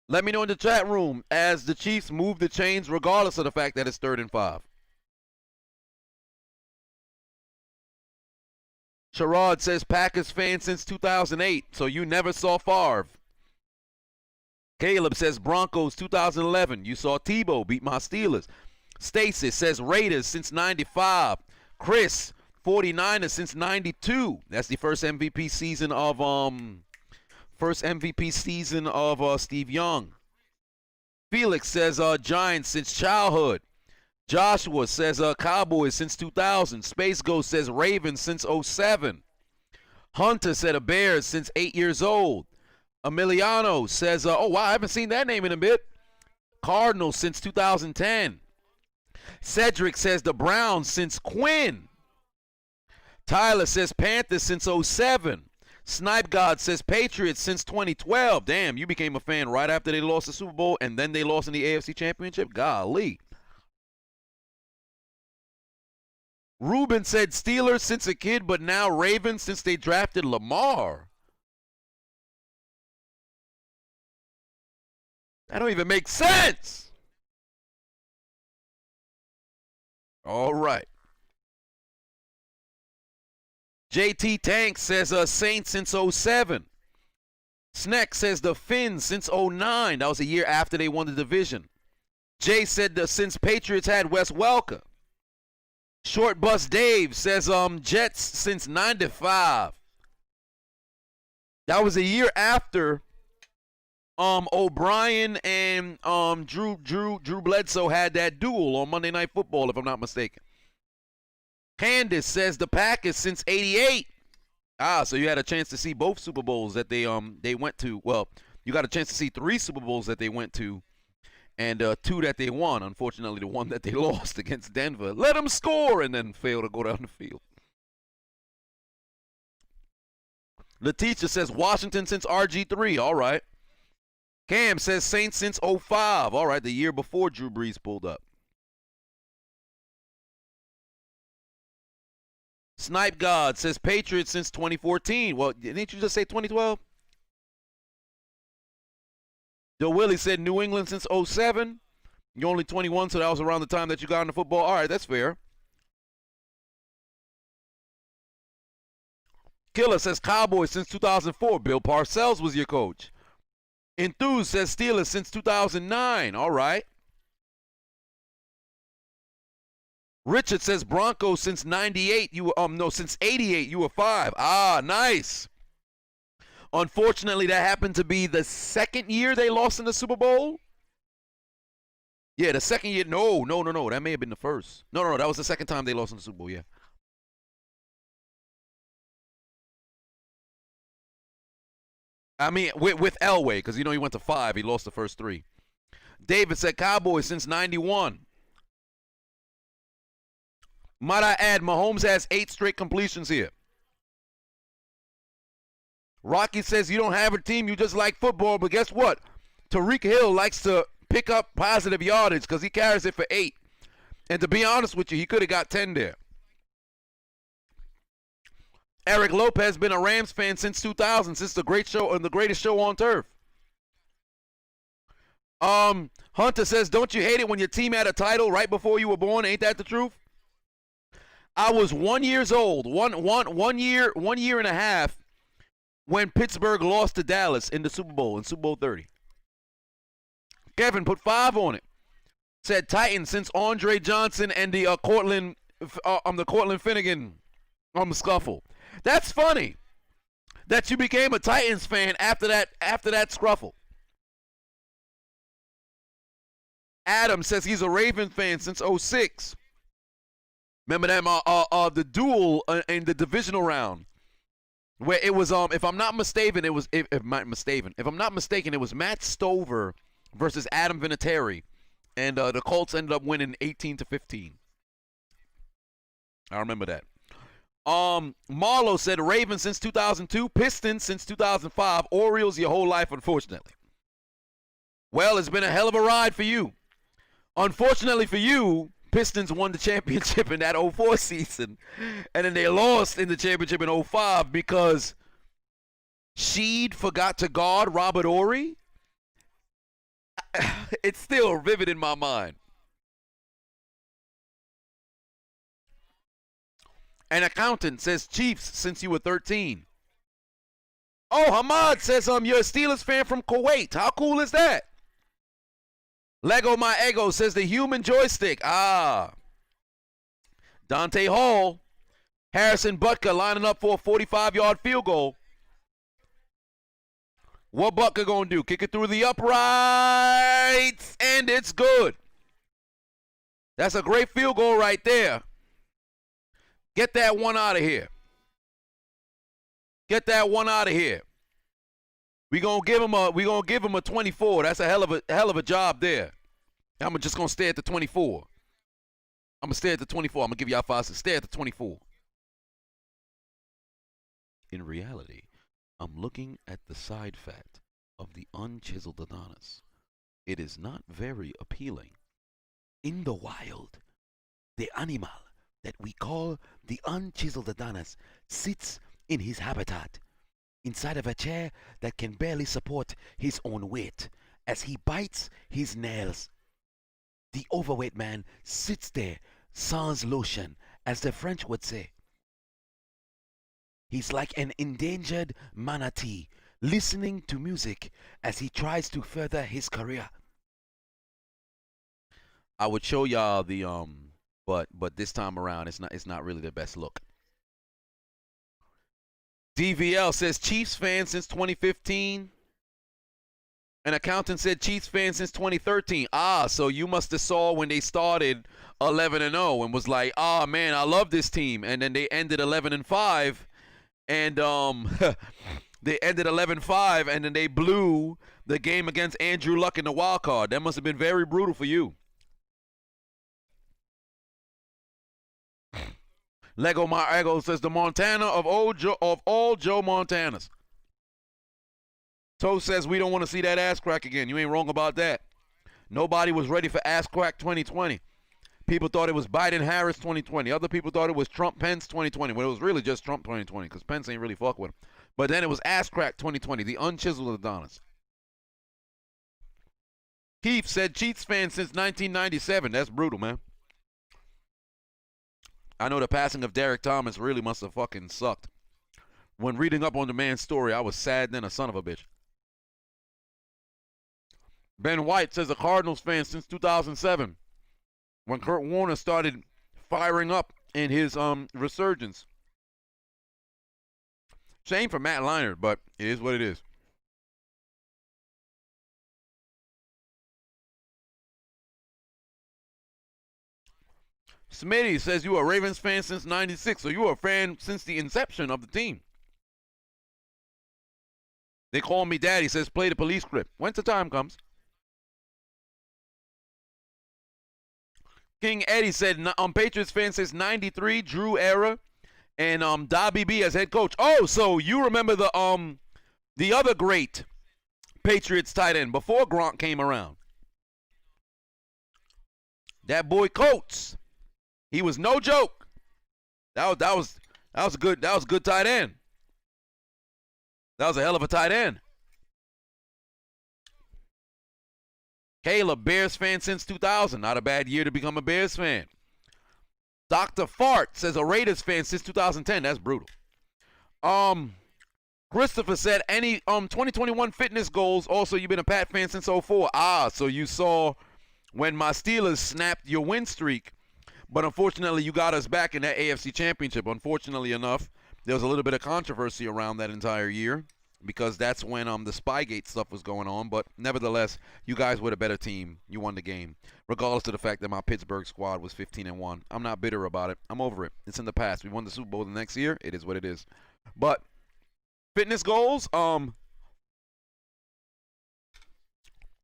Let me know in the chat room as the Chiefs move the chains regardless of the fact that it's 3rd and 5. Sherrod says Packers fan since 2008, so you never saw Favre. Caleb says Broncos 2011. You saw Tebow beat my Steelers. Stacy says Raiders since 95. Chris, 49ers since 92. That's the first MVP season of Steve Young. Felix says Giants since childhood. Joshua says Cowboys since 2000. Space Ghost says Ravens since 07. Hunter said Bears since 8 years old. Emiliano says, oh wow, I haven't seen that name in a bit. Cardinals since 2010. Cedric says the Browns since Quinn. Tyler says Panthers since 07. Snipe God says Patriots since 2012. Damn, you became a fan right after they lost the Super Bowl and then they lost in the AFC Championship? Golly. Ruben said Steelers since a kid, but now Ravens since they drafted Lamar. That don't even make sense. All right. JT Tank says Saints since 07. Sneck says the Finns since 09. That was a year after they won the division. Jay said since Patriots had Wes Welker. Short Bus Dave says Jets since 95. That was a year after O'Brien and Drew Bledsoe had that duel on Monday Night Football, if I'm not mistaken. Candace says the Packers since '88. So you had a chance to see both Super Bowls that they went to. Well, you got a chance to see 3 Super Bowls that they went to, and 2 that they won. Unfortunately, the one that they lost against Denver, let them score and then fail to go down the field. Letitia says Washington since RG3. All right. Cam says Saints since '05. All right, the year before Drew Brees pulled up. Snipe God says Patriots since 2014. Well, didn't you just say 2012? Joe Willie said New England since '07. You're only 21, so that was around the time that you got into football. All right, that's fair. Killer says Cowboys since 2004. Bill Parcells was your coach. Enthuse says Steelers since 2009. All right. Richard says Broncos since 98. You were since 88. You were 5. Nice. Unfortunately, that happened to be the second year they lost in the Super Bowl. Yeah, the second year. No. That may have been the first. No. That was the second time they lost in the Super Bowl. Yeah. I mean, with Elway, because he went to 5. He lost the first 3. David said Cowboys since 91. Might I add, Mahomes has 8 straight completions here. Rocky says you don't have a team, you just like football, but guess what? Tariq Hill likes to pick up positive yardage because he carries it for 8. And to be honest with you, he could have got 10 there. Eric Lopez been a Rams fan since 2000, since the great show and the greatest show on turf. Hunter says, don't you hate it when your team had a title right before you were born? Ain't that the truth? I was 1 year old, one year and a half when Pittsburgh lost to Dallas in the Super Bowl, in Super Bowl 30. Kevin put 5 on it. Said Titans since Andre Johnson and the Cortland Finnegan scuffle. That's funny that you became a Titans fan after that scruffle. Adam says he's a Raven fan since '06. Remember them the duel in the divisional round where it was if I'm not mistaken it was Matt Stover versus Adam Vinatieri, and the Colts ended up winning 18-15. I remember that. Marlo said Ravens since 2002, Pistons since 2005, Orioles your whole life, unfortunately. Well, it's been a hell of a ride for you. Unfortunately for you, Pistons won the championship in that 04 season, and then they lost in the championship in 05 because Sheed forgot to guard Robert Horry. It's still vivid in my mind. An accountant says Chiefs since you were 13. Oh, Hamad says you're a Steelers fan from Kuwait. How cool is that? Lego My Ego says the human joystick. Dante Hall. Harrison Butker lining up for a 45-yard field goal. What Butker gonna do? Kick it through the uprights, and it's good. That's a great field goal right there. Get that one out of here. Get that one out of here. We gonna give him a 24. That's a hell of a job there. I'm just gonna stay at the 24. I'm gonna stay at the 24. I'm gonna give y'all 5. Stay at the 24. In reality, I'm looking at the side fat of the unchiseled Adonis. It is not very appealing. In the wild, the animal that we call the unchiseled Adonis sits in his habitat, inside of a chair that can barely support his own weight, as he bites his nails. The overweight man sits there, sans lotion, as the French would say. He's like an endangered manatee, listening to music as he tries to further his career. I would show y'all the but this time around it's not really the best look. DVL says Chiefs fan since 2015. An accountant said Chiefs fan since 2013. Ah, so you must have saw when they started 11-0 and was like, ah, man, I love this team. And then they ended 11-5. And they ended 11-5, and then they blew the game against Andrew Luck in the wild card. That must have been very brutal for you. Lego My Ego says the Montana of all Joe Montanas. Toe says we don't want to see that ass crack again. You ain't wrong about that. Nobody was ready for ass crack 2020. People thought it was Biden-Harris 2020. Other people thought it was Trump-Pence 2020. Well, it was really just Trump 2020 because Pence ain't really fuck with him. But then it was ass crack 2020, the unchiseled Adonis. Keith said Chiefs fan since 1997. That's brutal, man. I know the passing of Derek Thomas really must have fucking sucked. When reading up on the man's story, I was sad than a son of a bitch. Ben White says a Cardinals fan since 2007. When Kurt Warner started firing up in his resurgence. Shame for Matt Leinart, but it is what it is. Smitty says you are a Ravens fan since 96, so you are a fan since the inception of the team. They call me daddy, says play the police script. Once the time comes. King Eddie said Patriots fan since 93, Drew era, and Dobby B as head coach. Oh, so you remember the other great Patriots tight end before Gronk came around. That boy Coates. He was no joke. That was a good tight end. That was a hell of a tight end. Caleb, Bears fan since 2000. Not a bad year to become a Bears fan. Dr. Fart says a Raiders fan since 2010. That's brutal. Christopher said any 2021 fitness goals. Also, you've been a Pat fan since 04. Ah, so you saw when my Steelers snapped your win streak. But unfortunately, you got us back in that AFC Championship. Unfortunately enough, there was a little bit of controversy around that entire year because that's when the Spygate stuff was going on. But nevertheless, you guys were the better team. You won the game, regardless of the fact that my Pittsburgh squad was 15-1. I'm not bitter about it. I'm over it. It's in the past. We won the Super Bowl the next year. It is what it is. But fitness goals,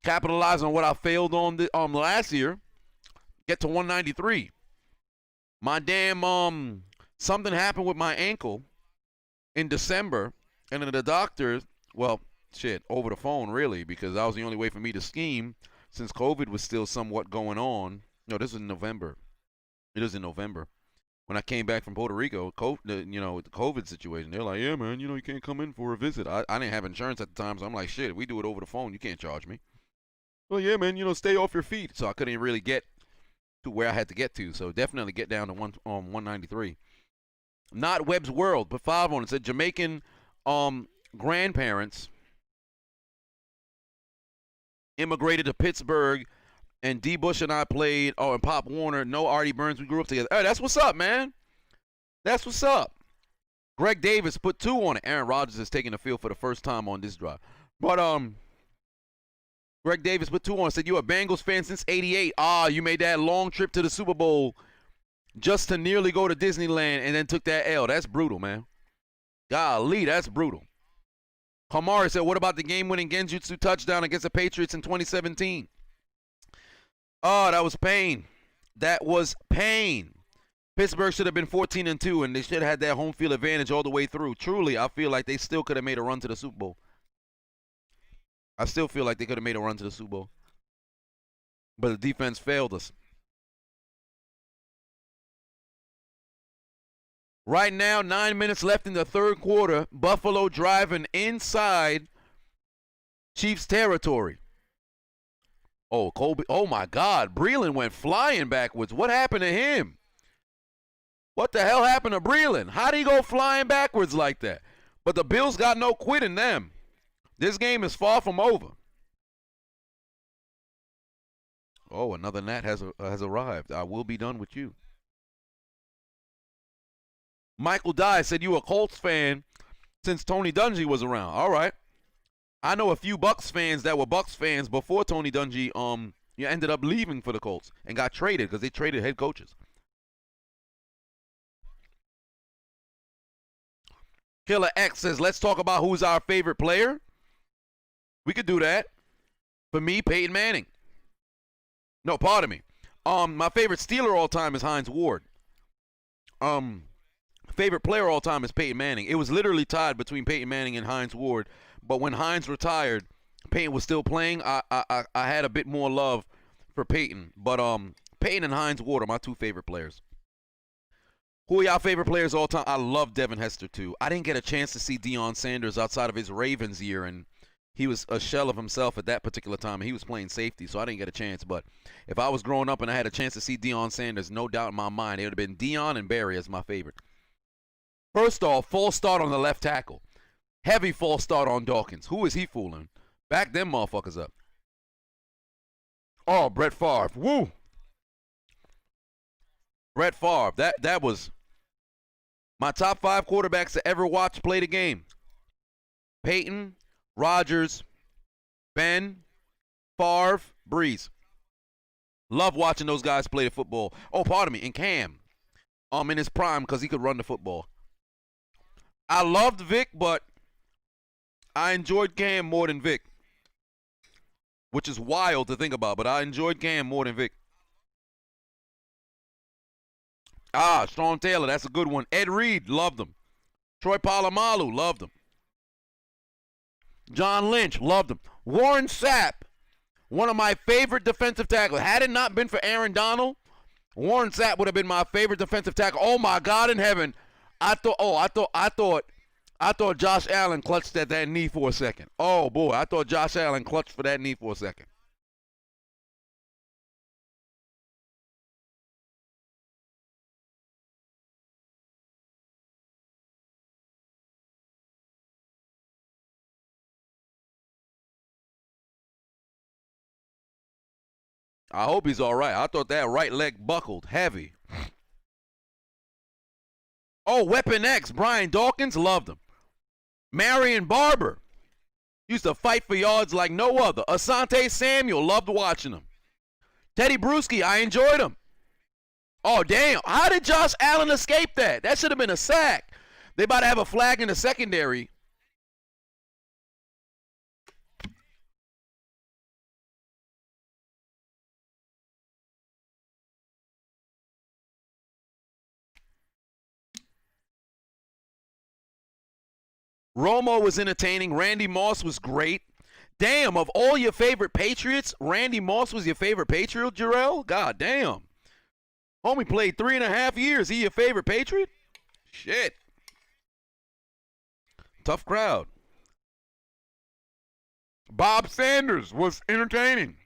capitalize on what I failed on last year. Get to 193. My damn something happened with my ankle in December, and then the doctor, well, shit, over the phone really, because that was the only way for me to scheme since COVID was still somewhat going on. No, this was in November. It was in November when I came back from Puerto Rico. With the COVID situation, they're like, yeah, man, you can't come in for a visit. I didn't have insurance at the time, so I'm like, shit, we do it over the phone. You can't charge me. Well, yeah, man, stay off your feet. So I couldn't really get to where I had to get to, so definitely get down to 193. Not Webb's World, but 5 on it. Said Jamaican grandparents immigrated to Pittsburgh, and D. Bush and I played. Oh, and Pop Warner, no Artie Burns. We grew up together. Hey, that's what's up, man. That's what's up. Greg Davis put 2 on it. Aaron Rodgers is taking the field for the first time on this drive, but Greg Davis put 2 on. Said, you a Bengals fan since 88. Ah, you made that long trip to the Super Bowl just to nearly go to Disneyland and then took that L. That's brutal, man. Golly, that's brutal. Kamari said, what about the game-winning Genjutsu touchdown against the Patriots in 2017? Oh, that was pain. That was pain. Pittsburgh should have been 14-2, and they should have had that home field advantage all the way through. Truly, I feel like they still could have made a run to the Super Bowl. I still feel like they could have made a run to the Super Bowl. But the defense failed us. Right now, 9 minutes left in the third quarter. Buffalo driving inside Chiefs territory. Oh, Colby. Oh, my God. Breeland went flying backwards. What happened to him? What the hell happened to Breeland? How did he go flying backwards like that? But the Bills got no quit in them. This game is far from over. Oh, another Nat has arrived. I will be done with you. Michael Dye said you a Colts fan since Tony Dungy was around. All right. I know a few Bucks fans that were Bucks fans before Tony Dungy ended up leaving for the Colts and got traded because they traded head coaches. Killer X says, let's talk about who's our favorite player. We could do that. For me, Peyton Manning. No, pardon me. My favorite Steeler all time is Hines Ward. Favorite player all time is Peyton Manning. It was literally tied between Peyton Manning and Hines Ward. But when Hines retired, Peyton was still playing. I had a bit more love for Peyton. But Peyton and Hines Ward are my two favorite players. Who are y'all favorite players all time? I love Devin Hester too. I didn't get a chance to see Deion Sanders outside of his Ravens year, and he was a shell of himself at that particular time. He was playing safety, so I didn't get a chance. But if I was growing up and I had a chance to see Deion Sanders, no doubt in my mind, it would have been Deion and Barry as my favorite. First off, false start on the left tackle. Heavy false start on Dawkins. Who is he fooling? Back them motherfuckers up. Oh, Brett Favre. Woo! Brett Favre. That was my top 5 quarterbacks to ever watch play the game. Peyton, Rodgers, Ben, Favre, Breeze. Love watching those guys play the football. Oh, pardon me, and Cam. In his prime because he could run the football. I loved Vic, but I enjoyed Cam more than Vic. Which is wild to think about, but I enjoyed Cam more than Vic. Sean Taylor, that's a good one. Ed Reed, loved him. Troy Polamalu, loved him. John Lynch, loved him. Warren Sapp, one of my favorite defensive tackles. Had it not been for Aaron Donald, Warren Sapp would have been my favorite defensive tackle. Oh my God in heaven. I thought Josh Allen clutched at that knee for a second. Oh boy, I thought Josh Allen clutched for that knee for a second. I hope he's all right. I thought that right leg buckled heavy. Oh, Weapon X, Brian Dawkins, loved him. Marion Barber used to fight for yards like no other. Asante Samuel, loved watching him. Teddy Bruschi, I enjoyed him. Oh, damn. How did Josh Allen escape that? That should have been a sack. They about to have a flag in the secondary. Romo was entertaining. Randy Moss was great. Damn, of all your favorite Patriots, Randy Moss was your favorite Patriot, Jarrell? God damn. Homie played 3.5 years. He your favorite Patriot? Shit. Tough crowd. Bob Sanders was entertaining.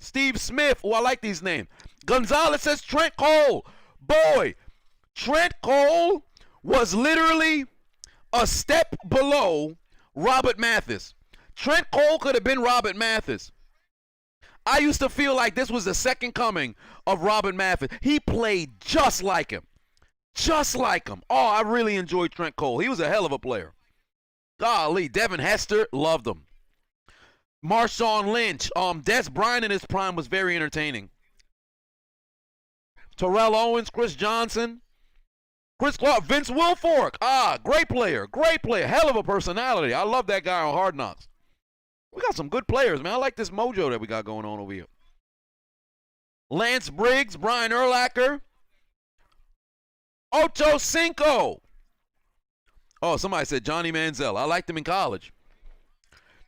Steve Smith. Oh, I like these names. Gonzalez says Trent Cole. Boy, Trent Cole was literally a step below Robert Mathis. Trent Cole could have been Robert Mathis. I used to feel like this was the second coming of Robert Mathis. He played just like him. Just like him. Oh, I really enjoyed Trent Cole. He was a hell of a player. Golly, Devin Hester, loved him. Marshawn Lynch. Des Bryant in his prime was very entertaining. Terrell Owens, Chris Johnson. Chris Clark, Vince Wilfork. Great player. Great player. Hell of a personality. I love that guy on Hard Knocks. We got some good players, man. I like this mojo that we got going on over here. Lance Briggs, Brian Urlacher. Ocho Cinco. Oh, somebody said Johnny Manziel. I liked him in college.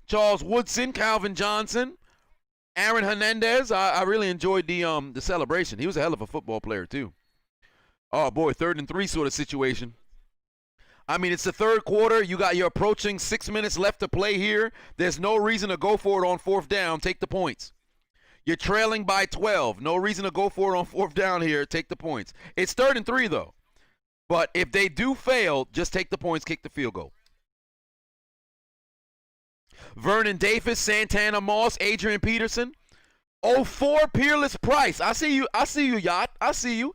Charles Woodson, Calvin Johnson. Aaron Hernandez. I really enjoyed the celebration. He was a hell of a football player, too. Oh, boy, 3rd and 3 sort of situation. I mean, it's the third quarter. You're approaching 6 minutes left to play here. There's no reason to go for it on 4th down. Take the points. You're trailing by 12. No reason to go for it on 4th down here. Take the points. It's 3rd and 3, though. But if they do fail, just take the points, kick the field goal. Vernon Davis, Santana Moss, Adrian Peterson. 04 Peerless Price. I see you, Yacht. I see you.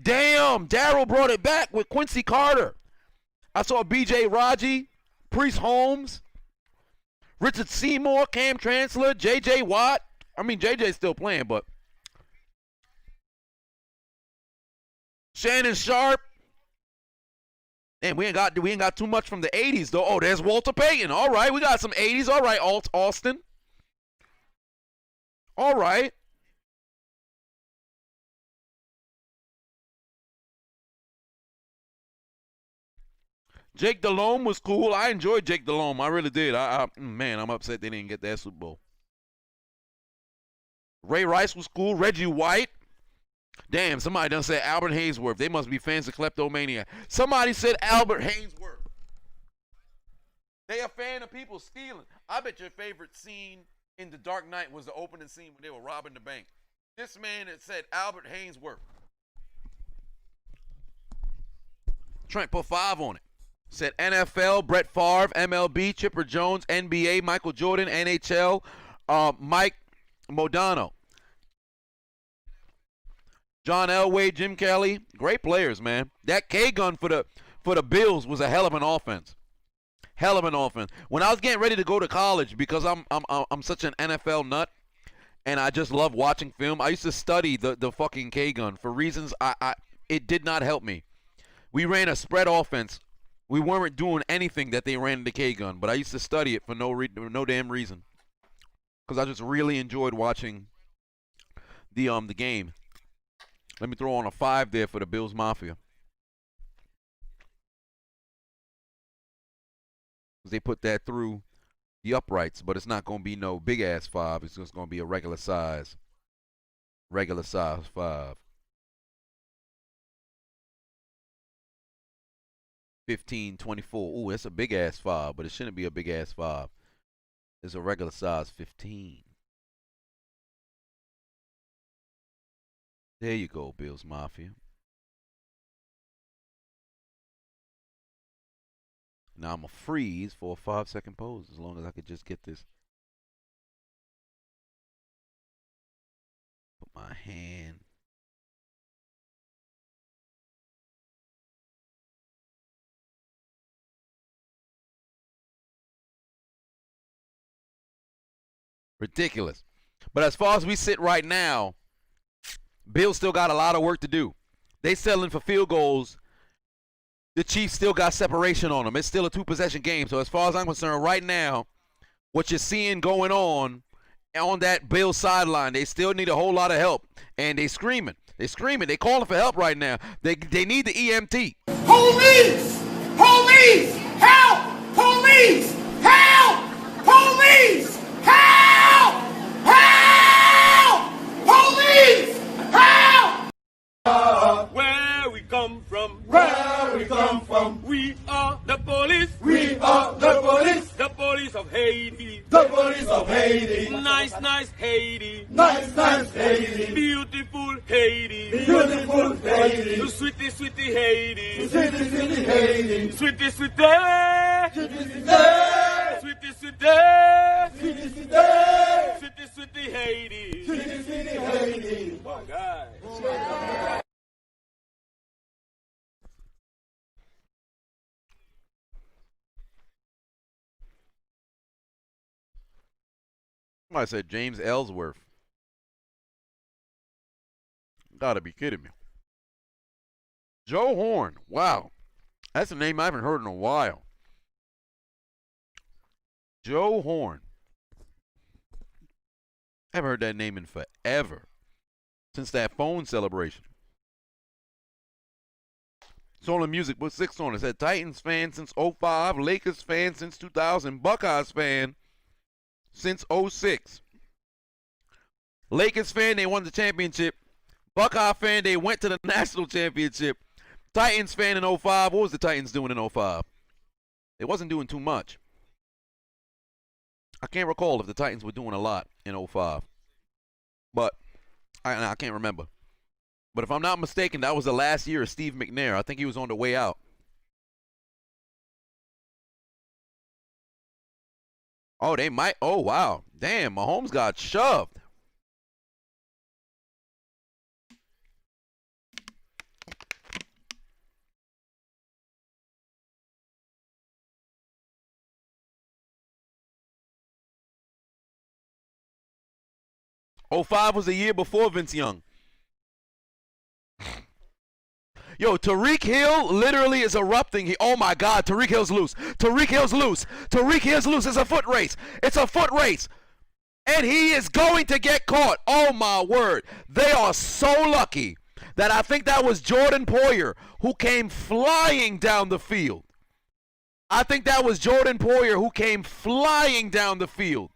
Damn, Darryl brought it back with Quincy Carter. I saw B.J. Raji, Priest Holmes, Richard Seymour, Cam Chancellor, J.J. Watt. I mean, J.J.'s still playing, but Shannon Sharp. And we ain't got too much from the 80s, though. Oh, there's Walter Payton. All right, we got some 80s. All right, Austin. All right. Jake Delhomme was cool. I enjoyed Jake Delhomme. I really did. Man, I'm upset they didn't get that Super Bowl. Ray Rice was cool. Reggie White. Damn, somebody done said Albert Hainsworth. They must be fans of Kleptomania. Somebody said Albert Hainsworth. They a fan of people stealing. I bet your favorite scene in The Dark Knight was the opening scene when they were robbing the bank. This man had said Albert Hainsworth. Trent put 5 on it. Said NFL, Brett Favre, MLB, Chipper Jones, NBA, Michael Jordan, NHL, Mike Modano. John Elway, Jim Kelly, great players, man. That K-gun for the Bills was a hell of an offense. Hell of an offense. When I was getting ready to go to college, because I'm such an NFL nut, and I just love watching film, I used to study the fucking K-gun for reasons it did not help me. We ran a spread offense. We weren't doing anything that they ran in the K-gun, but I used to study it for no damn reason, because I just really enjoyed watching the game. Let me throw on a 5 there for the Bills Mafia. They put that through the uprights, but it's not going to be no big-ass 5. It's just going to be a regular size 5. 15, 24. Ooh, that's a big-ass 5, but it shouldn't be a big-ass 5. It's a regular size 15. There you go, Bills Mafia. Now I'm going to freeze for a 5-second pose as long as I could just get this. Put my hand. Ridiculous. But as far as we sit right now, Bills still got a lot of work to do. They settling for field goals. The Chiefs still got separation on them. It's still a 2-possession game. So as far as I'm concerned, right now, what you're seeing going on that Bills sideline, they still need a whole lot of help. And they screaming. They screaming. They calling for help right now. They need the EMT.
Police! Police! Help! Police! Help! Police! Help! Help! Police! Help!
Where we come from,
Where we come from,
we are the police.
we are the police,
The police of Haiti.
the police of Haiti.
Nice, nice Haiti.
Nice, nice Haiti,
Beautiful Haiti.
beautiful Haiti,
Sweetie, sweetie Haiti.
city, city Haiti,
Sweetie, sweetie.
city, city,
Sweetie, sweetie.
city, city,
Sweetie, sweetie Haiti.
city, city Haiti.
My God.
I said James Ellsworth. Gotta be kidding me. Joe Horn. Wow. That's a name I haven't heard in a while. Joe Horn. I haven't heard that name in forever. Since that phone celebration. Solar Music put 6 on it. Said Titans fan since 05, Lakers fan since 2000, Buckeyes fan since 06. Lakers fan, they won the championship. Buckeye fan, they went to the national championship. Titans fan in 05. What was the Titans doing in 05? They wasn't doing too much. I can't recall if the Titans were doing a lot in 05. But I can't remember. But if I'm not mistaken, that was the last year of Steve McNair. I think he was on the way out. Oh, they might. Oh, wow. Damn, Mahomes got shoved. '05 was the year before Vince Young. Yo, Tariq Hill literally is erupting. Oh my God, Tariq Hill's loose. Tariq Hill's loose. Tariq Hill's loose. It's a foot race. It's a foot race. And he is going to get caught. Oh my word. They are so lucky that I think that was Jordan Poyer who came flying down the field. I think that was Jordan Poyer who came flying down the field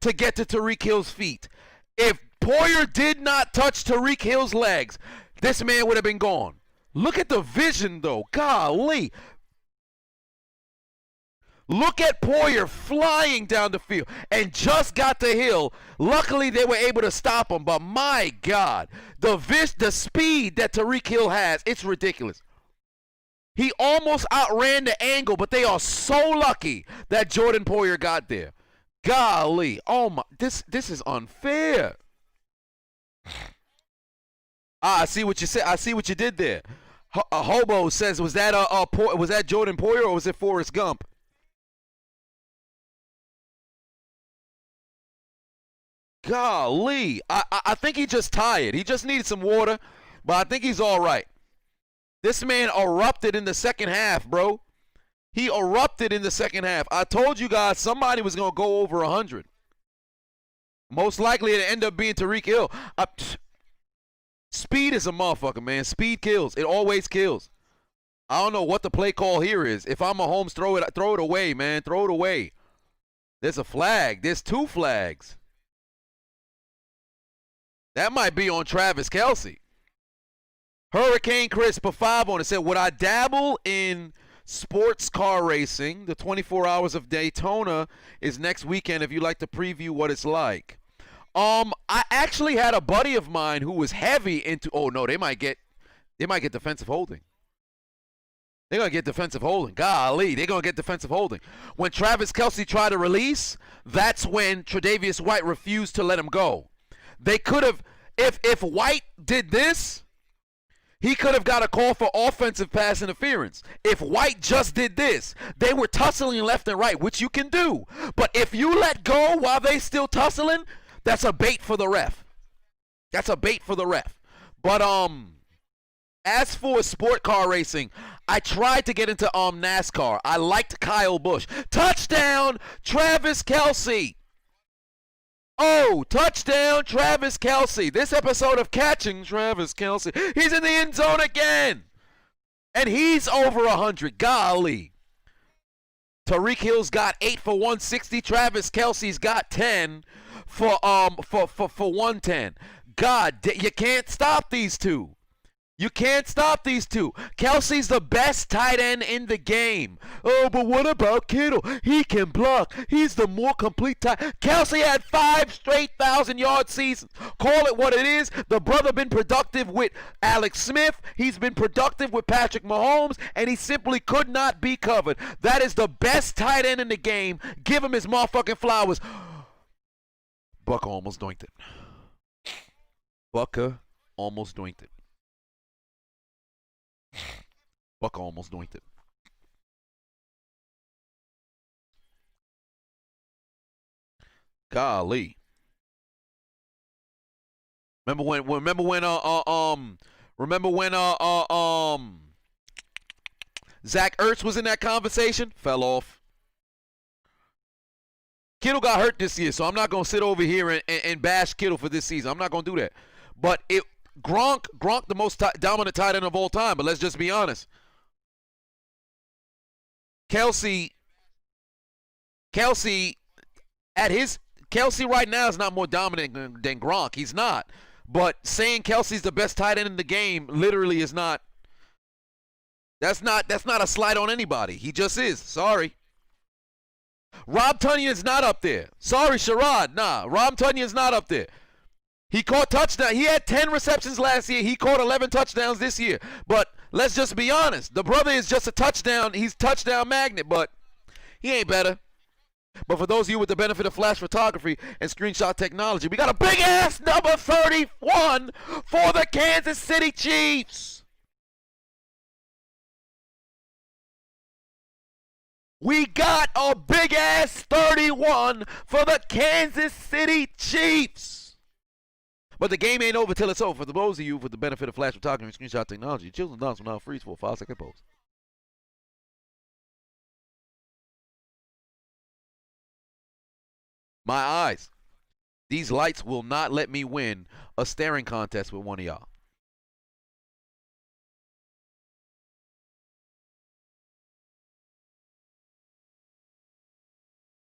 to get to Tariq Hill's feet. If Poyer did not touch Tariq Hill's legs, this man would have been gone. Look at the vision, though. Golly. Look at Poyer flying down the field and just got to Hill. Luckily, they were able to stop him. But my God, the speed that Tariq Hill has, it's ridiculous. He almost outran the angle, but they are so lucky that Jordan Poyer got there. Golly. Oh, my. This is unfair. I see what you said. I see what you did there. Hobo says, was that Jordan Poyer or was it Forrest Gump? Golly, I think he just tired. He just needed some water, but I think he's all right. This man erupted in the second half, bro. He erupted in the second half. I told you guys somebody was gonna go over 100. Most likely it'll end up being Tariq Hill. Speed is a motherfucker, man. Speed kills. It always kills. I don't know what the play call here is. If I'm Mahomes, throw it away, man. Throw it away. There's a flag. There's 2 flags. That might be on Travis Kelce. Hurricane Chris put 5 on it. Said, would I dabble in sports car racing? The 24 Hours of Daytona is next weekend if you'd like to preview what it's like. I actually had a buddy of mine who was heavy into, oh no, they might get defensive holding. They're going to get defensive holding. Golly, they're going to get defensive holding. When Travis Kelce tried to release, that's when Tre'Davious White refused to let him go. They could have, if White did this, he could have got a call for offensive pass interference. If White just did this, they were tussling left and right, which you can do. But if you let go while they still tussling, that's a bait for the ref. That's a bait for the ref. But as for sport car racing, I tried to get into NASCAR. I liked Kyle Busch. Touchdown, Travis Kelce. Oh, touchdown, Travis Kelce. This episode of Catching Travis Kelce. He's in the end zone again. And he's over 100. Golly. Tariq Hill's got 8 for 160. Travis Kelce's got 10 for 110. God, you can't stop these two. You can't stop these two. Kelce's the best tight end in the game. Oh, but what about Kittle? He can block. He's the more complete tight. Kelce had 5 straight 1,000-yard seasons. Call it what it is. The brother been productive with Alex Smith. He's been productive with Patrick Mahomes, and he simply could not be covered. That is the best tight end in the game. Give him his motherfucking flowers. Bucker almost doinked it. Bucker almost doinked it. Buck almost doinked it. Golly. Remember when Zach Ertz was in that conversation? Fell off. Kittle got hurt this year, so I'm not gonna sit over here and bash Kittle for this season. I'm not gonna do that. But Gronk, the most dominant tight end of all time, but let's just be honest. Kelce right now is not more dominant than Gronk. He's not. But saying Kelce's the best tight end in the game literally is not. That's not a slight on anybody. He just is. Sorry. Rob Tunyon's not up there. Sorry, Sherrod. Nah, Rob Tunyon's not up there. He caught touchdown. He had 10 receptions last year. He caught 11 touchdowns this year. But let's just be honest. The brother is just a touchdown. He's touchdown magnet, but he ain't better. But for those of you with the benefit of flash photography and screenshot technology, we got a big-ass number 31 for the Kansas City Chiefs. We got a big-ass 31 for the Kansas City Chiefs. But the game ain't over till it's over. For those of you with the benefit of flash photography and screenshot technology, Chiseled Adonis will now freeze for a 5-second pause. My eyes. These lights will not let me win a staring contest with one of y'all.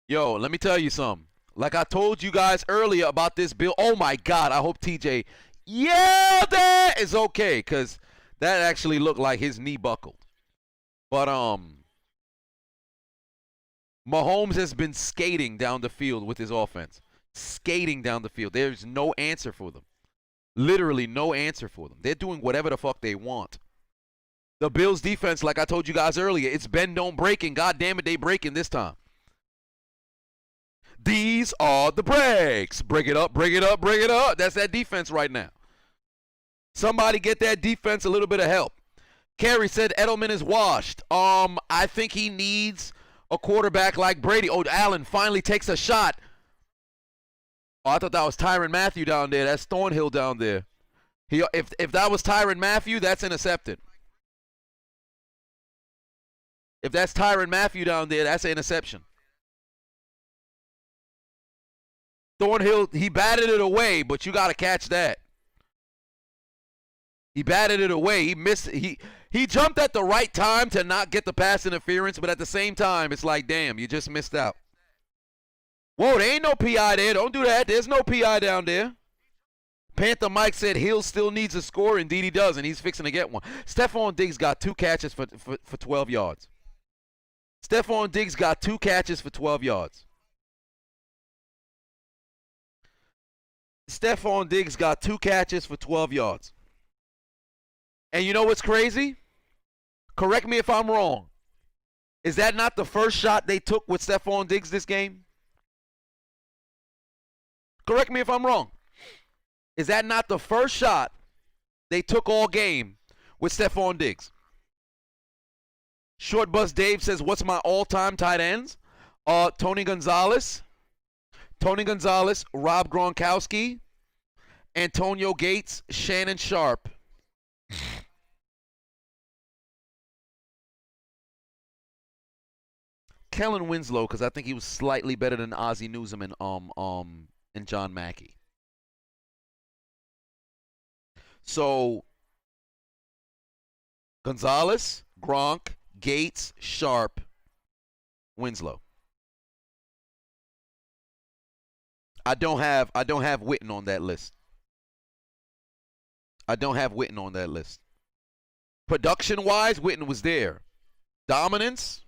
Yo, let me tell you something. Like I told you guys earlier about this bill. Oh my God, I hope TJ yelled that is okay, because that actually looked like his knee buckled. But Mahomes has been skating down the field with his offense. Skating down the field. There's no answer for them. Literally no answer for them. They're doing whatever the fuck they want. The Bills defense, like I told you guys earlier, it's bend don't breaking. God damn it, they breaking this time. These are the breaks. Break it up, break it up, break it up. That's that defense right now. Somebody get that defense a little bit of help. Kerry said Edelman is washed. I think he needs a quarterback like Brady. Oh, Allen finally takes a shot. Oh, I thought that was Tyrann Mathieu down there. That's Thornhill down there. If that was Tyrann Mathieu, that's intercepted. If that's Tyrann Mathieu down there, that's an interception. Thornhill, he batted it away, but you got to catch that. He batted it away. He missed. He jumped at the right time to not get the pass interference, but at the same time, it's like, damn, you just missed out. Whoa, there ain't no PI there. Don't do that. There's no PI down there. Panther Mike said Hill still needs a score. Indeed he does, and he's fixing to get one. Stephon Diggs got 2 catches for 12 yards. Stephon Diggs got 2 catches for 12 yards. Stephon Diggs got 2 catches for 12 yards. And you know what's crazy? Correct me if I'm wrong. Is that not the first shot they took with Stephon Diggs this game? Correct me if I'm wrong. Is that not the first shot they took all game with Stephon Diggs? Short Bus Dave says, what's my all-time tight ends? Tony Gonzalez, Rob Gronkowski, Antonio Gates, Shannon Sharp. Kellen Winslow, because I think he was slightly better than Ozzie Newsome and John Mackey. So Gonzalez, Gronk, Gates, Sharp, Winslow. I don't have Witten on that list. Production-wise, Witten was there. Dominance.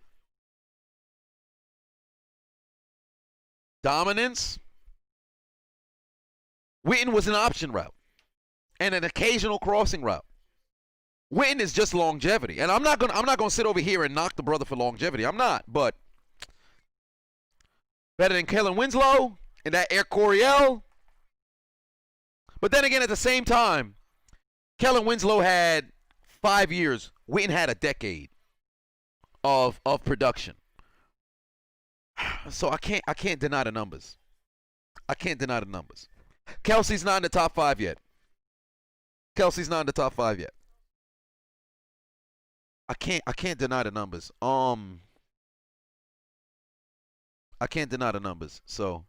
Witten was an option route and an occasional crossing route. Witten is just longevity, and I'm not gonna sit over here and knock the brother for longevity. I'm not, but better than Kellen Winslow and that Air Coryell. But then again, at the same time, Kellen Winslow had 5 years. Witten had a decade of production. So I can't deny the numbers. Kelsey's not in the top 5 yet. I can't deny the numbers. I can't deny the numbers. So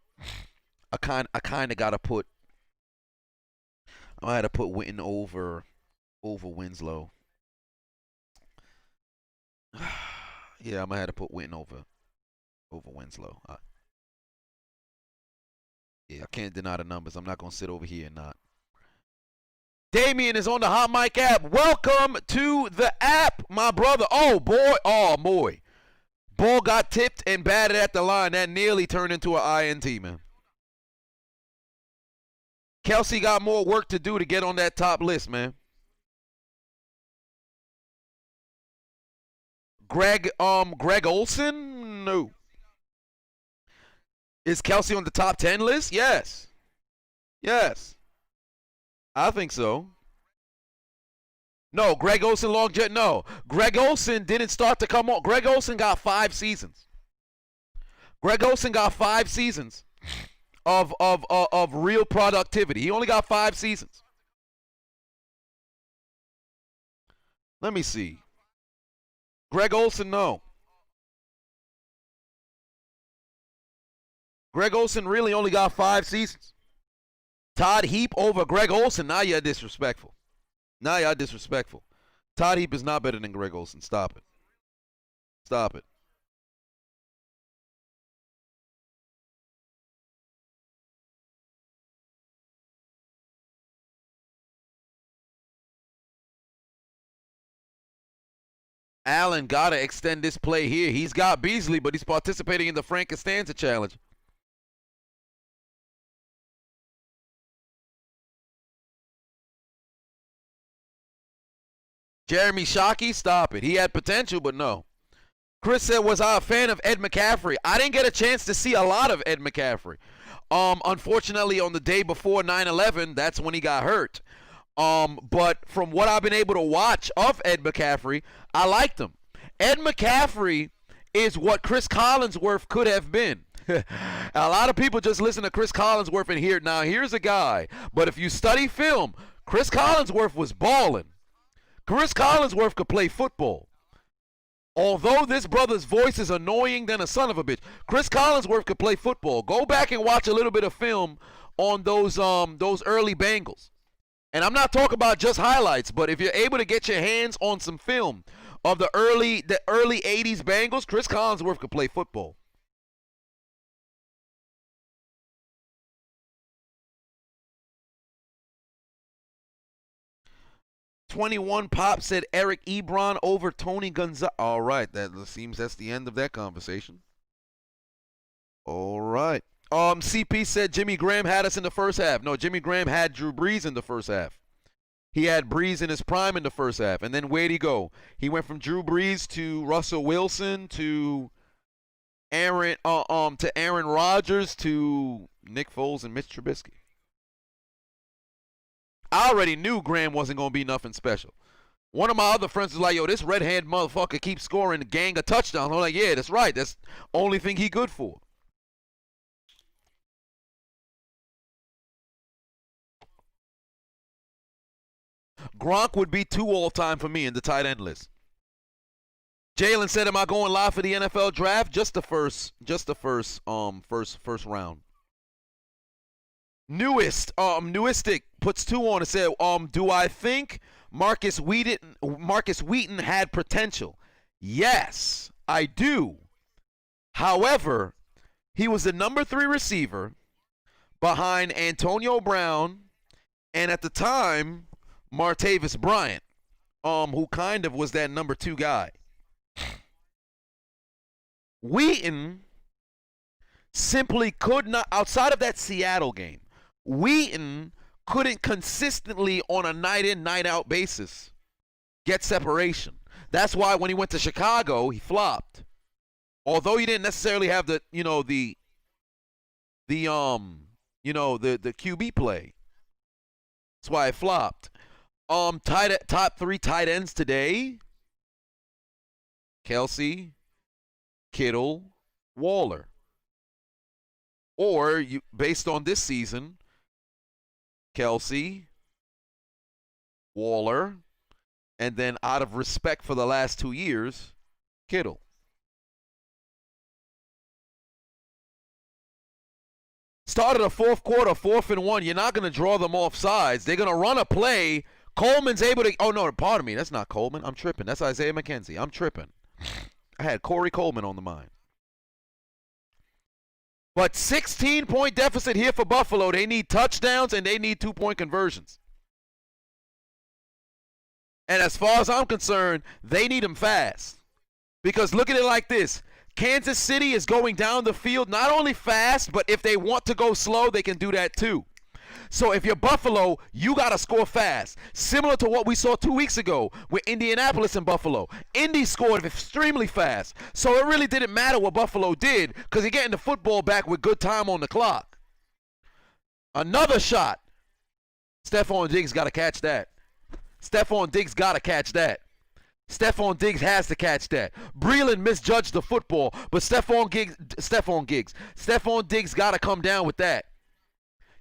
I kind of gotta put. I had to put Witten over Winslow. Yeah, I'm gonna have to put Witten over Winslow. Yeah, I can't deny the numbers. I'm not gonna sit over here and not. Damien is on the Hot Mic app. Welcome to the app, my brother. Oh boy. Ball got tipped and batted at the line. That nearly turned into an INT, man. Kelsey got more work to do to get on that top list, man. Greg Olson? No. Is Kelsey on the top 10 list? Yes. I think so. No, Greg Olson no. Greg Olson didn't start to come on. Greg Olson got 5 seasons. of real productivity. He only got 5 seasons. Let me see. Greg Olsen, no. Greg Olsen really only got 5 seasons. Todd Heap over Greg Olsen. Now you're disrespectful. Now you're disrespectful. Todd Heap is not better than Greg Olsen. Stop it. Stop it. Allen got to extend this play here. He's got Beasley, but he's participating in the Frank Costanza challenge. Jeremy Shockey, stop it. He had potential, but no. Chris said, was I a fan of Ed McCaffrey? I didn't get a chance to see a lot of Ed McCaffrey. Unfortunately, on the day before 9/11, that's when he got hurt. But from what I've been able to watch of Ed McCaffrey, I liked him. Ed McCaffrey is what Chris Collinsworth could have been. A lot of people just listen to Chris Collinsworth and hear, now here's a guy. But if you study film, Chris Collinsworth was balling. Chris Collinsworth could play football. Although this brother's voice is annoying than a son of a bitch, Chris Collinsworth could play football. Go back and watch a little bit of film on those early Bengals. And I'm not talking about just highlights, but if you're able to get your hands on some film of the early 80s Bengals, Chris Collinsworth could play football. "21 Pop said Eric Ebron over Tony Gonzalez." All right, that seems that's the end of that conversation. All right. CP said Jimmy Graham had us in the first half. No, Jimmy Graham had Drew Brees in the first half. He had Brees in his prime in the first half. And then where'd he go? He went from Drew Brees to Russell Wilson to Aaron Rodgers to Nick Foles and Mitch Trubisky. I already knew Graham wasn't going to be nothing special. One of my other friends was like, yo, this red-hand motherfucker keeps scoring a gang of touchdowns. I'm like, yeah, that's right. That's the only thing he good for. Gronk would be 2 all-time for me in the tight end list. Jalen said, am I going live for the NFL draft? Just the first round. Newistic puts 2 on and said, do I think Marcus Wheaton had potential? Yes, I do. However, he was the number 3 receiver behind Antonio Brown and at the time Martavis Bryant, who kind of was that number 2 guy. Wheaton simply could not, outside of that Seattle game, Wheaton couldn't consistently on a night in, night out basis get separation. That's why when he went to Chicago, he flopped. Although he didn't necessarily have the QB play. That's why it flopped. Top 3 tight ends today: Kelsey, Kittle, Waller. Or based on this season, Kelsey, Waller, and then out of respect for the last 2 years, Kittle. Started a fourth quarter, 4th and 1. You're not going to draw them off sides. They're going to run a play. Coleman's able to, oh no, pardon me, that's not Coleman. I'm tripping. That's Isaiah McKenzie. I'm tripping. I had Corey Coleman on the mind. But 16-point deficit here for Buffalo. They need touchdowns and they need 2-point conversions. And as far as I'm concerned, they need them fast. Because look at it like this. Kansas City is going down the field not only fast, but if they want to go slow, they can do that too. So if you're Buffalo, you got to score fast. Similar to what we saw 2 weeks ago with Indianapolis and Buffalo. Indy scored extremely fast. So it really didn't matter what Buffalo did because you're getting the football back with good time on the clock. Another shot. Stephon Diggs got to catch that. Stephon Diggs got to catch that. Stephon Diggs has to catch that. Breeland misjudged the football, but Stephon Diggs got to come down with that.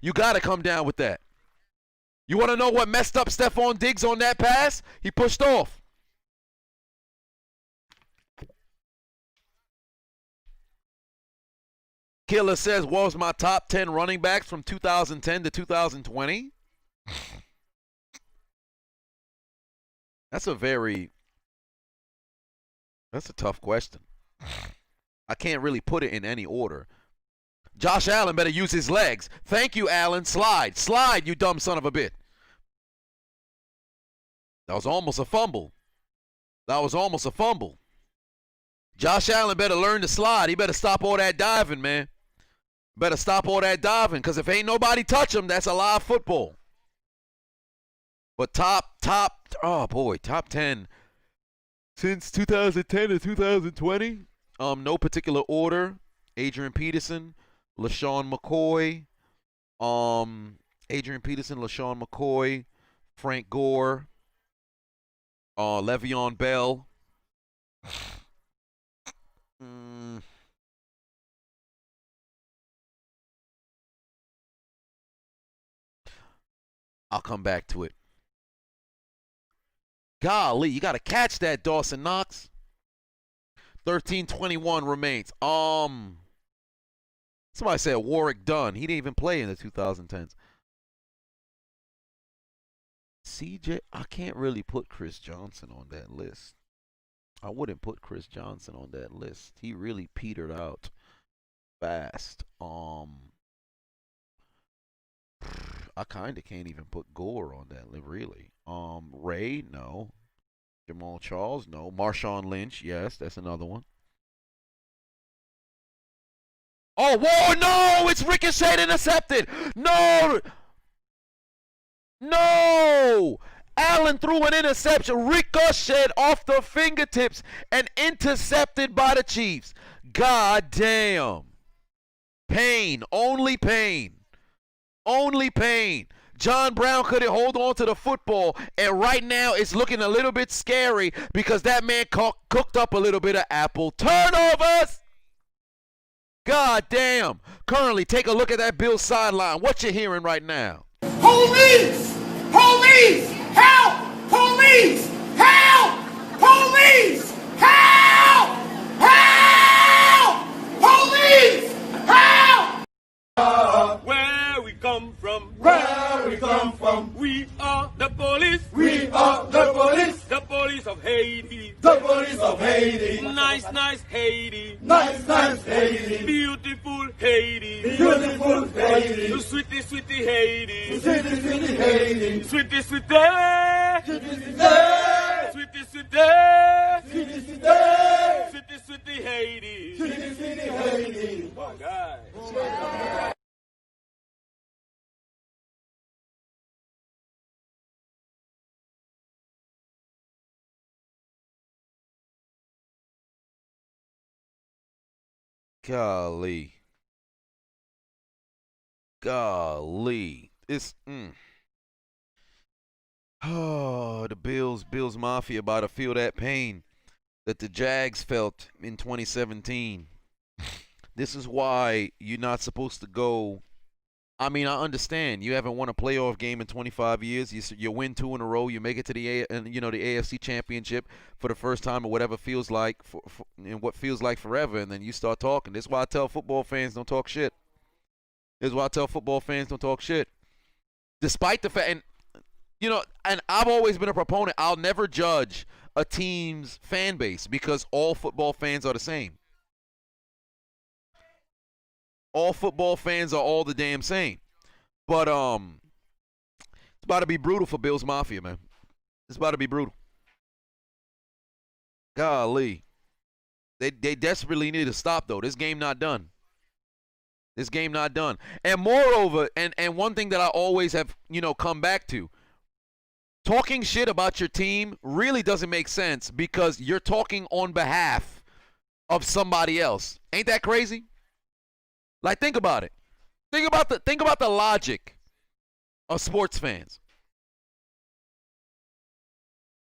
You got to come down with that. You want to know what messed up Stephon Diggs on that pass? He pushed off. Killer says, what was my top 10 running backs from 2010 to 2020? That's a tough question. I can't really put it in any order. Josh Allen better use his legs. Thank you, Allen. Slide, you dumb son of a bitch. That was almost a fumble. Josh Allen better learn to slide. He better stop all that diving, man. Better stop all that diving, because if ain't nobody touch him, that's a live football. But top 10 since 2010 to 2020. No particular order. Adrian Peterson, LaShawn McCoy, Frank Gore, Le'Veon Bell. I'll come back to it. Golly, you got to catch that, Dawson Knox. 13:21 remains. Somebody said Warwick Dunn. He didn't even play in the 2010s. CJ, I can't really put Chris Johnson on that list. I wouldn't put Chris Johnson on that list. He really petered out fast. I kind of can't even put Gore on that list, really. Ray, no. Jamal Charles, no. Marshawn Lynch, yes, that's another one. Oh, whoa, no! It's ricocheted, intercepted! No! No! Allen threw an interception, ricocheted off the fingertips, and intercepted by the Chiefs. God damn. Pain, only pain. Only pain. John Brown couldn't hold on to the football, and right now it's looking a little bit scary because that man cooked up a little bit of apple turnovers. God damn. Currently, take a look at that Bills sideline. What you hearing right now?
Police! Police! Help! Police! Help! Police! Help! Help! Police! Help!
Where we come from,
Where we come from,
we are the police.
we are the police,
The police of Haiti.
the police of Haiti.
Nice, nice Haiti.
Nice, nice Haiti.
Beautiful Haiti.
Beautiful Haiti.
Sweetie, sweetie Haiti.
City, city Haiti.
Sweetie, sweetie.
City, city.
Sweetie, sweetie.
City, city.
Sweetie, sweetie Haiti.
City, city Haiti.
Oh, God.
Golly. It's Oh, the Bills Mafia about to feel that pain that the Jags felt in 2017. This is why you're not supposed to go. I mean, I understand you haven't won a playoff game in 25 years. You win 2 in a row. You make it to the AFC Championship for the first time, or whatever feels like and what feels like forever, and then you start talking. This is why I tell football fans don't talk shit. Despite the fact, and I've always been a proponent. I'll never judge a team's fan base because all football fans are the same. All football fans are all the damn same. But it's about to be brutal for Bills Mafia, man. It's about to be brutal. Golly. They desperately need to stop, though. This game not done. And moreover, and one thing that I always have, come back to, talking shit about your team really doesn't make sense because you're talking on behalf of somebody else. Ain't that crazy? Like, think about it. Think about the logic of sports fans.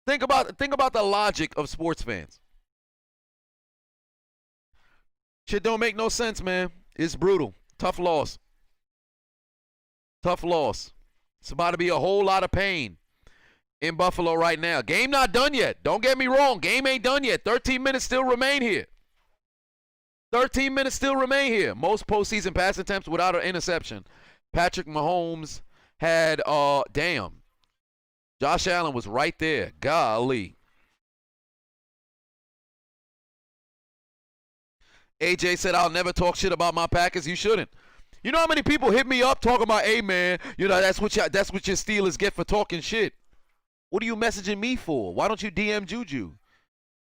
Think about the logic of sports fans. Shit don't make no sense, man. It's brutal. Tough loss. Tough loss. It's about to be a whole lot of pain in Buffalo right now. Game not done yet. Don't get me wrong. Game ain't done yet. 13 minutes still remain here. 13 minutes still remain here. Most postseason pass attempts without an interception. Patrick Mahomes had, damn. Josh Allen was right there. Golly. AJ said, I'll never talk shit about my Packers. You shouldn't. You know how many people hit me up talking about, hey, man, you know, that's what your Steelers get for talking shit. What are you messaging me for? Why don't you DM Juju?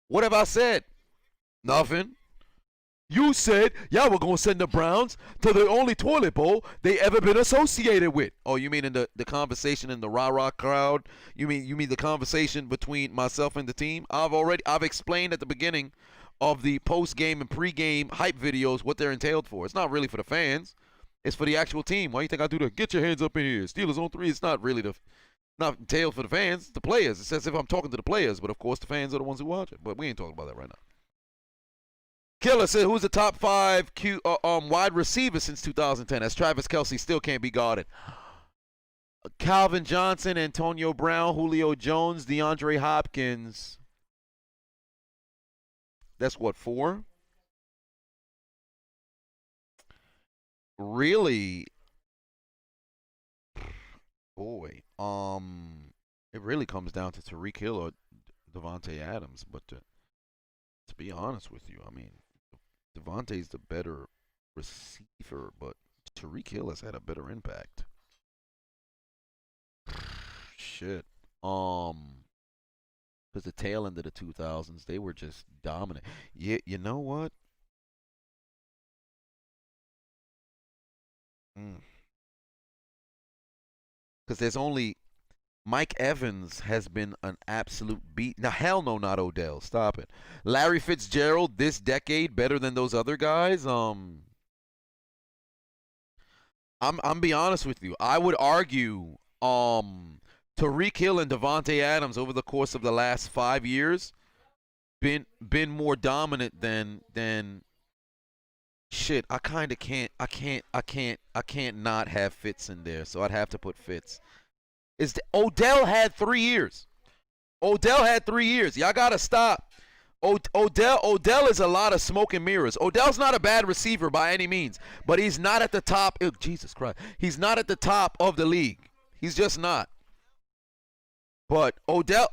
What have I said? Nothing. You said, yeah, we're going to send the Browns to the only toilet bowl they ever been associated with. Oh, you mean in the conversation in the rah-rah crowd? You mean the conversation between myself and the team? I've explained at the beginning of the post-game and pre-game hype videos what they're entailed for. It's not really for the fans. It's for the actual team. Why do you think I do that? Get your hands up in here. Steelers on 3. It's not really not entailed for the fans. It's the players. It's as if I'm talking to the players, but of course the fans are the ones who watch it. But we ain't talking about that right now. Killer said, who's the top 5 wide receiver since 2010? As Travis Kelce still can't be guarded. Calvin Johnson, Antonio Brown, Julio Jones, DeAndre Hopkins. That's what, 4? Really? Boy. It really comes down to Tyreek Hill or Devontae Adams. But to be honest with you, I mean, Devontae's the better receiver, but Tyreek Hill has had a better impact. Shit. Because the tail end of the 2000s, they were just dominant. Yeah, you know what? Because there's only Mike Evans has been an absolute beat. Now, hell no, not Odell. Stop it. Larry Fitzgerald this decade better than those other guys. I'm be honest with you. I would argue Tyreek Hill and Devontae Adams over the course of the last 5 years been more dominant than shit. I can't not have Fitz in there, so I'd have to put Fitz. Odell had 3 years. Odell had 3 years. Y'all gotta stop. Odell is a lot of smoke and mirrors. Odell's not a bad receiver by any means, but he's not at the top. Oh, Jesus Christ. He's not at the top of the league. He's just not. But Odell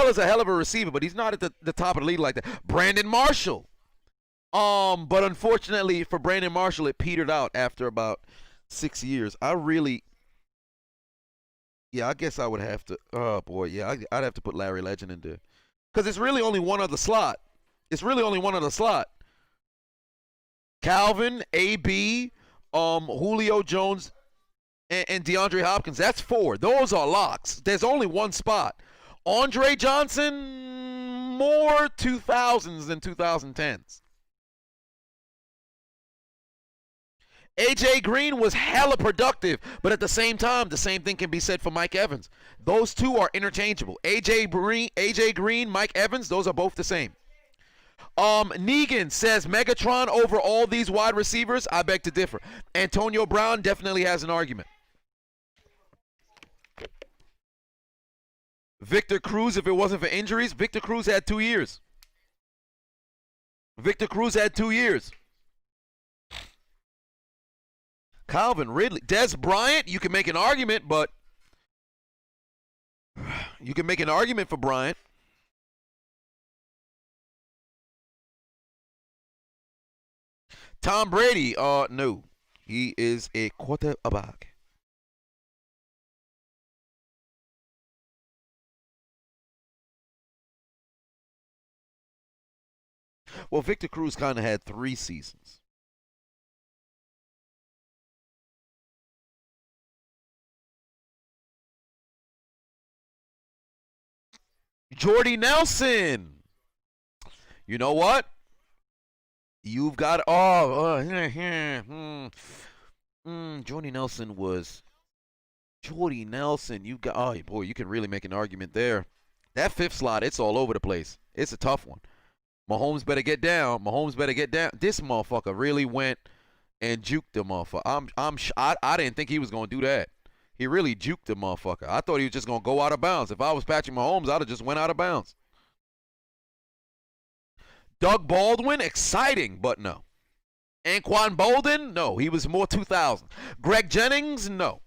is a hell of a receiver, but he's not at the top of the league like that. Brandon Marshall. But unfortunately for Brandon Marshall, it petered out after about 6 years. I guess I would have to. Oh boy, yeah, I'd have to put Larry Legend in there, because it's really only one other slot. Calvin, AB, Julio Jones, and DeAndre Hopkins. That's 4. Those are locks. There's only one spot. Andre Johnson, more 2000s than 2010s. AJ Green was hella productive, but at the same time, the same thing can be said for Mike Evans. Those two are interchangeable. AJ Green, Mike Evans, those are both the same. Negan says Megatron over all these wide receivers. I beg to differ. Antonio Brown definitely has an argument. Victor Cruz, if it wasn't for injuries, Victor Cruz had 2 years. Calvin Ridley. Des Bryant, you can make an argument, but you can make an argument for Bryant. Tom Brady, no. He is a quarterback. Well, Victor Cruz kind of had 3 seasons. Jordy Nelson. You know what? You've got Jordy Nelson was Jordy Nelson. You got boy, you can really make an argument there. That 5th slot, it's all over the place. It's a tough one. Mahomes better get down. This motherfucker really went and juked the motherfucker. I didn't think he was gonna do that. He really juked the motherfucker. I thought he was just gonna go out of bounds. If I was Patrick Mahomes, I'd have just went out of bounds. Doug Baldwin, exciting, but no. Anquan Bolden, no. He was more 2000. Greg Jennings, no.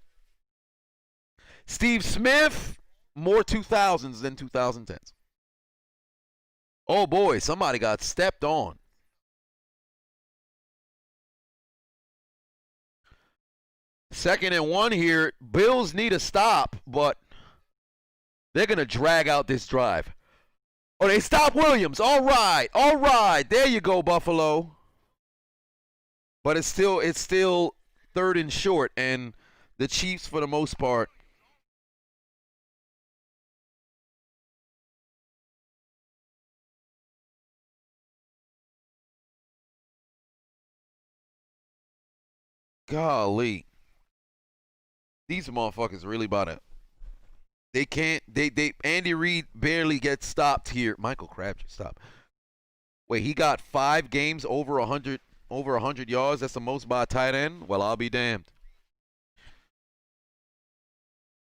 Steve Smith, more 2000s than 2010s. Oh boy, somebody got stepped on. Second and 1 here. Bills need a stop, but they're going to drag out this drive. Oh, they stop Williams. All right. All right. There you go, Buffalo. But it's still 3rd and short, and the Chiefs, for the most part, golly. These motherfuckers really about it. They can't. Andy Reid barely gets stopped here. Michael Crabtree, stop. Wait, he got 5 games over 100 yards. That's the most by a tight end. Well, I'll be damned.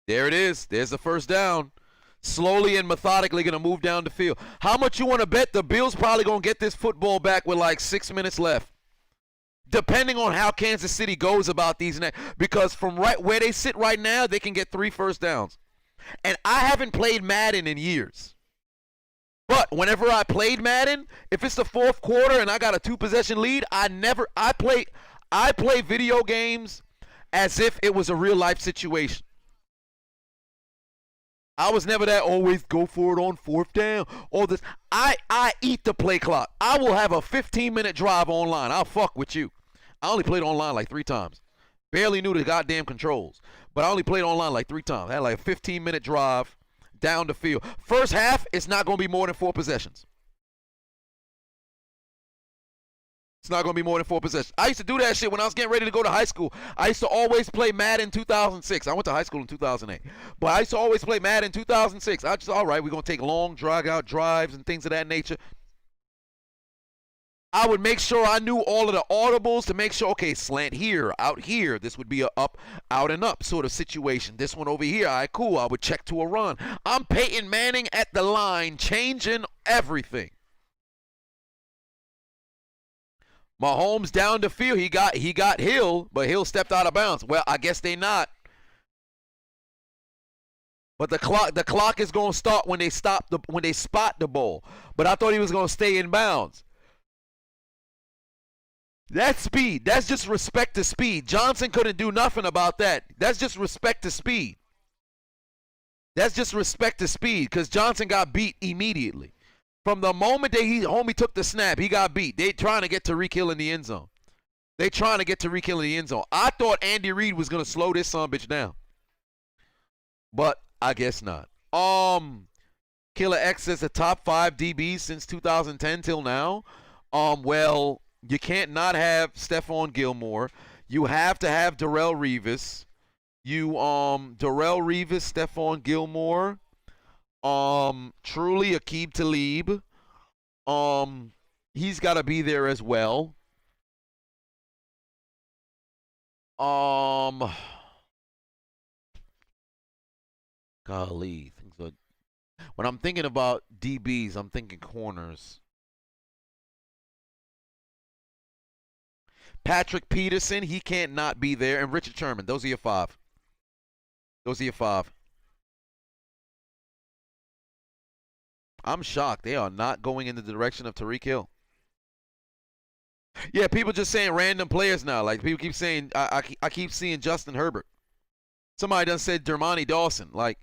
There it is. There's the first down. Slowly and methodically going to move down the field. How much you want to bet the Bills probably going to get this football back with like 6 minutes left? Depending on how Kansas City goes about these next, because from right where they sit right now, they can get 3 first downs. And I haven't played Madden in years. But whenever I played Madden, if it's the 4th quarter and I got a 2-possession lead, I play video games as if it was a real life situation. I was never that always go for it on 4th down. All this. I eat the play clock. I will have a 15-minute drive online. I'll fuck with you. I only played online like 3 times. Barely knew the goddamn controls. But I only played online like 3 times. I had like a 15-minute drive down the field. First half, it's not going to be more than 4 possessions. It's not going to be more than 4 possessions. I used to do that shit when I was getting ready to go to high school. I used to always play Madden 2006. I went to high school in 2008. But I used to always play Madden 2006. I just, all right, we're going to take long, drag-out drives and things of that nature. I would make sure I knew all of the audibles to make sure, okay, slant here, out here. This would be a up, out, and up sort of situation. This one over here, all right, cool. I would check to a run. I'm Peyton Manning at the line, changing everything. Mahomes down the field. He got Hill, but Hill stepped out of bounds. Well, I guess they not. But the clock is going to start when they spot the ball. But I thought he was going to stay in bounds. That's speed. That's just respect to speed. Johnson couldn't do nothing about that. That's just respect to speed. That's just respect to speed because Johnson got beat immediately. From the moment that homie took the snap, he got beat. They trying to get Tyreek Hill in the end zone. They trying to get Tyreek Hill in the end zone. I thought Andy Reid was going to slow this son bitch down. But I guess not. Killer X says the top 5 DBs since 2010 till now. Well, you can't not have Stephon Gilmore. You have to have Darrelle Revis. Darrelle Revis, Stephon Gilmore. Truly Aqib Talib. He's got to be there as well. Golly, things are. When I'm thinking about DBs, I'm thinking corners. Patrick Peterson, he can't not be there, and Richard Sherman. Those are your 5. Those are your 5. I'm shocked. They are not going in the direction of Tyreek Hill. Yeah, people just saying random players now. Like, people keep saying, I keep seeing Justin Herbert. Somebody done said Dermontti Dawson. Like,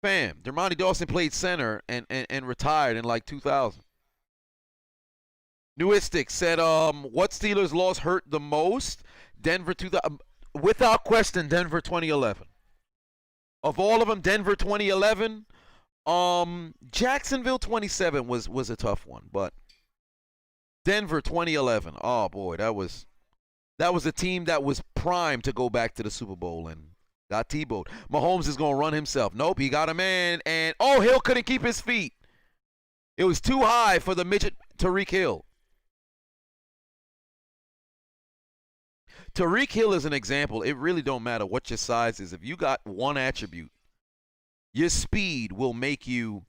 fam, Dermontti Dawson played center and retired in like 2000. Newistic said, what Steelers loss hurt the most? Denver 2000. Without question, Denver 2011. Of all of them, Denver 2011. Jacksonville 27 was a tough one, but Denver 2011. Oh boy, that was a team that was primed to go back to the Super Bowl and got T-bowed. Mahomes is gonna run himself. Nope, he got a man, and Hill couldn't keep his feet. It was too high for the midget Tyreek Hill. Tyreek Hill is an example. It really don't matter what your size is. If you got one attribute, your speed will make you.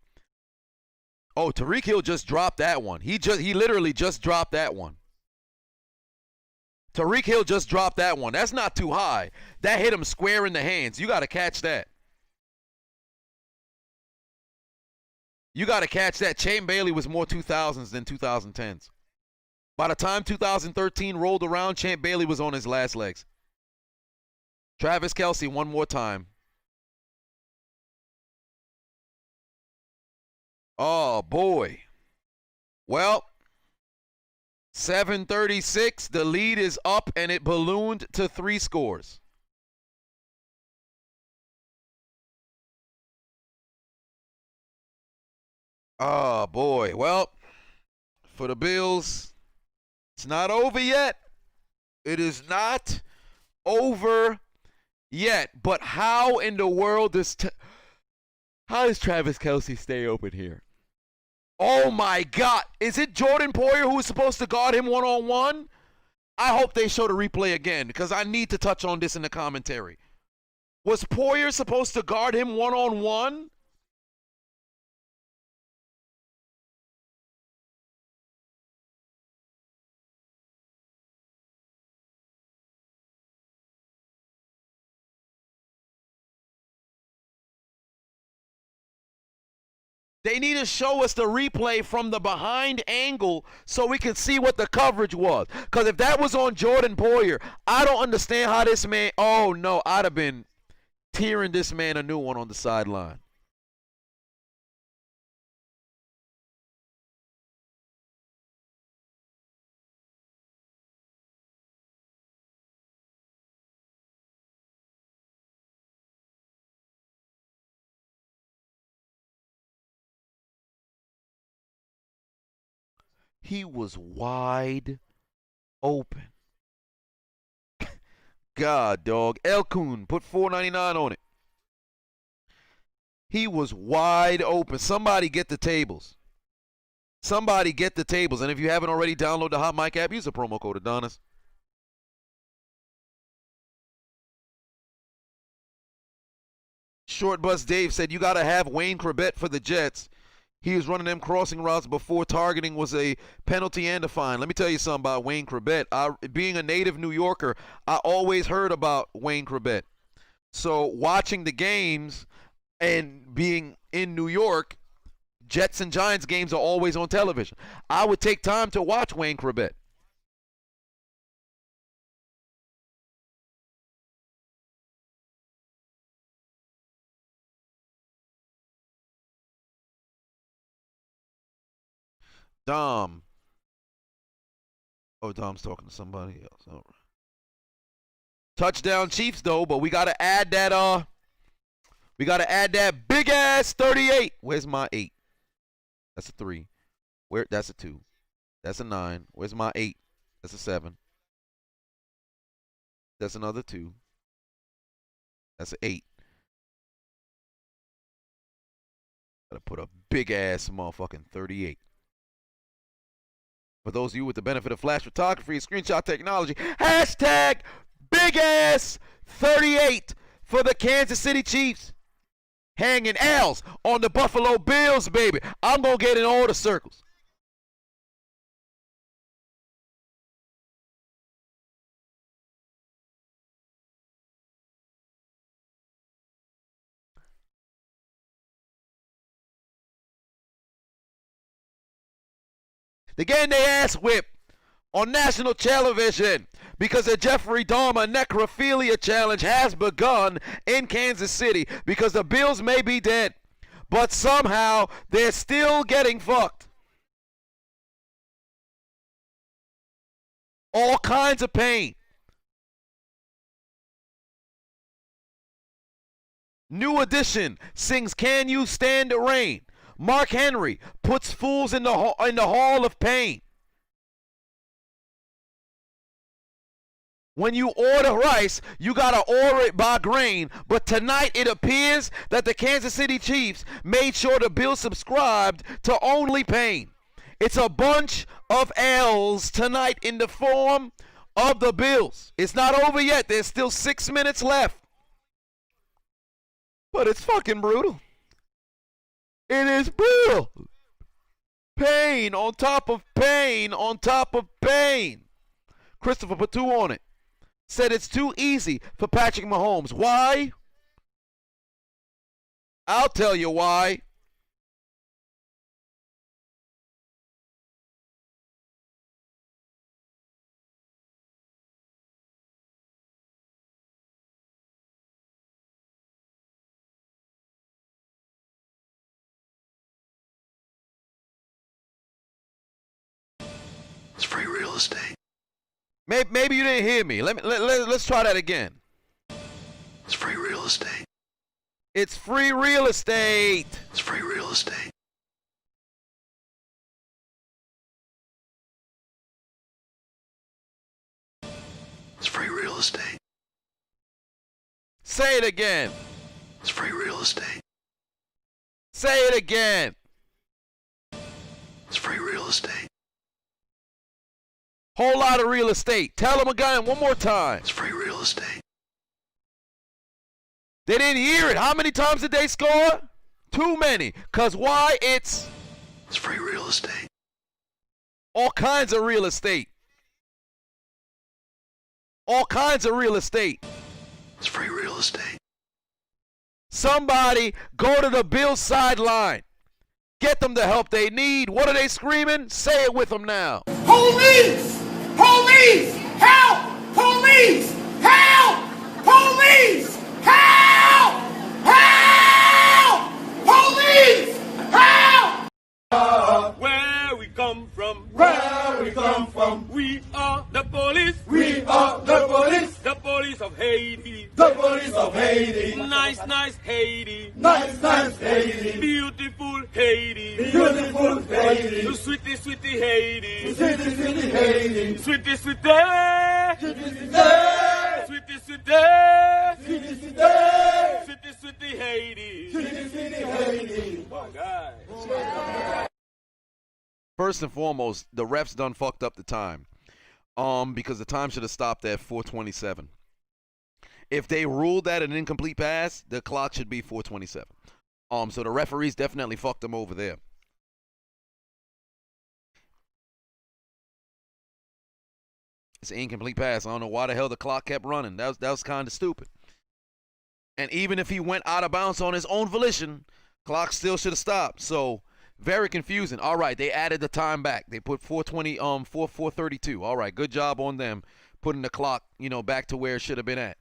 Oh, Tyreek Hill just dropped that one. He literally just dropped that one. Tyreek Hill just dropped that one. That's not too high. That hit him square in the hands. You got to catch that. You got to catch that. Champ Bailey was more 2000s than 2010s. By the time 2013 rolled around, Champ Bailey was on his last legs. Travis Kelce, one more time. Oh, boy. Well, 7:36. The lead is up, and it ballooned to 3 scores. Oh, boy. Well, for the Bills, it's not over yet. It is not over yet. But how in the world how does Travis Kelce stay open here? Oh, my God. Is it Jordan Poyer who was supposed to guard him one-on-one? I hope they show the replay again because I need to touch on this in the commentary. Was Poyer supposed to guard him one-on-one? They need to show us the replay from the behind angle so we can see what the coverage was. Because if that was on Jordan Poyer, I don't understand how this man, oh no, I'd have been tearing this man a new one on the sideline. He was wide open. God, dog. Elkun put $4.99 on it. He was wide open. Somebody get the tables. Somebody get the tables. And if you haven't already, download the Hot Mic app. Use the promo code Adonis. Short Bus Dave said, you got to have Wayne Corbett for the Jets. He was running them crossing routes before targeting was a penalty and a fine. Let me tell you something about Wayne Corbett. Being a native New Yorker, I always heard about Wayne Corbett. So watching the games and being in New York, Jets and Giants games are always on television. I would take time to watch Wayne Corbett. Dom. Oh, Dom's talking to somebody else. All right. Touchdown Chiefs though, but we gotta add that big ass 38. Where's my 8? That's a 3. Where that's a 2. That's a 9. Where's my 8? That's a 7. That's another 2. That's an 8. Gotta put a big ass motherfucking 38. For those of you with the benefit of flash photography and screenshot technology, hashtag big ass 38 for the Kansas City Chiefs. Hanging L's on the Buffalo Bills, baby. I'm going to get in all the circles. They're getting their ass whipped on national television because the Jeffrey Dahmer necrophilia challenge has begun in Kansas City because the Bills may be dead, but somehow they're still getting fucked. All kinds of pain. New Edition sings Can You Stand the Rain? Mark Henry puts fools in the hall of pain. When you order rice, you got to order it by grain. But tonight it appears that the Kansas City Chiefs made sure the Bills subscribed to only pain. It's a bunch of L's tonight in the form of the Bills. It's not over yet. There's still 6 minutes left. But it's fucking brutal. It is brutal. Pain on top of pain on top of pain. Christopher put 2 on it. Said it's too easy for Patrick Mahomes. Why? I'll tell you why.
It's free real estate.
Maybe you didn't hear me. Let's try that again.
It's free real estate.
It's free real estate.
It's free real estate. It's free real estate.
Say it again.
It's free real estate.
Say it again.
It's free real estate.
Whole lot of real estate. Tell them again one more time.
It's free real estate.
They didn't hear it. How many times did they score? Too many. Because why? It's
free real estate.
All kinds of real estate. All kinds of real estate.
It's free real estate.
Somebody go to the Bills sideline. Get them the help they need. What are they screaming? Say it with them now.
Police! Police! Help! Police! Help! Police! Help! Help! Police! Help!
Where we come from,
Where we come from,
we are the police.
we are the police,
The police of Haiti.
the police of Haiti.
Nice, nice Haiti.
Nice, nice Haiti,
Beautiful Haiti.
beautiful Haiti,
Sweetie, sweetie Haiti.
city, city Haiti,
Sweetie, sweetie.
city, city,
Sweetie, sweetie.
city, city,
Sweetie, sweetie Haiti.
city, city Haiti.
My God.
First and foremost, the refs done fucked up the time. Because the time should have stopped at 4:27. If they ruled that an incomplete pass, the clock should be 4:27. So the referees definitely fucked them over there. It's an incomplete pass. I don't know why the hell the clock kept running. That was kind of stupid. And even if he went out of bounds on his own volition, clock still should have stopped. So very confusing. All right, they added the time back. They put 4:32. All right, good job on them putting the clock, back to where it should have been at.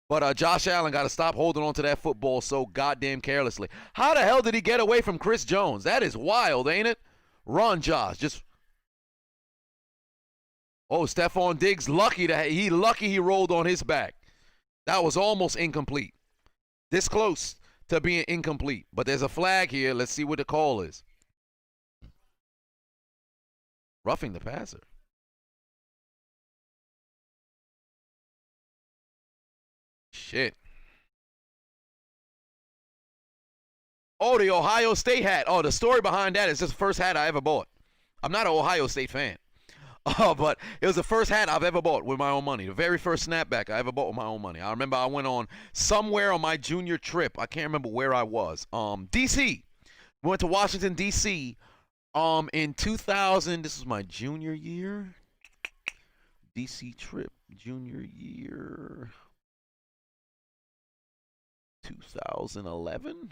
But Josh Allen got to stop holding on to that football so goddamn carelessly. How the hell did he get away from Chris Jones? That is wild, ain't it? Run, Josh. Stephon Diggs lucky he rolled on his back. That was almost incomplete. This close to being incomplete. But there's a flag here. Let's see what the call is. Roughing the passer. Shit. Oh, the Ohio State hat. Oh, the story behind that is just the first hat I ever bought. I'm not an Ohio State fan. But it was the first hat I've ever bought with my own money. The very first snapback I ever bought with my own money. I remember I went on somewhere on my junior trip. I can't remember where I was. D.C. We went to Washington, D.C. In 2000. This was my junior year. D.C. trip. Junior year. 2011.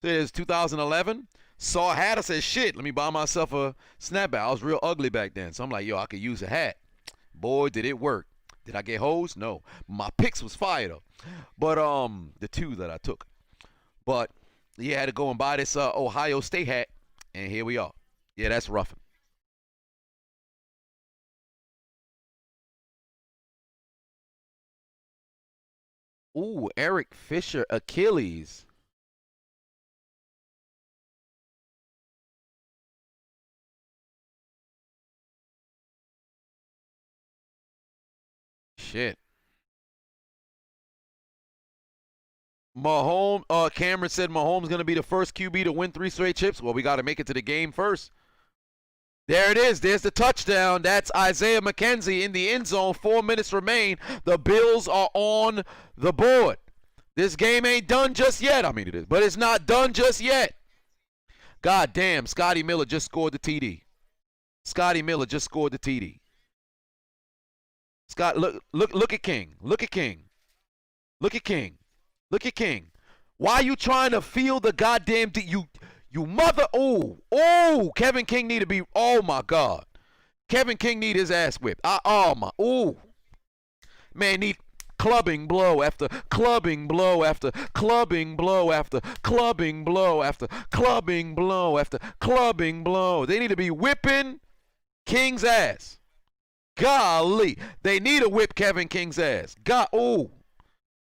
It is 2011. Saw a hat. I said, shit, let me buy myself a snapback. I was real ugly back then. So I'm like, yo, I could use a hat. Boy, did it work. Did I get hosed? No. My picks was fire, though. But the two that I took. But, yeah, I had to go and buy this Ohio State hat. And here we are. Yeah, that's roughing. Ooh, Eric Fisher, Achilles. Shit. Mahomes, Cameron said Mahomes going to be the first QB to win 3 straight chips. Well, we got to make it to the game first. There it is. There's the touchdown. That's Isaiah McKenzie in the end zone. 4 minutes remain. The Bills are on the board. This game ain't done just yet. I mean, it is, but it's not done just yet. God damn, Scotty Miller just scored the TD. Scotty Miller just scored the TD. Scott, look at King. Look at King. Look at King. Look at King. Why are you trying to feel the goddamn you mother? Oh, Kevin King need to be. Oh my God, Kevin King need his ass whipped. Man, need clubbing blow after clubbing blow after clubbing blow after clubbing blow after clubbing blow after clubbing blow. They need to be whipping King's ass. Golly, they need to whip Kevin King's ass.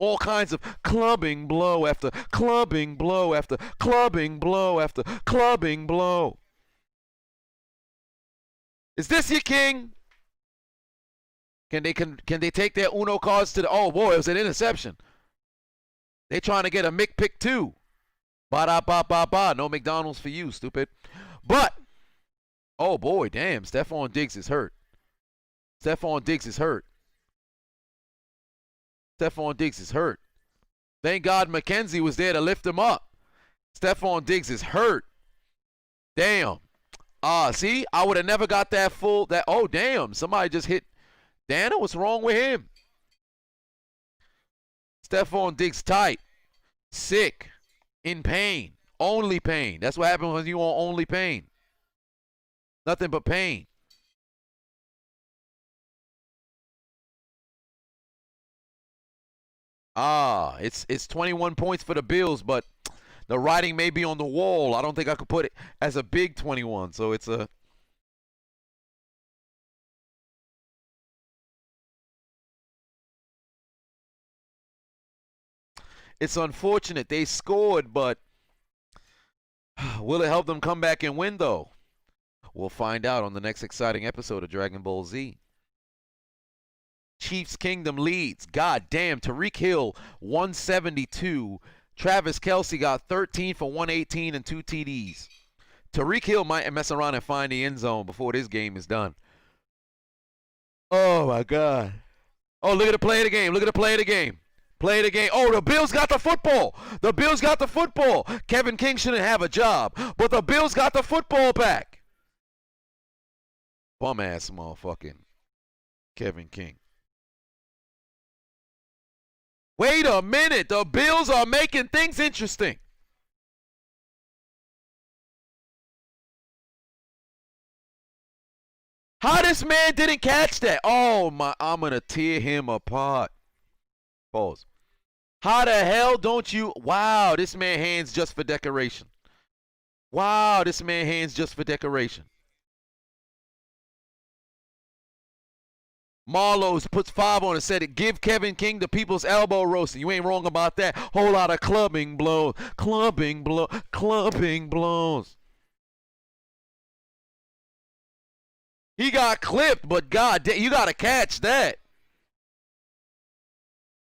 All kinds of clubbing blow after clubbing blow after clubbing blow after clubbing blow. Is this your King? Can they take their Uno cards to the? Oh boy, it was an interception. They trying to get a Mick pick too. Ba-da-ba-ba-ba. No McDonald's for you, stupid. But oh boy, damn, Stephon Diggs is hurt. Stephon Diggs is hurt. Stephon Diggs is hurt. Thank God McKenzie was there to lift him up. Stephon Diggs is hurt. Damn. See, I would have never got that full. Oh, damn. Somebody just hit Dana. What's wrong with him? Stephon Diggs tight. Sick. In pain. Only pain. That's what happens when you on only pain. Nothing but pain. It's 21 points for the Bills, but the writing may be on the wall. I don't think I could put it as a big 21, so it's a... It's unfortunate. They scored, but will it help them come back and win, though? We'll find out on the next exciting episode of Dragon Ball Z. Chiefs Kingdom leads. God damn. Tyreek Hill, 172. Travis Kelce got 13 for 118 and 2 TDs. Tyreek Hill might mess around and find the end zone before this game is done. Oh, my God. Oh, look at the play of the game. Look at the play of the game. Play the game. Oh, the Bills got the football. The Bills got the football. Kevin King shouldn't have a job, but the Bills got the football back. Bum-ass motherfucking Kevin King. Wait a minute. The Bills are making things interesting. How this man didn't catch that? Oh, my. I'm going to tear him apart. Pause. How the hell don't you? Wow, this man hands just for decoration. Wow, this man hands just for decoration. Marlowe's puts 5 on and said it. Give Kevin King the people's elbow roasting. You ain't wrong about that. Whole lot of clubbing blows. Clubbing blows. He got clipped, but God damn, you got to catch that.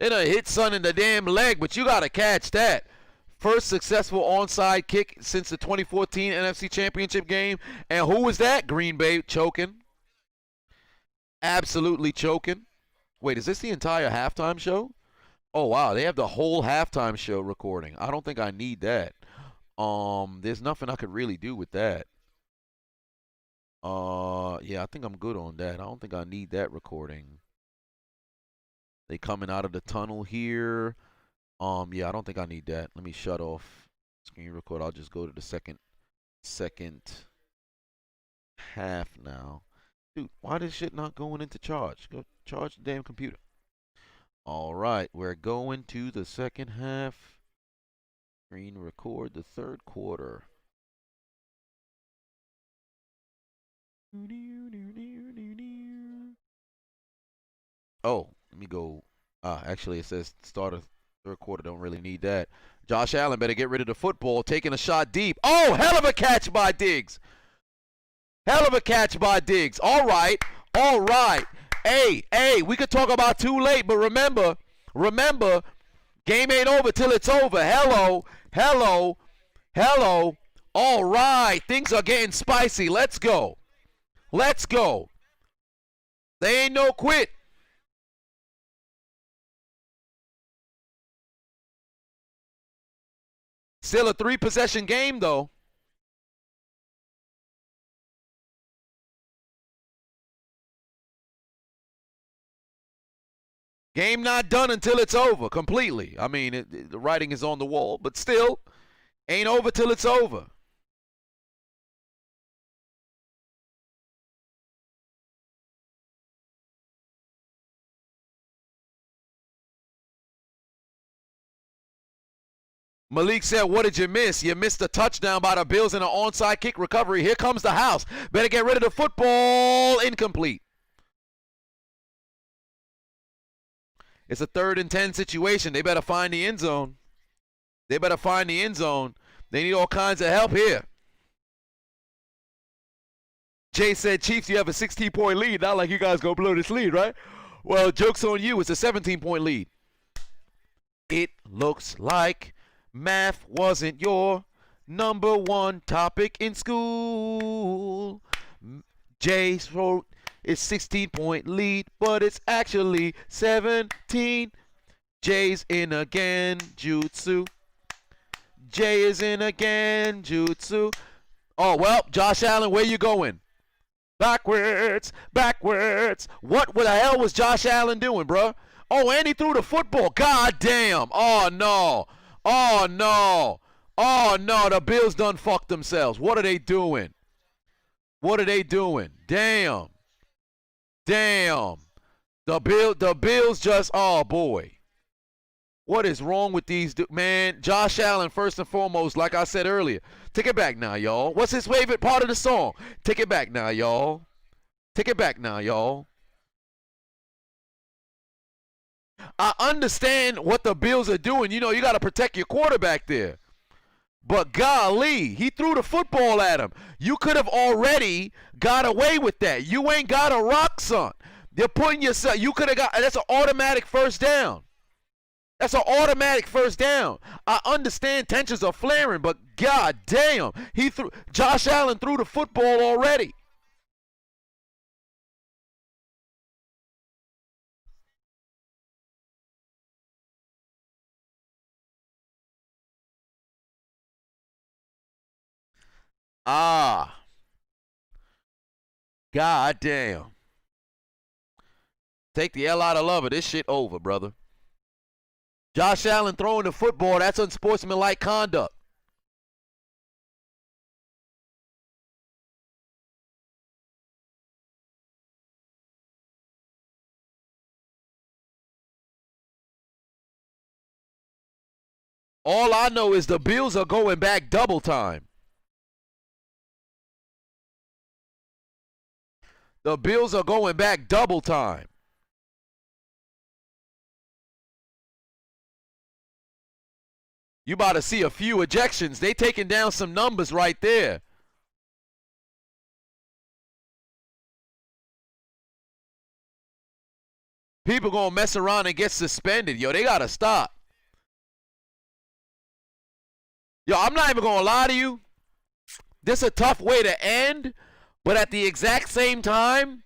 It done hit son in the damn leg, but you got to catch that. First successful onside kick since the 2014 NFC Championship game. And who was that? Green Bay choking. Absolutely choking. Wait, is this the entire halftime show? Oh, wow. They have the whole halftime show recording. I don't think I need that. There's nothing I could really do with that. Yeah, I think I'm good on that. I don't think I need that recording. They coming out of the tunnel here. Yeah, I don't think I need that. Let me shut off screen record. I'll just go to the second half now. Dude, why this shit not going into charge? Go charge the damn computer. All right, we're going to the second half. Screen record the third quarter. Oh, let me go. Actually, it says start of third quarter. Don't really need that. Josh Allen better get rid of the football. Taking a shot deep. Oh, hell of a catch by Diggs. Hell of a catch by Diggs. All right. All right. Hey, we could talk about too late, but remember, game ain't over till it's over. Hello. All right. Things are getting spicy. Let's go. Let's go. They ain't no quit. Still a 3-possession game, though. Game not done until it's over completely. I mean, the writing is on the wall, but still, ain't over till it's over. Malik said, what did you miss? You missed a touchdown by the Bills in an onside kick recovery. Here comes the house. Better get rid of the football. Incomplete. It's a 3rd and 10 situation. They better find the end zone. They better find the end zone. They need all kinds of help here. Jay said, Chiefs, you have a 16-point lead. Not like you guys gonna blow this lead, right? Well, joke's on you. It's a 17-point lead. It looks like math wasn't your #1 topic in school. Jay wrote it's 16-point lead, but it's actually 17. Jay's in again, jutsu. Jay is in again, jutsu. Oh, well, Josh Allen, where you going? Backwards, backwards. What the hell was Josh Allen doing, bro? Oh, and he threw the football. God damn. Oh, no. Oh, no. Oh, no. The Bills done fucked themselves. What are they doing? What are they doing? Damn. Damn. The Bills just, oh, boy. What is wrong with these man? Josh Allen, first and foremost, like I said earlier. Take it back now, y'all. What's his favorite part of the song? Take it back now, y'all. Take it back now, y'all. I understand what the Bills are doing. You know, you got to protect your quarterback there. But golly, he threw the football at him. You could have already got away with that. You ain't got a rock, son. They're putting yourself. You could have got. That's an automatic first down. That's an automatic first down. I understand tensions are flaring, but god damn, Josh Allen threw the football already. Ah. God damn. Take the L out of love. This shit over, brother. Josh Allen throwing the football, that's unsportsmanlike conduct. All I know is the Bills are going back double time. The Bills are going back double time. You about to see a few ejections. They taking down some numbers right there. People gonna mess around and get suspended. Yo, they gotta stop. Yo, I'm not even gonna lie to you. This is a tough way to end, but at the exact same time,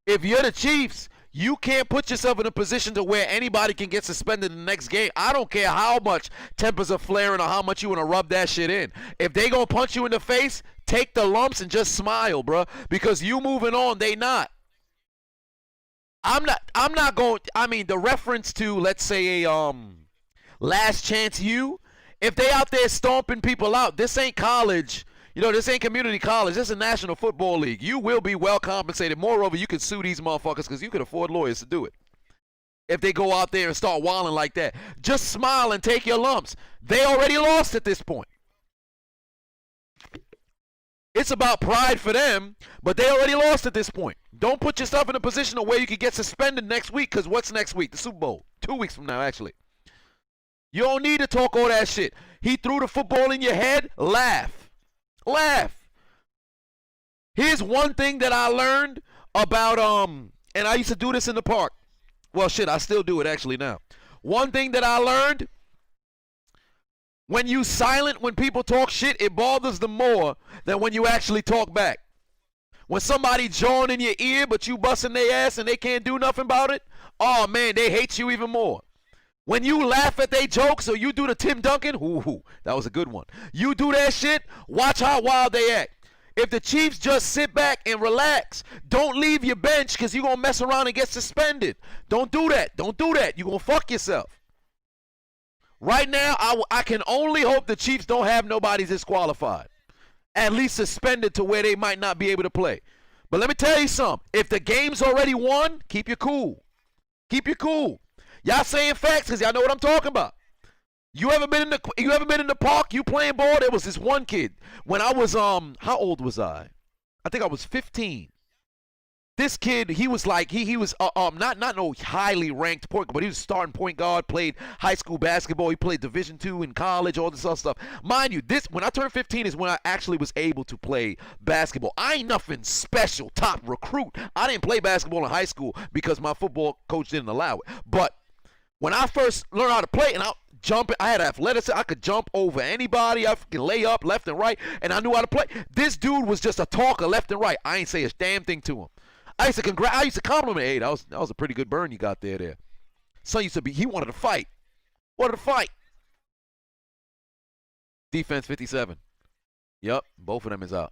if you're the Chiefs, you can't put yourself in a position to where anybody can get suspended in the next game. I don't care how much tempers are flaring or how much you want to rub that shit in. If they gonna punch you in the face, take the lumps and just smile, bro. Because you moving on, they not. I'm not going. I mean, the reference to, let's say, a Last Chance U. If they out there stomping people out, this ain't college. You know, this ain't community college. This is a National Football League. You will be well compensated. Moreover, you can sue these motherfuckers because you can afford lawyers to do it. If they go out there and start wilding like that, just smile and take your lumps. They already lost at this point. It's about pride for them, but they already lost at this point. Don't put yourself in a position where you can get suspended next week, because what's next week? The Super Bowl. 2 weeks from now, actually. You don't need to talk all that shit. He threw the football in your head. Laugh. Laugh. Here's one thing that I learned about, and I used to do this in the park. Well, shit, I still do it actually now. One thing that I learned, when you silent when people talk shit, it bothers them more than when you actually talk back. When somebody jawing in your ear, but you busting their ass and they can't do nothing about it, oh man, they hate you even more. When you laugh at their jokes or you do the Tim Duncan, ooh, that was a good one. You do that shit, watch how wild they act. If the Chiefs just sit back and relax, don't leave your bench because you're going to mess around and get suspended. Don't do that. Don't do that. You're going to fuck yourself. Right now, I can only hope the Chiefs don't have nobody disqualified. At least suspended to where they might not be able to play. But let me tell you something. If the game's already won, keep your cool. Keep your cool. Y'all saying facts because y'all know what I'm talking about. You ever been in the park? You playing ball? There was this one kid. When I was how old was I? I think I was 15. This kid, he was like he was not no highly ranked point guard, but he was starting point guard, played high school basketball, he played Division II in college, all this other stuff. Mind you, this when I turned 15 is when I actually was able to play basketball. I ain't nothing special, top recruit. I didn't play basketball in high school because my football coach didn't allow it. But when I first learned how to play and I had athleticism, I could jump over anybody, I could lay up left and right, and I knew how to play. This dude was just a talker left and right. I ain't say a damn thing to him. I used to compliment, hey, that was a pretty good burn you got there. Son used to be, he wanted to fight. Defense 57. Yep, both of them is out.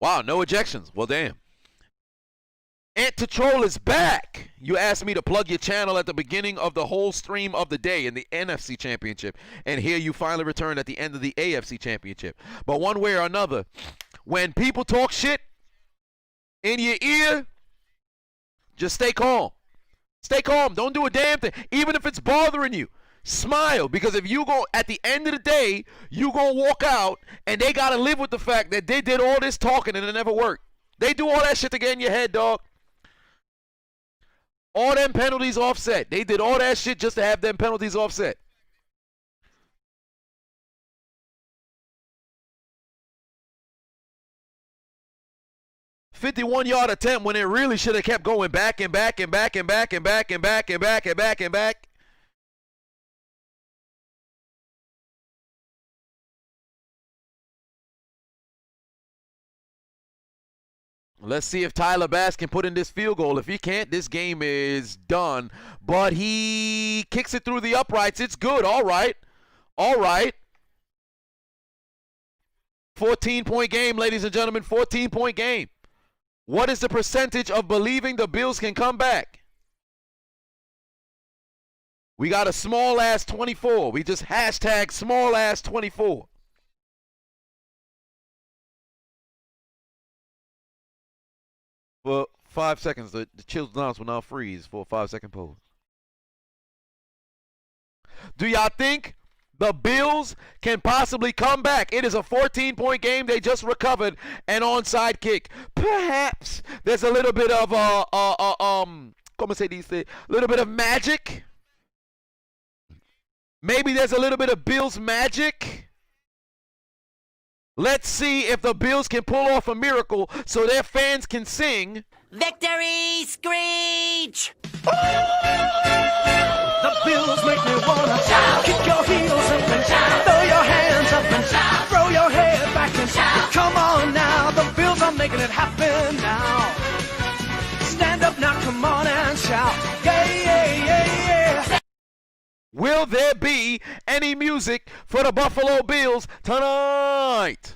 Wow, no ejections. Well, damn. Ant2Troll is back. You asked me to plug your channel at the beginning of the whole stream of the day in the NFC Championship. And here you finally return at the end of the AFC Championship. But one way or another, when people talk shit in your ear, just stay calm. Stay calm. Don't do a damn thing. Even if it's bothering you, smile. Because if you go, at the end of the day, you going to walk out and they got to live with the fact that they did all this talking and it never worked. They do all that shit to get in your head, dog. All them penalties offset. They did all that shit just to have them penalties offset. "51-yard attempt when it really should have kept going back and back and back and back and back and back and back and back and back. Let's see if Tyler Bass can put in this field goal. If he can't, this game is done. But he kicks it through the uprights. It's good. All right. All right. 14-point game, ladies and gentlemen. 14-point game. What is the percentage of believing the Bills can come back? We got a small ass 24. We just hashtag small ass 24. For 5 seconds, the Chiseled Adonis will now freeze for a 5-second pause. Do y'all think the Bills can possibly come back? It is a 14-point game. They just recovered an onside kick. Perhaps there's a little bit of como se dice, a little bit of magic. Maybe there's a little bit of Bills magic. Let's see if the Bills can pull off a miracle so their fans can sing
Victory Screech!
The Bills make me wanna shout. Kick your heels up and shout. Throw your hands up and shout. Throw your head back and shout. Come on now, the Bills are making it happen now. Stand up now, come on and shout. Yeah, yeah, yeah, yeah.
Will there be any music for the Buffalo Bills tonight?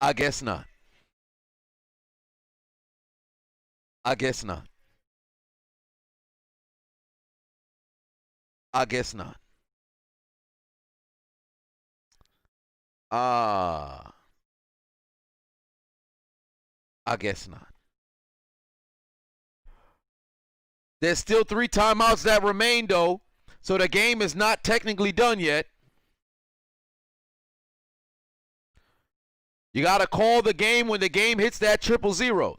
I guess not. I guess not. I guess not. I guess not. There's still 3 timeouts that remain, though, so the game is not technically done yet. You got to call the game when the game hits that 000.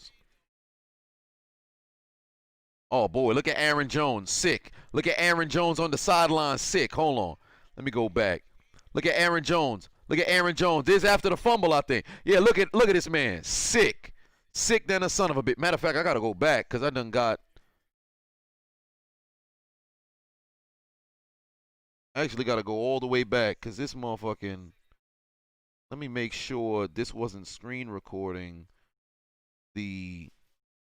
Oh, boy, look at Aaron Jones, sick. Look at Aaron Jones on the sideline, sick. Hold on. Let me go back. Look at Aaron Jones. Look at Aaron Jones. This is after the fumble, I think. Yeah, look at this man, sick. Sick than a son of a bitch. Matter of fact, I gotta go back because I done got. I actually gotta go all the way back because this motherfucking. Let me make sure this wasn't screen recording. I'm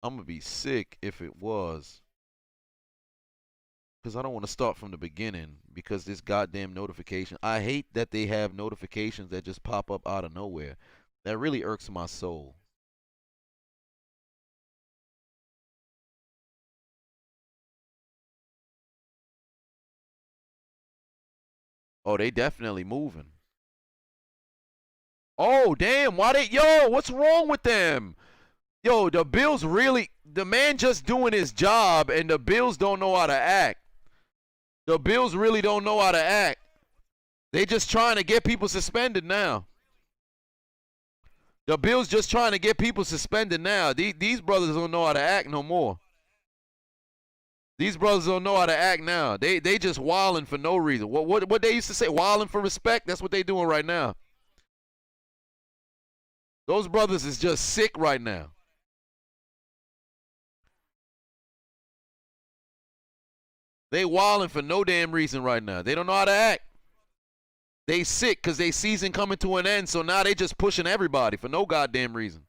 gonna be sick if it was. Because I don't want to start from the beginning because this goddamn notification. I hate that they have notifications that just pop up out of nowhere. That really irks my soul. Oh, they definitely moving. Oh, damn. Yo, what's wrong with them? Yo, the Bills really, the man just doing his job and the Bills don't know how to act. The Bills really don't know how to act. They just trying to get people suspended now. The Bills just trying to get people suspended now. These brothers don't know how to act no more. These brothers don't know how to act now. They just wilding for no reason. What they used to say, wilding for respect, that's what they doing right now. Those brothers is just sick right now. They wilding for no damn reason right now. They don't know how to act. They sick because they season coming to an end, so now they just pushing everybody for no goddamn reason.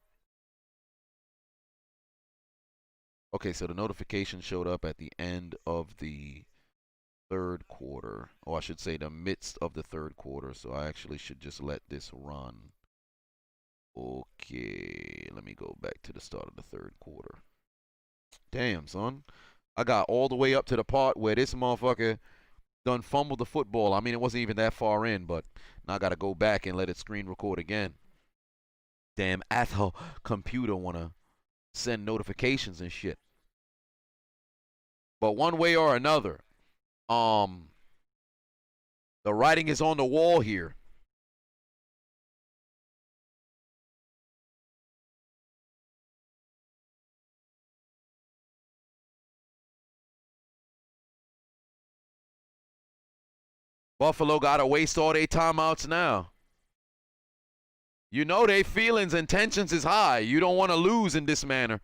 Okay, so the notification showed up at the end of the third quarter. Or I should say the midst of the third quarter, so I actually should just let this run. Okay, let me go back to the start of the third quarter. Damn, son. I got all the way up to the part where this motherfucker done fumbled the football. I mean, it wasn't even that far in, but now I got to go back and let it screen record again. Damn, Athel computer want to send notifications and shit. But one way or another, the writing is on the wall here. Buffalo got to waste all their timeouts now. You know their feelings and tensions is high. You don't want to lose in this manner.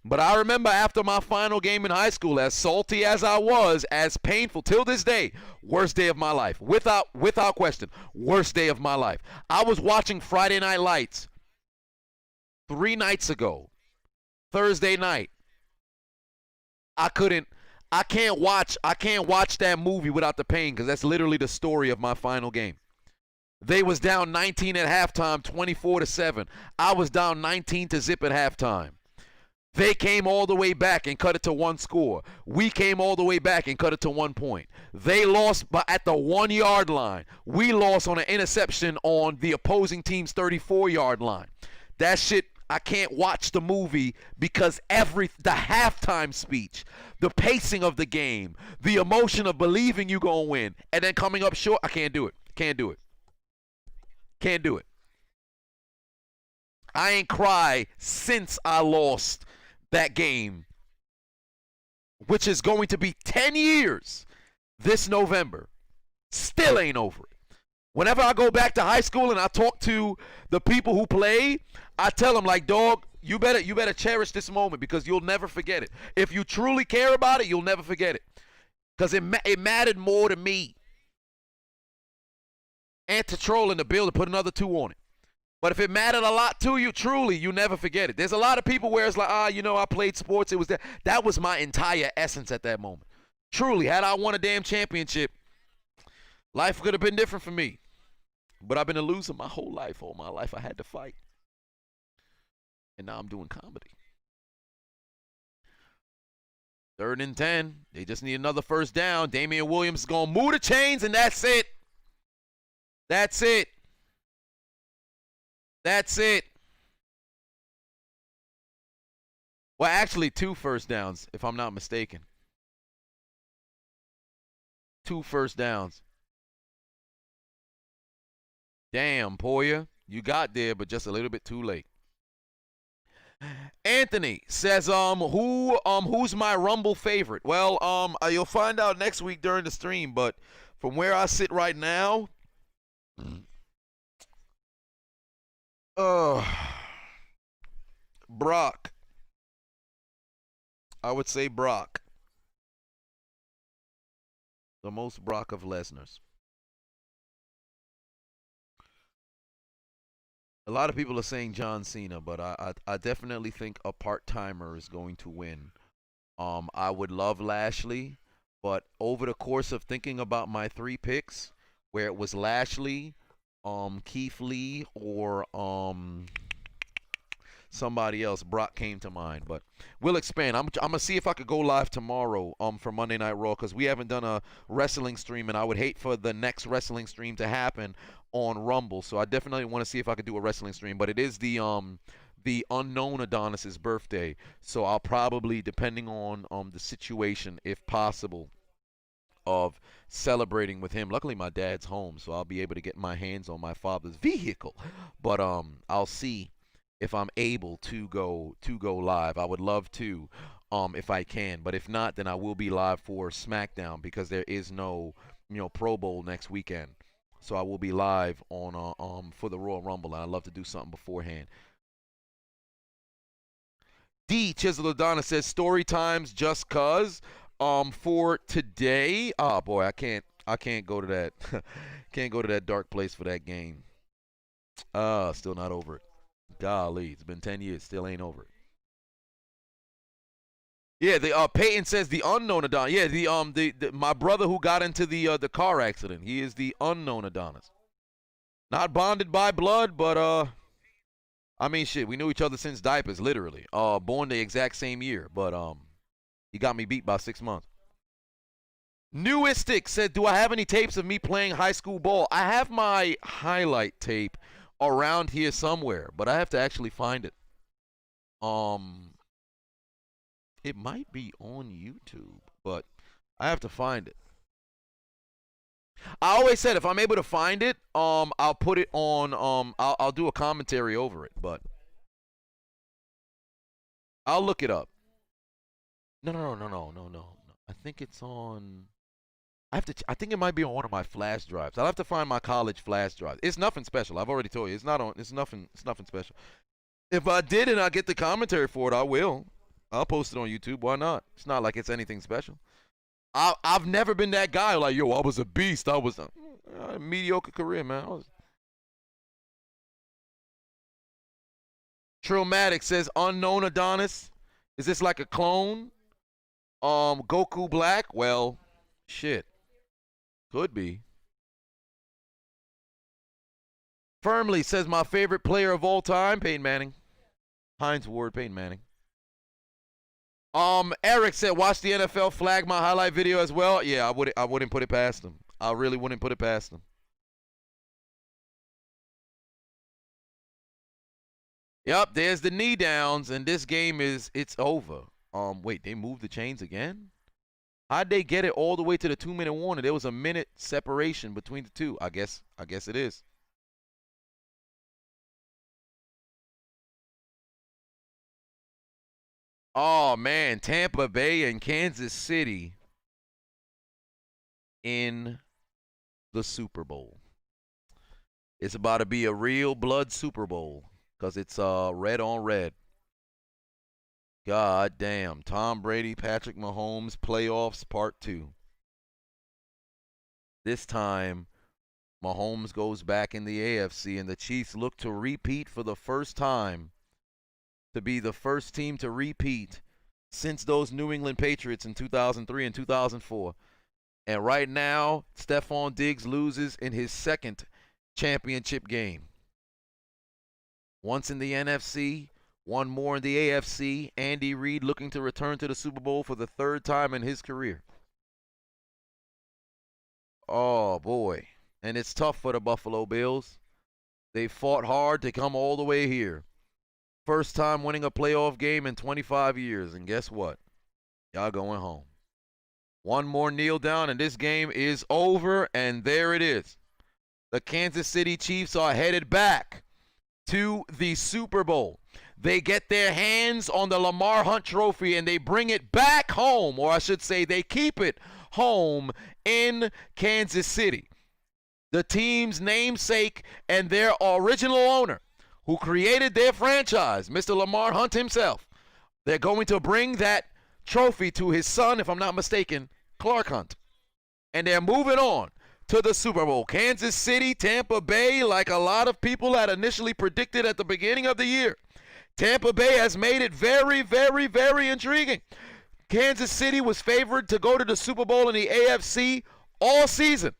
But I remember after my final game in high school, as salty as I was, as painful, till this day, worst day of my life. Without question, worst day of my life. I was watching Friday Night Lights 3 nights ago, Thursday night. I can't watch that movie without the pain because that's literally the story of my final game. They was down 19 at halftime, 24-7. I was down 19-0 at halftime. They came all the way back and cut it to 1 score. We came all the way back and cut it to 1 point. They lost at the 1 yard line. We lost on an interception on the opposing team's 34-yard line. That shit, I can't watch the movie because the halftime speech, the pacing of the game, the emotion of believing you gonna win, and then coming up short, I can't do it. Can't do it. Can't do it. I ain't cried since I lost that game, which is going to be 10 years this November. Still ain't over it. Whenever I go back to high school and I talk to the people who play, I tell them, like, dog, you better cherish this moment because you'll never forget it. If you truly care about it, you'll never forget it. Because it mattered more to me and to Troll in the building, put another 2 on it. But if it mattered a lot to you, truly, you never forget it. There's a lot of people where it's like, I played sports. It was that. That was my entire essence at that moment. Truly, had I won a damn championship, life could have been different for me. But I've been a loser my whole life. All my life I had to fight. And now I'm doing comedy. 3rd and 10. They just need another first down. Damian Williams is going to move the chains, and that's it. That's it. That's it. Well, actually, 2 first downs, if I'm not mistaken. 2 first downs. Damn, Poya, you got there, but just a little bit too late. Anthony says, who's my Rumble favorite? Well, you'll find out next week during the stream, but from where I sit right now, Brock. I would say Brock. The most Brock of Lesnar's. A lot of people are saying John Cena, but I definitely think a part-timer is going to win. I would love Lashley, but over the course of thinking about my 3 picks, where it was Lashley, Keith Lee, or somebody else, Brock came to mind. But we'll expand. I'm gonna see if I could go live tomorrow for Monday Night Raw, because we haven't done a wrestling stream, and I would hate for the next wrestling stream to happen on Rumble. So I definitely want to see if I could do a wrestling stream. But it is the unknown Adonis's birthday, so I'll probably, depending on the situation, if possible, of celebrating with him. Luckily, my dad's home, so I'll be able to get my hands on my father's vehicle. But I'll see if I'm able to go live. I would love to, if I can. But if not, then I will be live for SmackDown, because there is no Pro Bowl next weekend. So I will be live on for the Royal Rumble, and I'd love to do something beforehand. D Chiseled Adonis says story times just cuz for today. Oh boy, I can't go to that can't go to that dark place for that game. Still not over it. Golly, it's been 10 years, still ain't over it. Yeah, the Peyton says the unknown Adonis. Yeah, the my brother who got into the car accident. He is the unknown Adonis. Not bonded by blood, but I mean, shit, we knew each other since diapers, literally. Born the exact same year, but he got me beat by 6 months. Newistic said, do I have any tapes of me playing high school ball? I have my highlight tape around here somewhere, but I have to actually find it. It might be on YouTube, but I have to find it. I always said if I'm able to find it, I'll put it on, I'll do a commentary over it, but I'll look it up. No. I think it's on, I think it might be on one of my flash drives. I'll have to find my college flash drive. It's nothing special. I've already told you. It's nothing special. If I did and I get the commentary for it, I will. I'll post it on YouTube. Why not? It's not like it's anything special. I've never been that guy like, yo, I was a beast. I was a mediocre career, man. Traumatic says, unknown Adonis. Is this like a clone? Goku Black? Well, shit. Could be. Firmly says, my favorite player of all time, Peyton Manning. Heinz Ward, Peyton Manning. Eric said, watch the NFL flag my highlight video as well. Yeah, I wouldn't put it past them. I really wouldn't put it past them. Yep, there's the knee downs, and this game it's over. Wait, they moved the chains again? How'd they get it all the way to the 2-minute warning? There was a minute separation between the two. I guess it is. Oh, man, Tampa Bay and Kansas City in the Super Bowl. It's about to be a real blood Super Bowl because it's red on red. God damn. Tom Brady, Patrick Mahomes, playoffs part 2. This time, Mahomes goes back in the AFC, and the Chiefs look to repeat for the first time, to be the first team to repeat since those New England Patriots in 2003 and 2004. And right now, Stephon Diggs loses in his second championship game. Once in the NFC, one more in the AFC. Andy Reid looking to return to the Super Bowl for the 3rd time in his career. Oh, boy. And it's tough for the Buffalo Bills. They fought hard to come all the way here. First time winning a playoff game in 25 years. And guess what? Y'all going home. One more kneel down and this game is over. And there it is. The Kansas City Chiefs are headed back to the Super Bowl. They get their hands on the Lamar Hunt Trophy and they bring it back home. Or I should say they keep it home in Kansas City. The team's namesake and their original owner, who created their franchise, Mr. Lamar Hunt himself. They're going to bring that trophy to his son, if I'm not mistaken, Clark Hunt. And they're moving on to the Super Bowl. Kansas City, Tampa Bay, like a lot of people had initially predicted at the beginning of the year. Tampa Bay has made it very, very, very intriguing. Kansas City was favored to go to the Super Bowl in the AFC all season,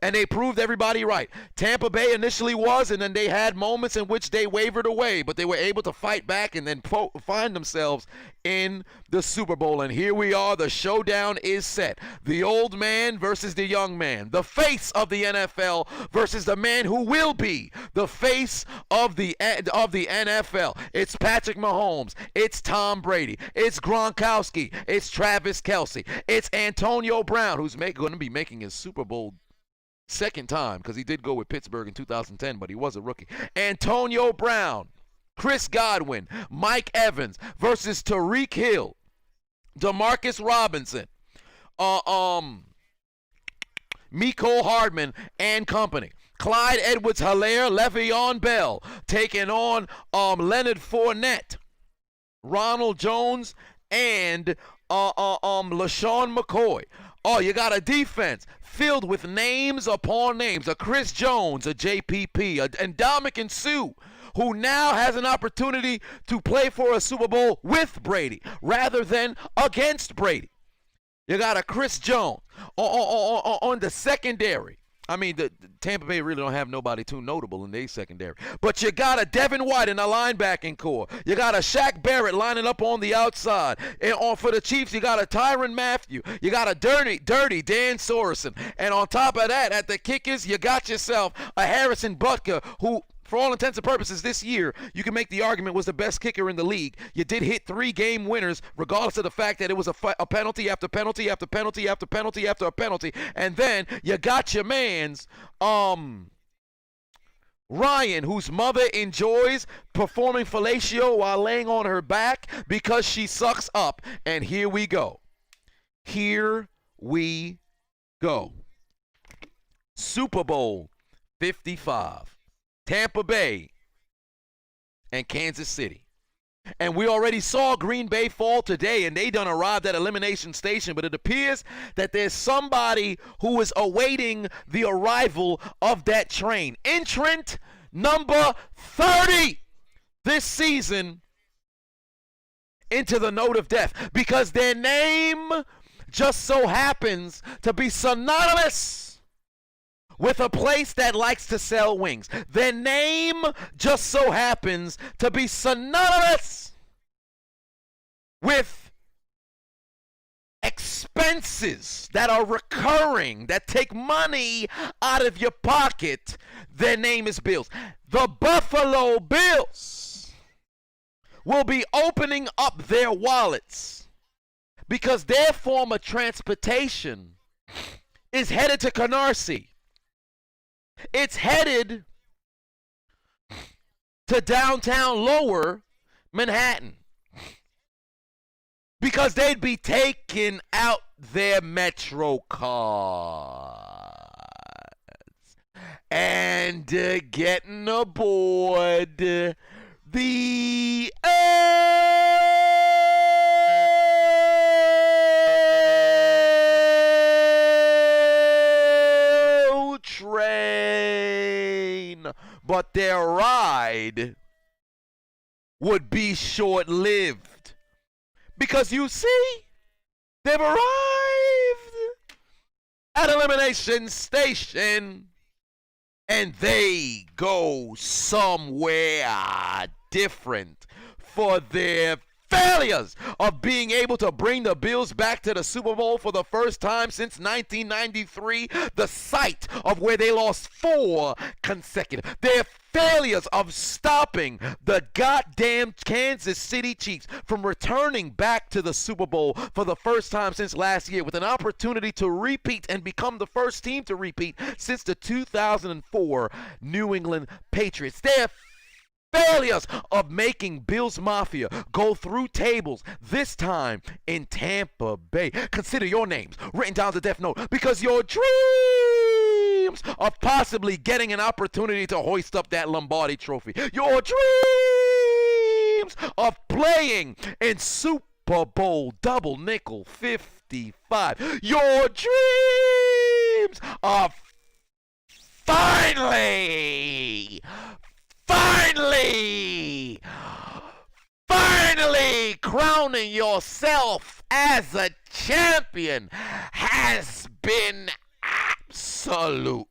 and they proved everybody right. Tampa Bay initially was, and then they had moments in which they wavered away, but they were able to fight back and then find themselves in the Super Bowl. And here we are. The showdown is set. The old man versus the young man. The face of the NFL versus the man who will be the face of the NFL. It's Patrick Mahomes. It's Tom Brady. It's Gronkowski. It's Travis Kelce. It's Antonio Brown, who's going to be making his Super Bowl second time, because he did go with Pittsburgh in 2010, but he was a rookie. Antonio Brown, Chris Godwin, Mike Evans versus Tyreek Hill, Demarcus Robinson, Mecole Hardman and company. Clyde Edwards-Helaire, Le'Veon Bell taking on Leonard Fournette, Ronald Jones, and LaShawn McCoy. Oh, you got a defense filled with names upon names. A Chris Jones, a JPP, and Ndamukong Suh, who now has an opportunity to play for a Super Bowl with Brady rather than against Brady. You got a Chris Jones on the secondary. I mean, the Tampa Bay really don't have nobody too notable in their secondary. But you got a Devin White in the linebacking core. You got a Shaq Barrett lining up on the outside. And for the Chiefs, you got a Tyrann Mathieu. You got a dirty Dan Sorensen. And on top of that, at the kickers, you got yourself a Harrison Butker, who, for all intents and purposes, this year, you can make the argument was the best kicker in the league. You did hit 3 game winners, regardless of the fact that it was a penalty after penalty after penalty after penalty after a penalty. And then you got your man's Ryan, whose mother enjoys performing fellatio while laying on her back because she sucks up. And here we go. Here we go. Super Bowl 55. Tampa Bay and Kansas City. And we already saw Green Bay fall today, and they done arrived at Elimination Station, but it appears that there's somebody who is awaiting the arrival of that train. Entrant number 30 this season into the note of death, because their name just so happens to be synonymous with a place that likes to sell wings. Their name just so happens to be synonymous with expenses that are recurring, that take money out of your pocket. Their name is Bills. The Buffalo Bills will be opening up their wallets because their form of transportation is headed to Canarsie. It's headed to downtown Lower Manhattan because they'd be taking out their Metro cards and getting aboard the train. But their ride would be short-lived because you see, they've arrived at Elimination Station and they go somewhere different for their failures of being able to bring the Bills back to the Super Bowl for the first time since 1993, the site of where they lost 4 consecutive. Their failures of stopping the goddamn Kansas City Chiefs from returning back to the Super Bowl for the first time since last year, with an opportunity to repeat and become the first team to repeat since the 2004 New England Patriots. Their failures of making Bills Mafia go through tables, this time in Tampa Bay. Consider your names written down to Death Note, because your dream dreams of possibly getting an opportunity to hoist up that Lombardi trophy. Your dreams of playing in Super Bowl double nickel 55. Your dreams of finally crowning yourself as a champion has been absolutely.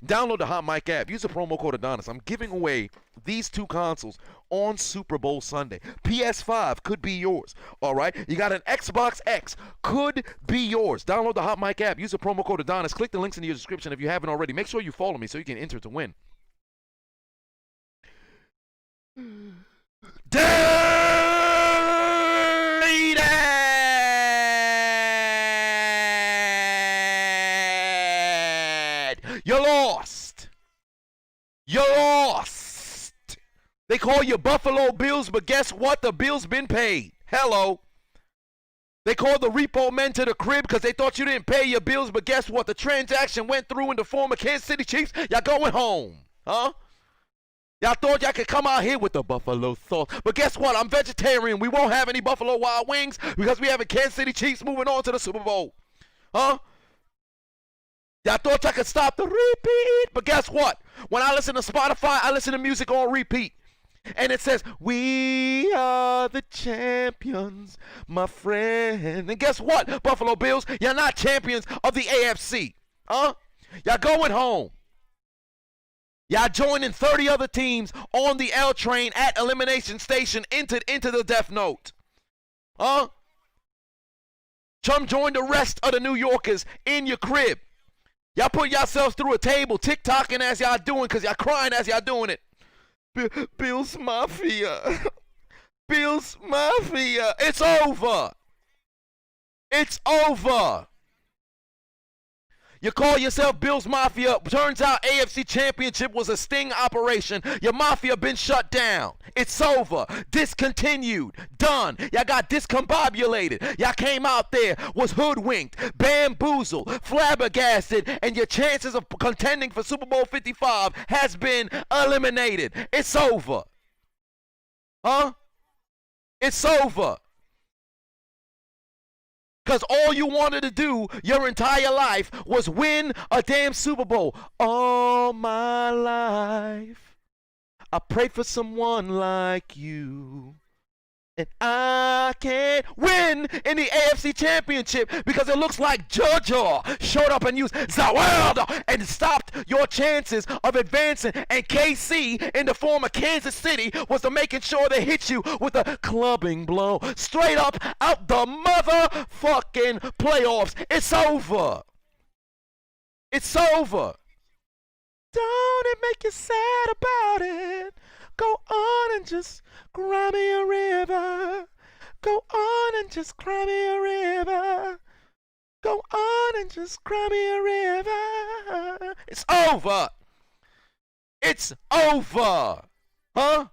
Download the Hot Mic app. Use the promo code Adonis. I'm giving away these two consoles on Super Bowl Sunday. PS5 could be yours. All right? You got an Xbox X. Could be yours. Download the Hot Mic app. Use the promo code Adonis. Click the links in your description if you haven't already. Make sure you follow me so you can enter to win. Deleted! You lost. You lost. They call you Buffalo Bills, but guess what? The Bills been paid. Hello. They called the repo men to the crib because they thought you didn't pay your bills, but guess what? The transaction went through in the form of Kansas City Chiefs. Y'all going home. Huh? Y'all thought y'all could come out here with the buffalo sauce. But guess what? I'm vegetarian. We won't have any Buffalo Wild Wings because we have a Kansas City Chiefs moving on to the Super Bowl. Huh? Y'all thought y'all could stop the repeat. But guess what? When I listen to Spotify, I listen to music on repeat. And it says, we are the champions, my friend. And guess what, Buffalo Bills? You're not champions of the AFC. Huh? Y'all going home. Y'all joining 30 other teams on the L train at Elimination Station into the Death Note. Huh? Chum joined the rest of the New Yorkers in your crib. Y'all put yourselves through a table, TikToking as y'all doing, because y'all crying as y'all doing it. Bills Mafia. Bills Mafia. It's over. It's over. You call yourself Bills Mafia. Turns out AFC Championship was a sting operation. Your Mafia been shut down. It's over. Discontinued. Done. Y'all got discombobulated. Y'all came out there, was hoodwinked, bamboozled, flabbergasted, and your chances of contending for Super Bowl 55 has been eliminated. It's over. Huh? It's over. Because all you wanted to do your entire life was win a damn Super Bowl. All my life, I prayed for someone like you. And I can't win in the AFC Championship because it looks like Georgia showed up and used the world and stopped your chances of advancing. And KC, in the form of Kansas City, was making sure they hit you with a clubbing blow straight up out the motherfucking playoffs. It's over. It's over. Don't it make you sad about it? Go on and just cry me a river. Go on and just cry me a river. Go on and just cry me a river. It's over. It's over. Huh?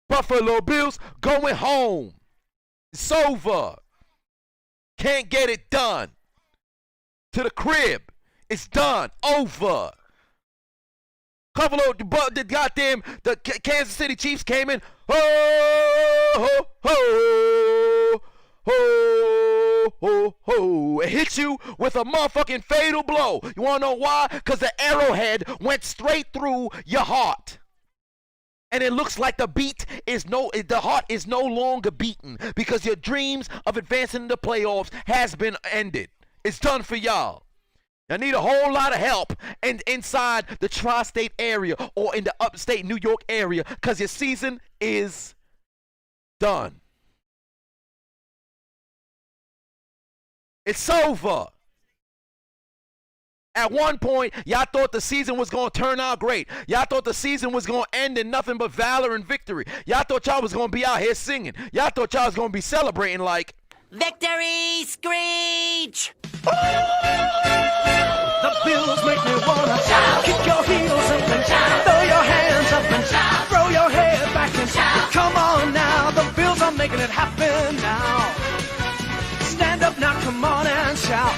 Buffalo Bills going home. It's over. Can't get it done. To the crib. It's done. Over. Couple of the goddamn Kansas City Chiefs came in. Ho, ho, ho, ho, ho. It hit you with a motherfucking fatal blow. You want to know why? Because the arrowhead went straight through your heart. And it looks like the heart is no longer beaten because your dreams of advancing the playoffs has been ended. It's done for y'all. I need a whole lot of help inside the tri-state area or in the upstate New York area because your season is done. It's over. At one point, y'all thought the season was going to turn out great. Y'all thought the season was going to end in nothing but valor and victory. Y'all thought y'all was going to be out here singing. Y'all thought y'all was going to be celebrating like...
Victory Screech!
The Bills make me wanna shout. Kick your heels up and shout. Throw your hands up and shout. Throw your head back and shout. Come on now, the Bills are making it happen now. Stand up now, come on and shout.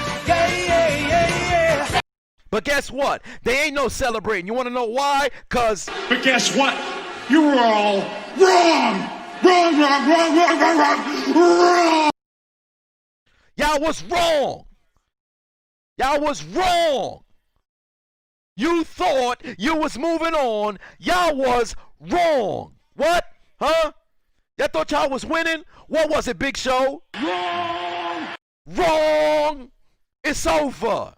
But guess what? They ain't no celebrating. You want to know why? Because...
But guess what? You were all wrong! Wrong!
Y'all was wrong. Y'all was wrong. You thought you was moving on. Y'all was wrong. What? Huh? Y'all thought y'all was winning? What was it, Big Show?
Wrong!
Wrong! It's over.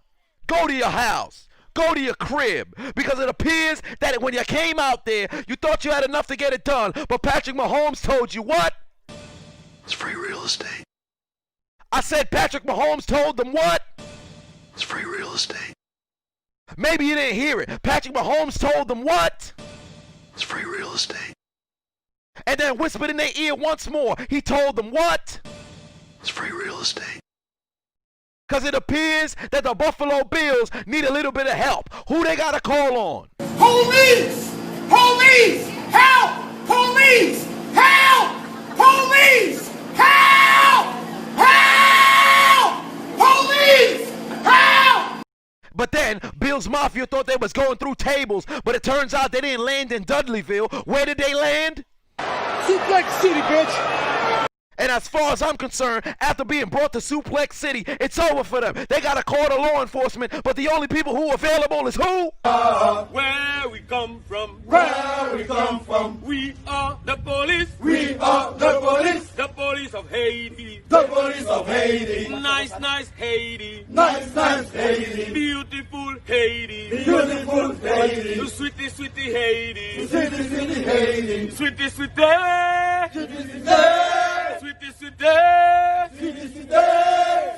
Go to your house. Go to your crib. Because it appears that when you came out there, you thought you had enough to get it done. But Patrick Mahomes told you what?
It's free real estate.
I said Patrick Mahomes told them what?
It's free real estate.
Maybe you didn't hear it. Patrick Mahomes told them what?
It's free real estate.
And then whispered in their ear once more. He told them what?
It's free real estate.
Because it appears that the Buffalo Bills need a little bit of help. Who they got to call on?
Police! Police! Help! Police! Help! Police! Help! Help! Police! Help!
But then Bills Mafia thought they was going through tables, but it turns out they didn't land in Dudleyville. Where did they land?
Suplex City, bitch!
And as far as I'm concerned, after being brought to Suplex City, it's over for them. They got to call the law enforcement, but the only people who are available is who?
Where we come from,
Where we come from,
we are the police.
we are the police,
The police of Haiti.
the police of Haiti.
Nice, nice Haiti.
Nice, nice Haiti,
Beautiful Haiti.
beautiful Haiti,
Sweetie, sweetie Haiti.
city, city Haiti,
Sweetie, sweetie.
city, city,
Sweetie, sweetie.
city, city,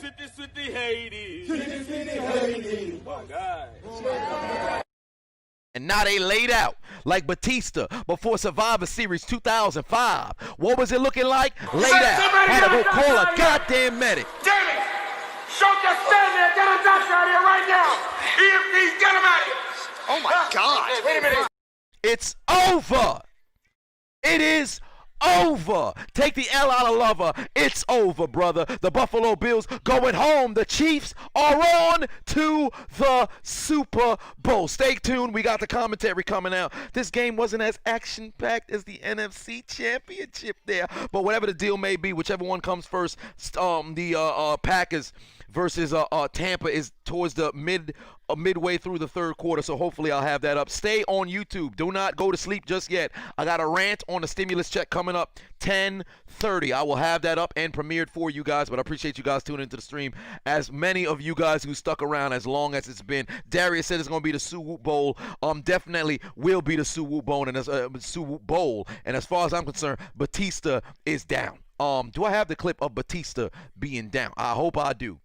Sweetie, sweetie Haiti.
city, city Haiti.
My God.
And now they laid out like Batista before Survivor Series 2005. What was it looking like? Laid out. Had to go call a goddamn medic.
Damn it! Show just stand there, get him doctor out here right now! EMPs, get him out here! Oh my God! Wait a minute!
It's over. It is over. Take the L out of lover. It's over, brother. The Buffalo Bills going home. The Chiefs are on to the Super Bowl. Stay tuned. We got the commentary coming out. This game wasn't as action-packed as the NFC Championship there, but whatever the deal may be, whichever one comes first, the Packers versus Tampa is towards the midway through the third quarter, so hopefully I'll have that up. Stay on YouTube. Do not go to sleep just yet. I got a rant on the stimulus check coming up 10:30. I will have that up and premiered for you guys, but I appreciate you guys tuning into the stream. As many of you guys who stuck around as long as it's been. Darius said it's going to be the Super Bowl. Definitely will be the Super Bowl, and as far as I'm concerned, Batista is down. Do I have the clip of Batista being down? I hope I do.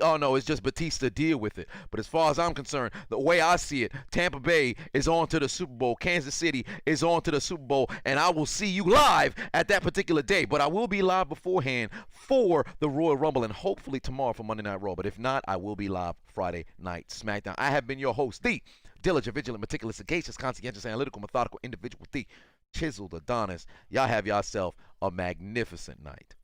Oh no, it's just Batista, deal with it. But as far as I'm concerned, the way I see it, Tampa Bay is on to the Super Bowl. Kansas City is on to the Super Bowl. And I will see you live at that particular day. But I will be live beforehand for the Royal Rumble and hopefully tomorrow for Monday Night Raw. But if not, I will be live Friday Night SmackDown. I have been your host, the diligent, vigilant, meticulous, sagacious, conscientious, analytical, methodical individual, the Chiseled Adonis. Y'all have yourself a magnificent night.